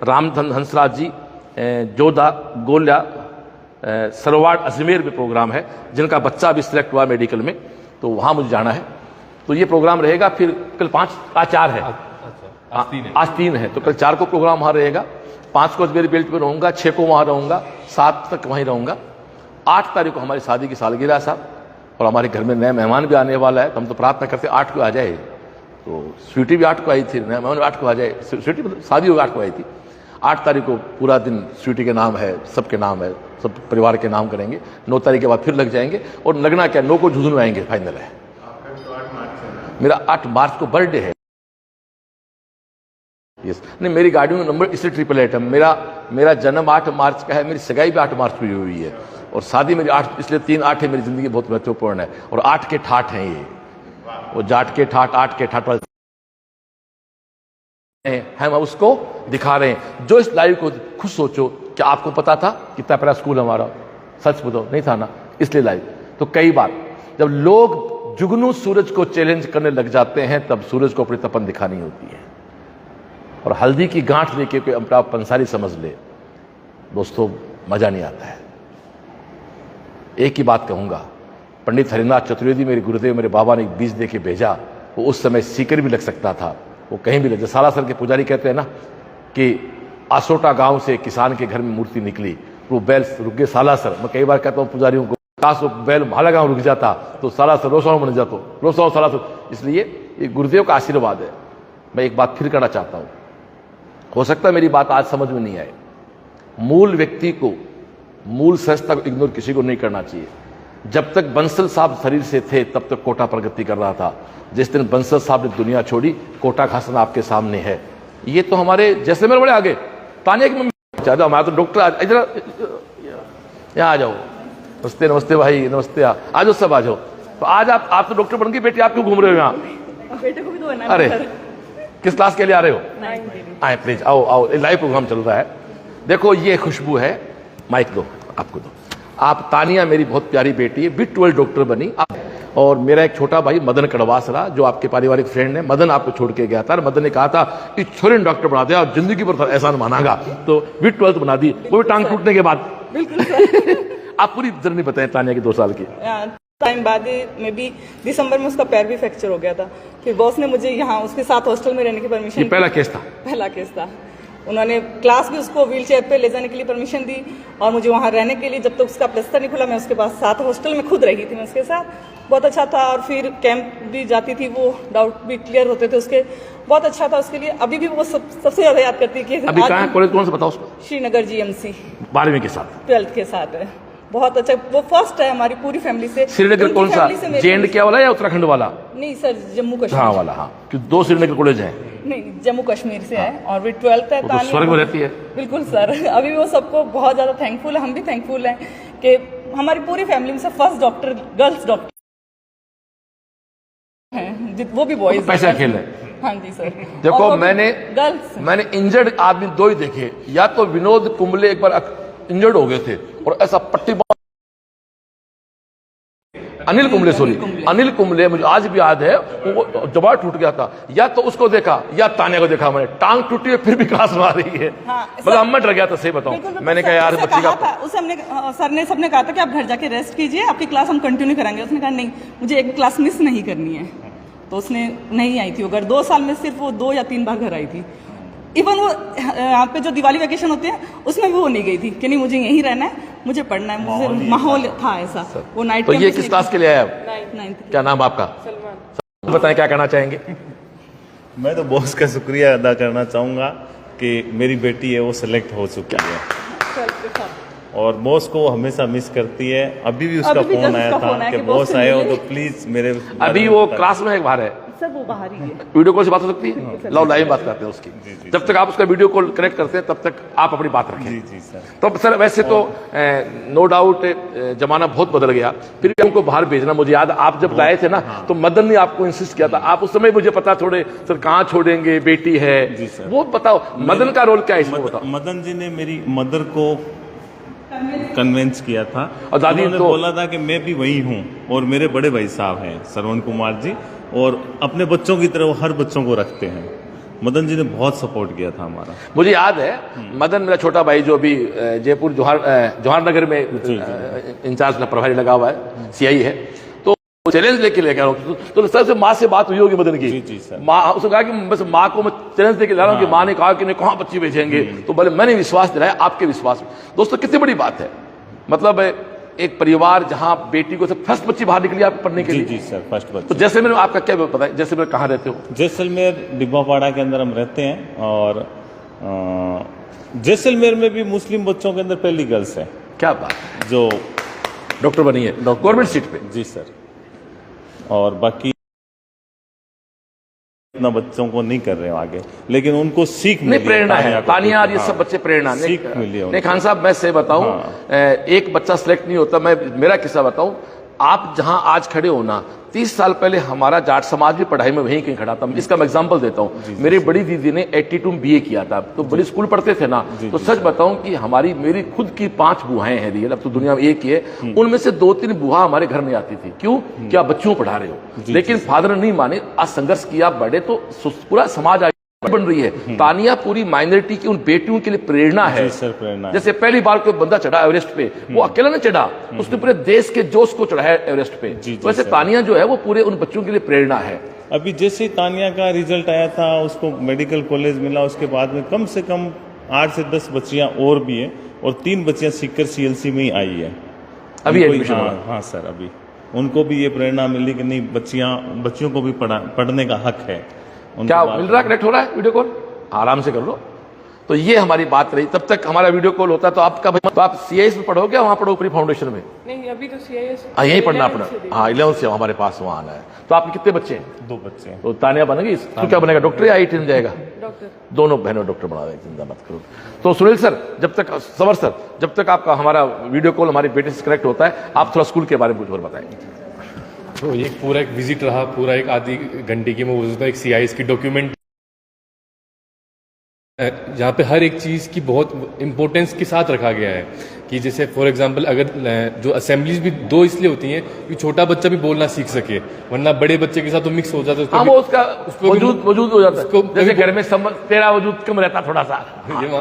रामधन हंसराज जी, जोधा गोल्या सरवाड़ अजमेर में प्रोग्राम है, जिनका बच्चा अभी सिलेक्ट हुआ मेडिकल में, तो वहां मुझे जाना है। तो ये प्रोग्राम रहेगा, फिर कल 4 है, आज 3 है, तो कल 4 को प्रोग्राम वहां रहेगा, 5 को अजमेर बेल्ट में रहूंगा, 6 को वहां रहूंगा, 7 तक वहीं रहूंगा। 8 तारीख को हमारी शादी की सालगिरह साहब, और हमारे घर में नया मेहमान भी आने वाला है, तो हम तो प्रार्थना करते 8 को आ जाए। तो स्वीटी भी 8 को आई थी, नया मेहमान 8 को आ जाए, स्वीटी मतलब शादी 8 को आई थी। 8 तारीख को पूरा दिन स्वीटी के नाम है, सबके नाम है, सब परिवार के नाम करेंगे। 9 तारीख के बाद फिर लग जाएंगे और लगना क्या, 9 को झुंझुनू आएंगे, फाइनल है। मेरा 8 मार्च को बर्थडे है। यस, नहीं मेरी गाड़ी में नंबर इसलिए 888 है। मेरा जन्म 8 मार्च का है, मेरी सगाई भी 8 मार्च को हुई है और शादी मेरी 8, इसलिए 3-8 है। मेरी जिंदगी बहुत महत्वपूर्ण है और 8 के ठाठ हैं ये, वो जाट के ठाठ, 8 के ठाठ वाले हम उसको दिखा रहे हैं। जो इस लाइव को खुद सोचो, क्या आपको पता था कितना पहला स्कूल हमारा? सच बताओ, नहीं था ना, इसलिए लाइव। तो कई बार जब लोग जुगनू सूरज को चैलेंज करने लग जाते हैं तब सूरज को अपनी तपन दिखानी होती है। और हल्दी की गांठ लेके कोई अपना पंसारी समझ ले, दोस्तों मजा नहीं आता है। एक ही बात कहूंगा, पंडित हरिनाथ चतुर्वेदी मेरे गुरुदेव, मेरे बाबा ने एक बीज दे के भेजा, वो उस समय सीकर भी लग सकता था, वो कहीं भी लग। सालासर के पुजारी कहते हैं ना कि आसोटा गांव से किसान के घर में मूर्ति निकली, वो बैल रुक गए सालासर। मैं कई बार कहता हूँ पुजारियों को, काश वो बैल भाला गांव रुक जाता तो सालासर रोसाओ बन जाता, रोसाओ सालासर। इसलिए ये गुरुदेव का आशीर्वाद है। मैं एक बात फिर कहना चाहता हूँ, हो सकता है मेरी बात आज समझ में नहीं आए। मूल व्यक्ति को, मूल संस्था को इग्नोर किसी को नहीं करना चाहिए। जब तक बंसल साहब शरीर से थे तब तक कोटा प्रगति कर रहा था। जिस दिन बंसल साहब ने दुनिया छोड़ी, कोटा खासन आपके सामने है। ये तो हमारे जैसे मेरे बड़े आगे तानिया की मम्मी चाहते, हमारा तो डॉक्टर इधर यहाँ आ जाओ, नमस्ते नमस्ते भाई, नमस्ते, आ जाओ सब आ जाओ। तो आज आप तो डॉक्टर बन गई बेटी, आप क्यों घूम रहे हो यहाँ? बेटे को भी तो है ना। अरे किस क्लास के लिए आ रहे हो? आए प्लीज, आओ आओ, लाइव प्रोग्राम चल रहा है। देखो ये खुशबू है, माइक दो, आपको दो। आप तानिया मेरी बहुत प्यारी बेटी है, बिट 12 डॉक्टर बनी। और मेरा एक छोटा भाई मदन कड़वासरा, जो आपके पारिवारिक फ्रेंड है, मदन आपको छोड़ के गया था। मदन ने कहा था कि छोरे ने डॉक्टर बना दिया और जिंदगी पर एहसान मानागा, तो बिट 12 बना दी, वो भी टांग टूटने के बाद। आप पूरी जर्नी बताएं तानिया की 2 साल की। टाइम बाद में भी दिसंबर में उसका पैर भी फ्रैक्चर हो गया था। फिर बॉस ने मुझे यहाँ उसके साथ हॉस्टल में रहने की परमिशन। ये पहला केस था? पहला केस था। उन्होंने क्लास भी उसको व्हील चेयर पे ले जाने के लिए परमिशन दी और मुझे वहाँ रहने के लिए, जब तक उसका प्लस्तर नहीं खुला, मैं उसके पास साथ हॉस्टल में खुद रही थी मैं उसके साथ। बहुत अच्छा था। और फिर कैंप भी जाती थी, वो डाउट भी क्लियर होते थे उसके, बहुत अच्छा था उसके लिए। अभी भी वो सबसे ज्यादा याद करती है कि अभी कहाँ कॉलेज कौन सा बताओ उसको? श्रीनगर GMC 12वीं के साथ, 12th के साथ है। बहुत अच्छा, वो फर्स्ट है हमारी पूरी फैमिली से। श्रीनगर कौन सा, JNK वाला या उत्तराखंड वाला? नहीं सर, जम्मू कश्मीर। हाँ वाला, हाँ, क्योंकि 2 श्रीनगर कॉलेज हैं। नहीं, जम्मू कश्मीर से है और वे 12th है। तो स्वर्ग में रहती है। बिल्कुल सर, अभी वो सबको बहुत ज्यादा थैंकफुल है, हम भी थैंकफुल हैं कि हमारी पूरी फैमिली में से फर्स्ट डॉक्टर गर्ल्स डॉक्टर हैं, वो भी बॉयज। पैसा खेल है। हाँ जी सर। देखो मैंने इंजर्ड आदमी 2 ही देखे, या तो विनोद कुंबले एक बार इंजर्ड हो गए थे और ऐसा पट्टी, अनिल कुंबले मुझे आज भी याद है, वो जबाड़ टूट गया था। या तो उसको देखा या तानिया को देखा मैंने, टांग टूटी है फिर भी क्लास में आ रही है। मतलब अम्मा डर गया था, सही बताऊं। मैंने कहा यार बच्ची का, उसे हमने, सर ने सबने कहा था कि आप घर जाके रेस्ट कीजिए, आपकी क्लास हम कंटिन्यू कराएंगे। उसने कहा नहीं, मुझे एक क्लास मिस नहीं करनी है। तो उसने नहीं आई थी। अगर 2 साल में सिर्फ वो 2 या 3 बार घर आई थी। इवन वो यहाँ पे जो दिवाली वैकेशन होते हैं उसमें भी वो नहीं गई थी कि नहीं मुझे यहीं रहना है, मुझे पढ़ना है, मुझे माहौल था ऐसा। वो नाइट। तो ये किस क्लास के लिए आया? 9th। क्या नाम आपका? सलमान। बताएं क्या कहना चाहेंगे? मैं तो बॉस का शुक्रिया अदा करना चाहूँगा कि मेरी बेटी है वो सिलेक्ट हो चुकी है और बॉस को हमेशा मिस करती है। अभी भी उसका फोन आया था कि बॉस आए हो तो प्लीज मेरे। अभी वो क्लास में एक बार है सर, वो बाहर ही है। वीडियो कॉल से बात हो सकती है? लो लाइव बात करते हैं उसकी। जब तक आप उसका वीडियो कॉल कनेक्ट करते हैं तब तक आप अपनी बात रखें। जी सर। तो सर वैसे तो नो डाउट जमाना बहुत बदल गया, फिर भी हमको बाहर भेजना। मुझे याद, आप जब लाए थे ना तो मदन ने आपको इंसिस्ट किया था। आप उस समय मुझे पता थोड़े सर कहाँ छोड़ेंगे, बेटी है, वो बताओ मदन का रोल क्या है इसमें बताओ। मदन जी ने मेरी मदर को कन्विंस किया था और दादी ने बोला था कि मैं भी वही हूँ और मेरे बड़े भाई साहब हैं श्रवण कुमार जी, और अपने बच्चों की तरह हर बच्चों को रखते हैं। मदन जी ने बहुत सपोर्ट किया था हमारा। मुझे याद है मदन मेरा छोटा भाई जो अभी जयपुर जवाहर में इंचार्ज प्रभारी लगा हुआ है, CI है, तो चैलेंज लेके लेकर तो सर से माँ से बात हुई होगी मदन की। जी सर। माँ उसने कहा कि बस माँ को मैं चैलेंज लेके ला रहा हूँ कि माँ ने कहा कि कहाँ बच्ची भेजेंगे, तो बोले मैंने विश्वास दिलाया आपके विश्वास में। दोस्तों कितनी बड़ी बात है, मतलब एक परिवार जहाँ बेटी को फर्स्ट बच्ची बाहर निकली आप पढ़ने के लिए। जी सर, फर्स्ट बच्ची। तो जैसलमेर में आपका क्या पता है, जैसलमेर कहाँ रहते हो? जैसलमेर डिब्बापाड़ा के अंदर हम रहते हैं और जैसलमेर में भी मुस्लिम बच्चों के अंदर पहली गर्ल्स है। क्या बात है, जो डॉक्टर बनी है गवर्नमेंट सीट पे। जी सर। और बाकी इतना बच्चों को नहीं कर रहे हो आगे, लेकिन उनको सीख मिली, प्रेरणा है। तानिया और ये सब बच्चे प्रेरणा सीख मिली है। खान साहब मैं से बताऊं, एक बच्चा सिलेक्ट नहीं होता। मैं मेरा किस्सा बताऊं, आप जहां आज खड़े हो ना, 30 साल पहले हमारा जाट समाज भी पढ़ाई में वहीं कहीं खड़ा था। इसका मैं एग्जांपल देता हूं, मेरी बड़ी दीदी ने 82 BA किया था, तो बड़ी स्कूल पढ़ते थे ना, तो सच बताऊं कि मेरी खुद की 5 बुआएं हैं रियल, अब तो दुनिया में एक ही है, उनमें से 2-3 बुआ हमारे घर में आती थी। क्यों? क्या बच्चों पढ़ा रहे हो। लेकिन फादर ने नहीं माने, आज संघर्ष किया, बड़े तो पूरा समाज बन रही है। तानिया पूरी माइनॉरिटी की उन बेटियों के लिए प्रेरणा है। जैसे पहली बार कोई बंदा चढ़ा एवरेस्ट पे, वो अकेला नहीं चढ़ा, उसने पूरे देश के जोश को चढ़ाया एवरेस्ट पे। वैसे तानिया जो है वो पूरे उन बच्चों के लिए प्रेरणा है। अभी जैसे तानिया का रिजल्ट आया था, उसको मेडिकल कॉलेज मिला, उसके बाद में कम से कम 8 से 10 बच्चियां और भी हैं, और 3 बच्चियां सीकर CLC में ही आई है अभी एडमिशन। हाँ सर, अभी उनको भी ये प्रेरणा मिली कि नहीं, बच्चियों को भी पढ़ने का हक है। क्या मिल रहा है? कनेक्ट हो रहा है वीडियो कॉल? आराम से कर लो। तो ये हमारी बात रही। तब तक हमारा वीडियो कॉल होता है, तो आपका तो आप CIS में पढ़ोगे, वहां पढ़ो प्री फाउंडेशन में? नहीं, अभी तो CIS यही पढ़ना अपना। हाँ, 11 से हमारे पास वहां आना है। तो आपके कितने बच्चे हैं? 2 बच्चे हैं। तो तानिया बनेगी, तो क्या बनेगा, डॉक्टर या IIT में जाएगा? डॉक्टर। दोनों बहनों डॉक्टर बना देंगे, चिंता मत करो। तो सुनील सर, जब तक सवर सर, जब तक आपका हमारा वीडियो कॉल हमारे बेटे से कनेक्ट होता है, आप थोड़ा स्कूल के बारे में कुछ और बताएंगे। तो ये पूरा एक विजिट रहा, पूरा एक आधी घंटे की, मैं बोलता हूँ एक CIS की डॉक्यूमेंट, जहाँ पे हर एक चीज़ की बहुत इंपॉर्टेंस के साथ रखा गया है। कि जैसे फॉर एग्जांपल, अगर जो असेंबलीज भी 2 इसलिए होती हैं कि छोटा बच्चा भी बोलना सीख सके, वरना बड़े बच्चे के साथ तो मिक्स हो जाता है, वो उसका वजूद हो जाता है। जैसे घर में तेरा वजूद कम रहता थोड़ा सा,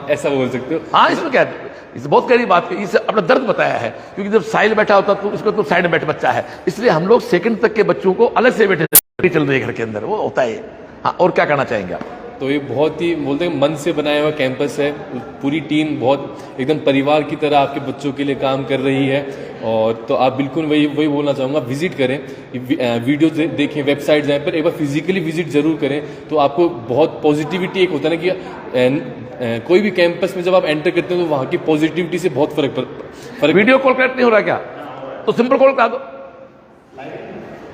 ऐसा बोल सकते हो। हाँ, इसमें क्या है, इस बहुत गहरी बात की, इसे अपना दर्द बताया है। क्योंकि जब साइड बैठा होता तो इसको तो साइड में बैठे बच्चा है, इसलिए हम लोग सेकंड तक के बच्चों को अलग से बैठे चल रही है घर के अंदर, वो होता है। हाँ, और क्या कहना चाहेंगे आप? तो ये बहुत ही बोलते हैं मन से बनाया हुआ कैंपस है। पूरी टीम बहुत एकदम परिवार की तरह आपके बच्चों के लिए काम कर रही है। और तो आप बिल्कुल वही बोलना चाहूँगा, विजिट करें, वीडियो देखें, वेबसाइट जाएं, पर एक बार फिजिकली विजिट जरूर करें। तो आपको बहुत पॉजिटिविटी एक होता है ना कि कोई भी कैंपस में जब आप एंटर करते हैं तो वहाँ की पॉजिटिविटी से बहुत फर्क। वीडियो कॉल कनेक्ट नहीं हो रहा क्या? तो सिंपल कॉल करा दो।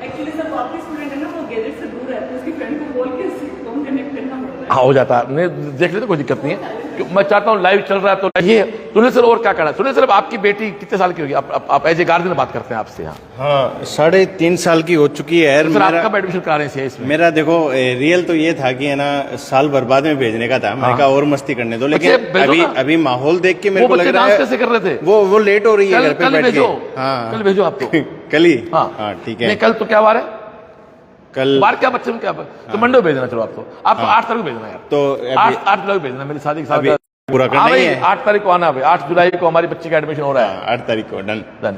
एक्चुअली सर आपके स्टूडेंट है ना, वो गैजेट से दूर रहते हैं, उसकी फ्रेंड को बोल के फोन कनेक्ट करना पड़ता है। हाँ, हो जाता है, नहीं देख लेते, कोई दिक्कत नहीं है। मैं चाहता हूँ लाइव चल रहा है तो ये। सुनील सर, और क्या कहना? सुनील सर, आपकी बेटी कितने साल की होगी? आप एज ए गार्जियन बात करते हैं आपसे। हाँ, 3.5 साल की हो चुकी है। सर, आप कब एडमिशन करा रहे हैं इसमें? मेरा देखो रियल तो ये था कि है ना, साल भर बाद में भेजने का था। मैंने कहा और मस्ती करने दो, लेकिन अभी माहौल देख के मेरे को लग रहा है कैसे कर रहे थे वो लेट हो रही है घर पे बैठ के। हाँ, कल भेजो आप तो। कल ही? हाँ, ठीक है। कल तो क्या वार है? कल बार क्या बच्चे में क्या? तो मंडे भेजना। चलो आप तो 8 तारीख को भेजना यार। तो 8 जुलाई को भेजना, मेरी शादी के साथ पूरा करना ही है। 8 तारीख को आना भाई। 8 जुलाई को हमारी बच्ची का एडमिशन हो रहा है। 8 तारीख को डन।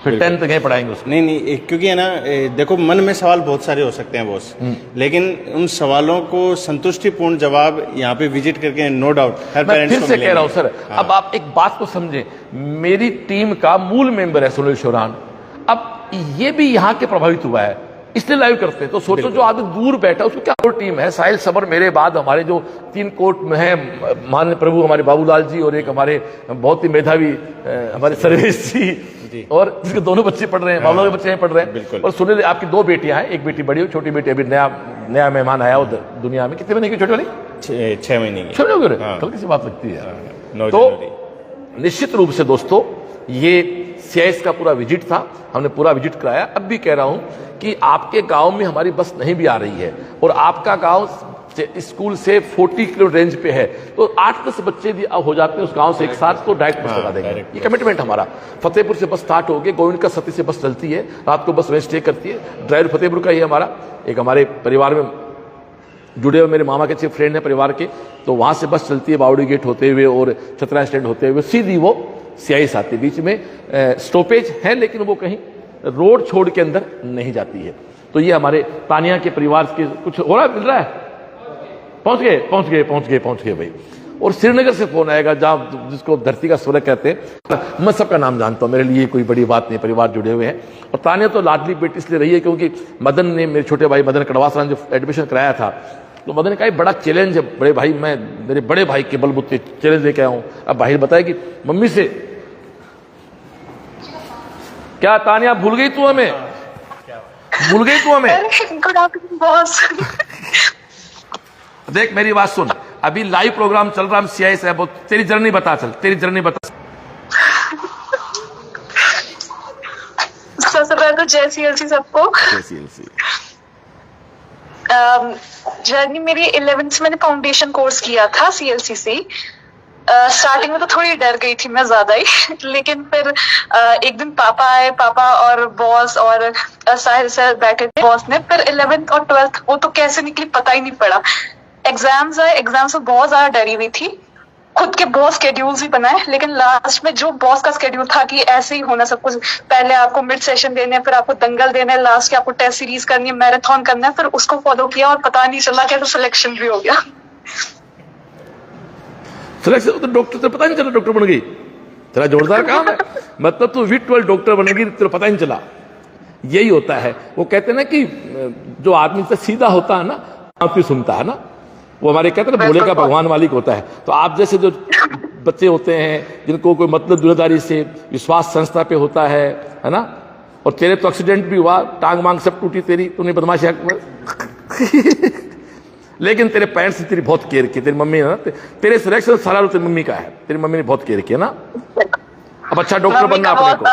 फिर 10 तक पढ़ाएंगे उसको। नहीं, क्योंकि है ना, देखो मन में सवाल बहुत सारे हो सकते हैं बॉस, लेकिन उन सवालों को संतुष्टिपूर्ण जवाब यहाँ पे विजिट करके नो डाउट हर पेरेंट्स को फिर से कह रहा हूँ सर, अब आप एक बात को समझे, मेरी टीम का मूल मेंबर है सुनील शोरान। अब ये भी यहाँ के प्रभावित हुआ है, इसलिए लाइव करते हैं। तो सोचो जो आदमी दूर बैठा उसको क्या टीम है। साहिल सबर मेरे बाद हमारे जो 3 कोर्ट में है, माननीय प्रभु हमारे बाबूलाल जी, और एक हमारे बहुत ही मेधावी हमारे सर्वेश जी, और जिसके दोनों बच्चे पढ़ रहे हैं, बाबूलाल के बच्चे हैं पढ़ रहे हैं। और सुनील, आपकी 2 बेटियां हैं, एक बेटी बड़ी हो, छोटी बेटी अभी नया मेहमान आया उधर दुनिया में। कितने महीने की छोटी वाली? 6 महीने की। 6 महीने हो गए, कल किसी बात लगती है। तो निश्चित रूप से दोस्तों, ये CIS का पूरा विजिट था, हमने पूरा विजिट कराया। अब भी कह रहा हूं कि आपके गांव में हमारी बस नहीं भी आ रही है, और आपका गांव स्कूल से 40 किलो रेंज पे है, तो 8-10 बच्चे हो जाते हैं उस गांव से एक साथ, तो डायरेक्ट बस लगा देंगे। ये कमिटमेंट हमारा। फतेहपुर से बस स्टार्ट होगी, गोविंद का सती से बस चलती है, रात को बस वहीं स्टे करती है। ड्राइवर फतेहपुर का ही हमारा एक हमारे परिवार में जुड़े हुए मेरे मामा के अच्छे फ्रेंड है परिवार के, तो वहां से बस चलती है बावड़ी गेट होते हुए और छतरा स्टैंड होते हुए सीधी वो CIS आती है। बीच में स्टॉपेज है, लेकिन वो कहीं रोड छोड़ के अंदर नहीं जाती है। तो ये हमारे तानिया के परिवार के कुछ हो रहा है, मिल रहा है। पहुंच गए भाई। और श्रीनगर से फोन आएगा, जहां जिसको धरती का स्वर्ग कहते हैं। मैं सबका नाम जानता हूं, मेरे लिए कोई बड़ी बात नहीं, परिवार जुड़े हुए हैं। और तानिया तो लाडली बेटी इसलिए रही है क्योंकि मदन ने, मेरे छोटे भाई मदन कड़वासरान जो एडमिशन कराया था, तो मदन ने कहा बड़ा चैलेंज है बड़े भाई, मैं मेरे बड़े भाई के बलबूते चैलेंज लेके आया हूं। अब भाई बताया कि मम्मी से क्या तानिया भूल गई तू हमें, भूल गई तू हमें। Good afternoon boss. देख मेरी बात सुन, अभी लाइव प्रोग्राम चल रहा है, हम सीआई से बहुत, तेरी जर्नी बता, चल तेरी जर्नी बता। सबसे पहले तो जय सीएलसी सबको। जर्नी मेरी 11th से मैंने फाउंडेशन कोर्स किया था सीएलसी से। स्टार्टिंग में तो थोड़ी डर गई थी मैं ज्यादा ही, लेकिन फिर एक दिन पापा आए, पापा और बॉस और साहिल सर बैठे थे बॉस ने। फिर 11th और 12th वो तो कैसे निकली पता ही नहीं पड़ा। एग्जाम्स आए, एग्जाम्स में बहुत ज्यादा डरी हुई थी, खुद के बहुत स्केड्यूल्स भी बनाए, लेकिन लास्ट में जो बॉस का स्केड्यूल था कि ऐसे ही होना सब कुछ, पहले आपको मिड सेशन देने हैं, फिर आपको दंगल देना है, लास्ट के आपको टेस्ट सीरीज करनी है, मैराथन करना है, फिर उसको फॉलो किया और पता नहीं चला कैसे सिलेक्शन भी हो गया। सिलेक्शन तो डॉक्टर से पता नहीं चला, डॉक्टर बन गई, तेरा जोरदार काम है। मतलब तू विट-12 डॉक्टर बनेगी, तेरा पता नहीं चला। यही होता है, वो कहते हैं ना कि जो आदमी से सीधा होता है ना, आप भी सुनता है ना, वो हमारे कहते हैं ना भोले का भगवान मालिक होता है। तो आप जैसे जो बच्चे होते हैं जिनको कोई मतलब दुनियादारी से विश्वास संस्था पे होता है ना, और तेरे तो एक्सीडेंट भी हुआ, टांग मांग सब टूटी तेरी, तूने बदमाशी लेकिन तेरे पेरेंट्स ने तेरी बहुत केयर की, तेरी मम्मी ने ना, तेरे सिलेक्शन सारा तेरी मम्मी का है, तेरी मम्मी ने बहुत केयर किया ना। अब अच्छा डॉक्टर बनना अपने को,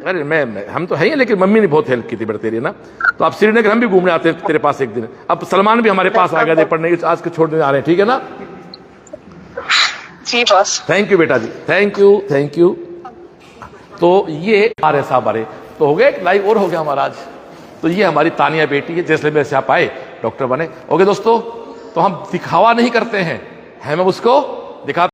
अरे मैं हम तो है ही, लेकिन मम्मी ने बहुत हेल्प की थी बेटा तेरी ना। तो अब श्रीनगर हम भी घूमने आते हैं तेरे पास एक दिन। अब सलमान भी हमारे पास आ गए पढ़ने के, आज के छोड़ने आ रहे हैं, ठीक है ना। जी बॉस। थैंक यू बेटा जी, थैंक यू थैंक यू। तो ये हमारे साहब आ रहे तो हो गया, एक लाइव और हो गया हमारा आज। तो ये हमारी तानिया बेटी है, जैसलमेर से आप आए, डॉक्टर बने। ओके दोस्तों, तो हम दिखावा नहीं करते हैं, हम उसको दिखा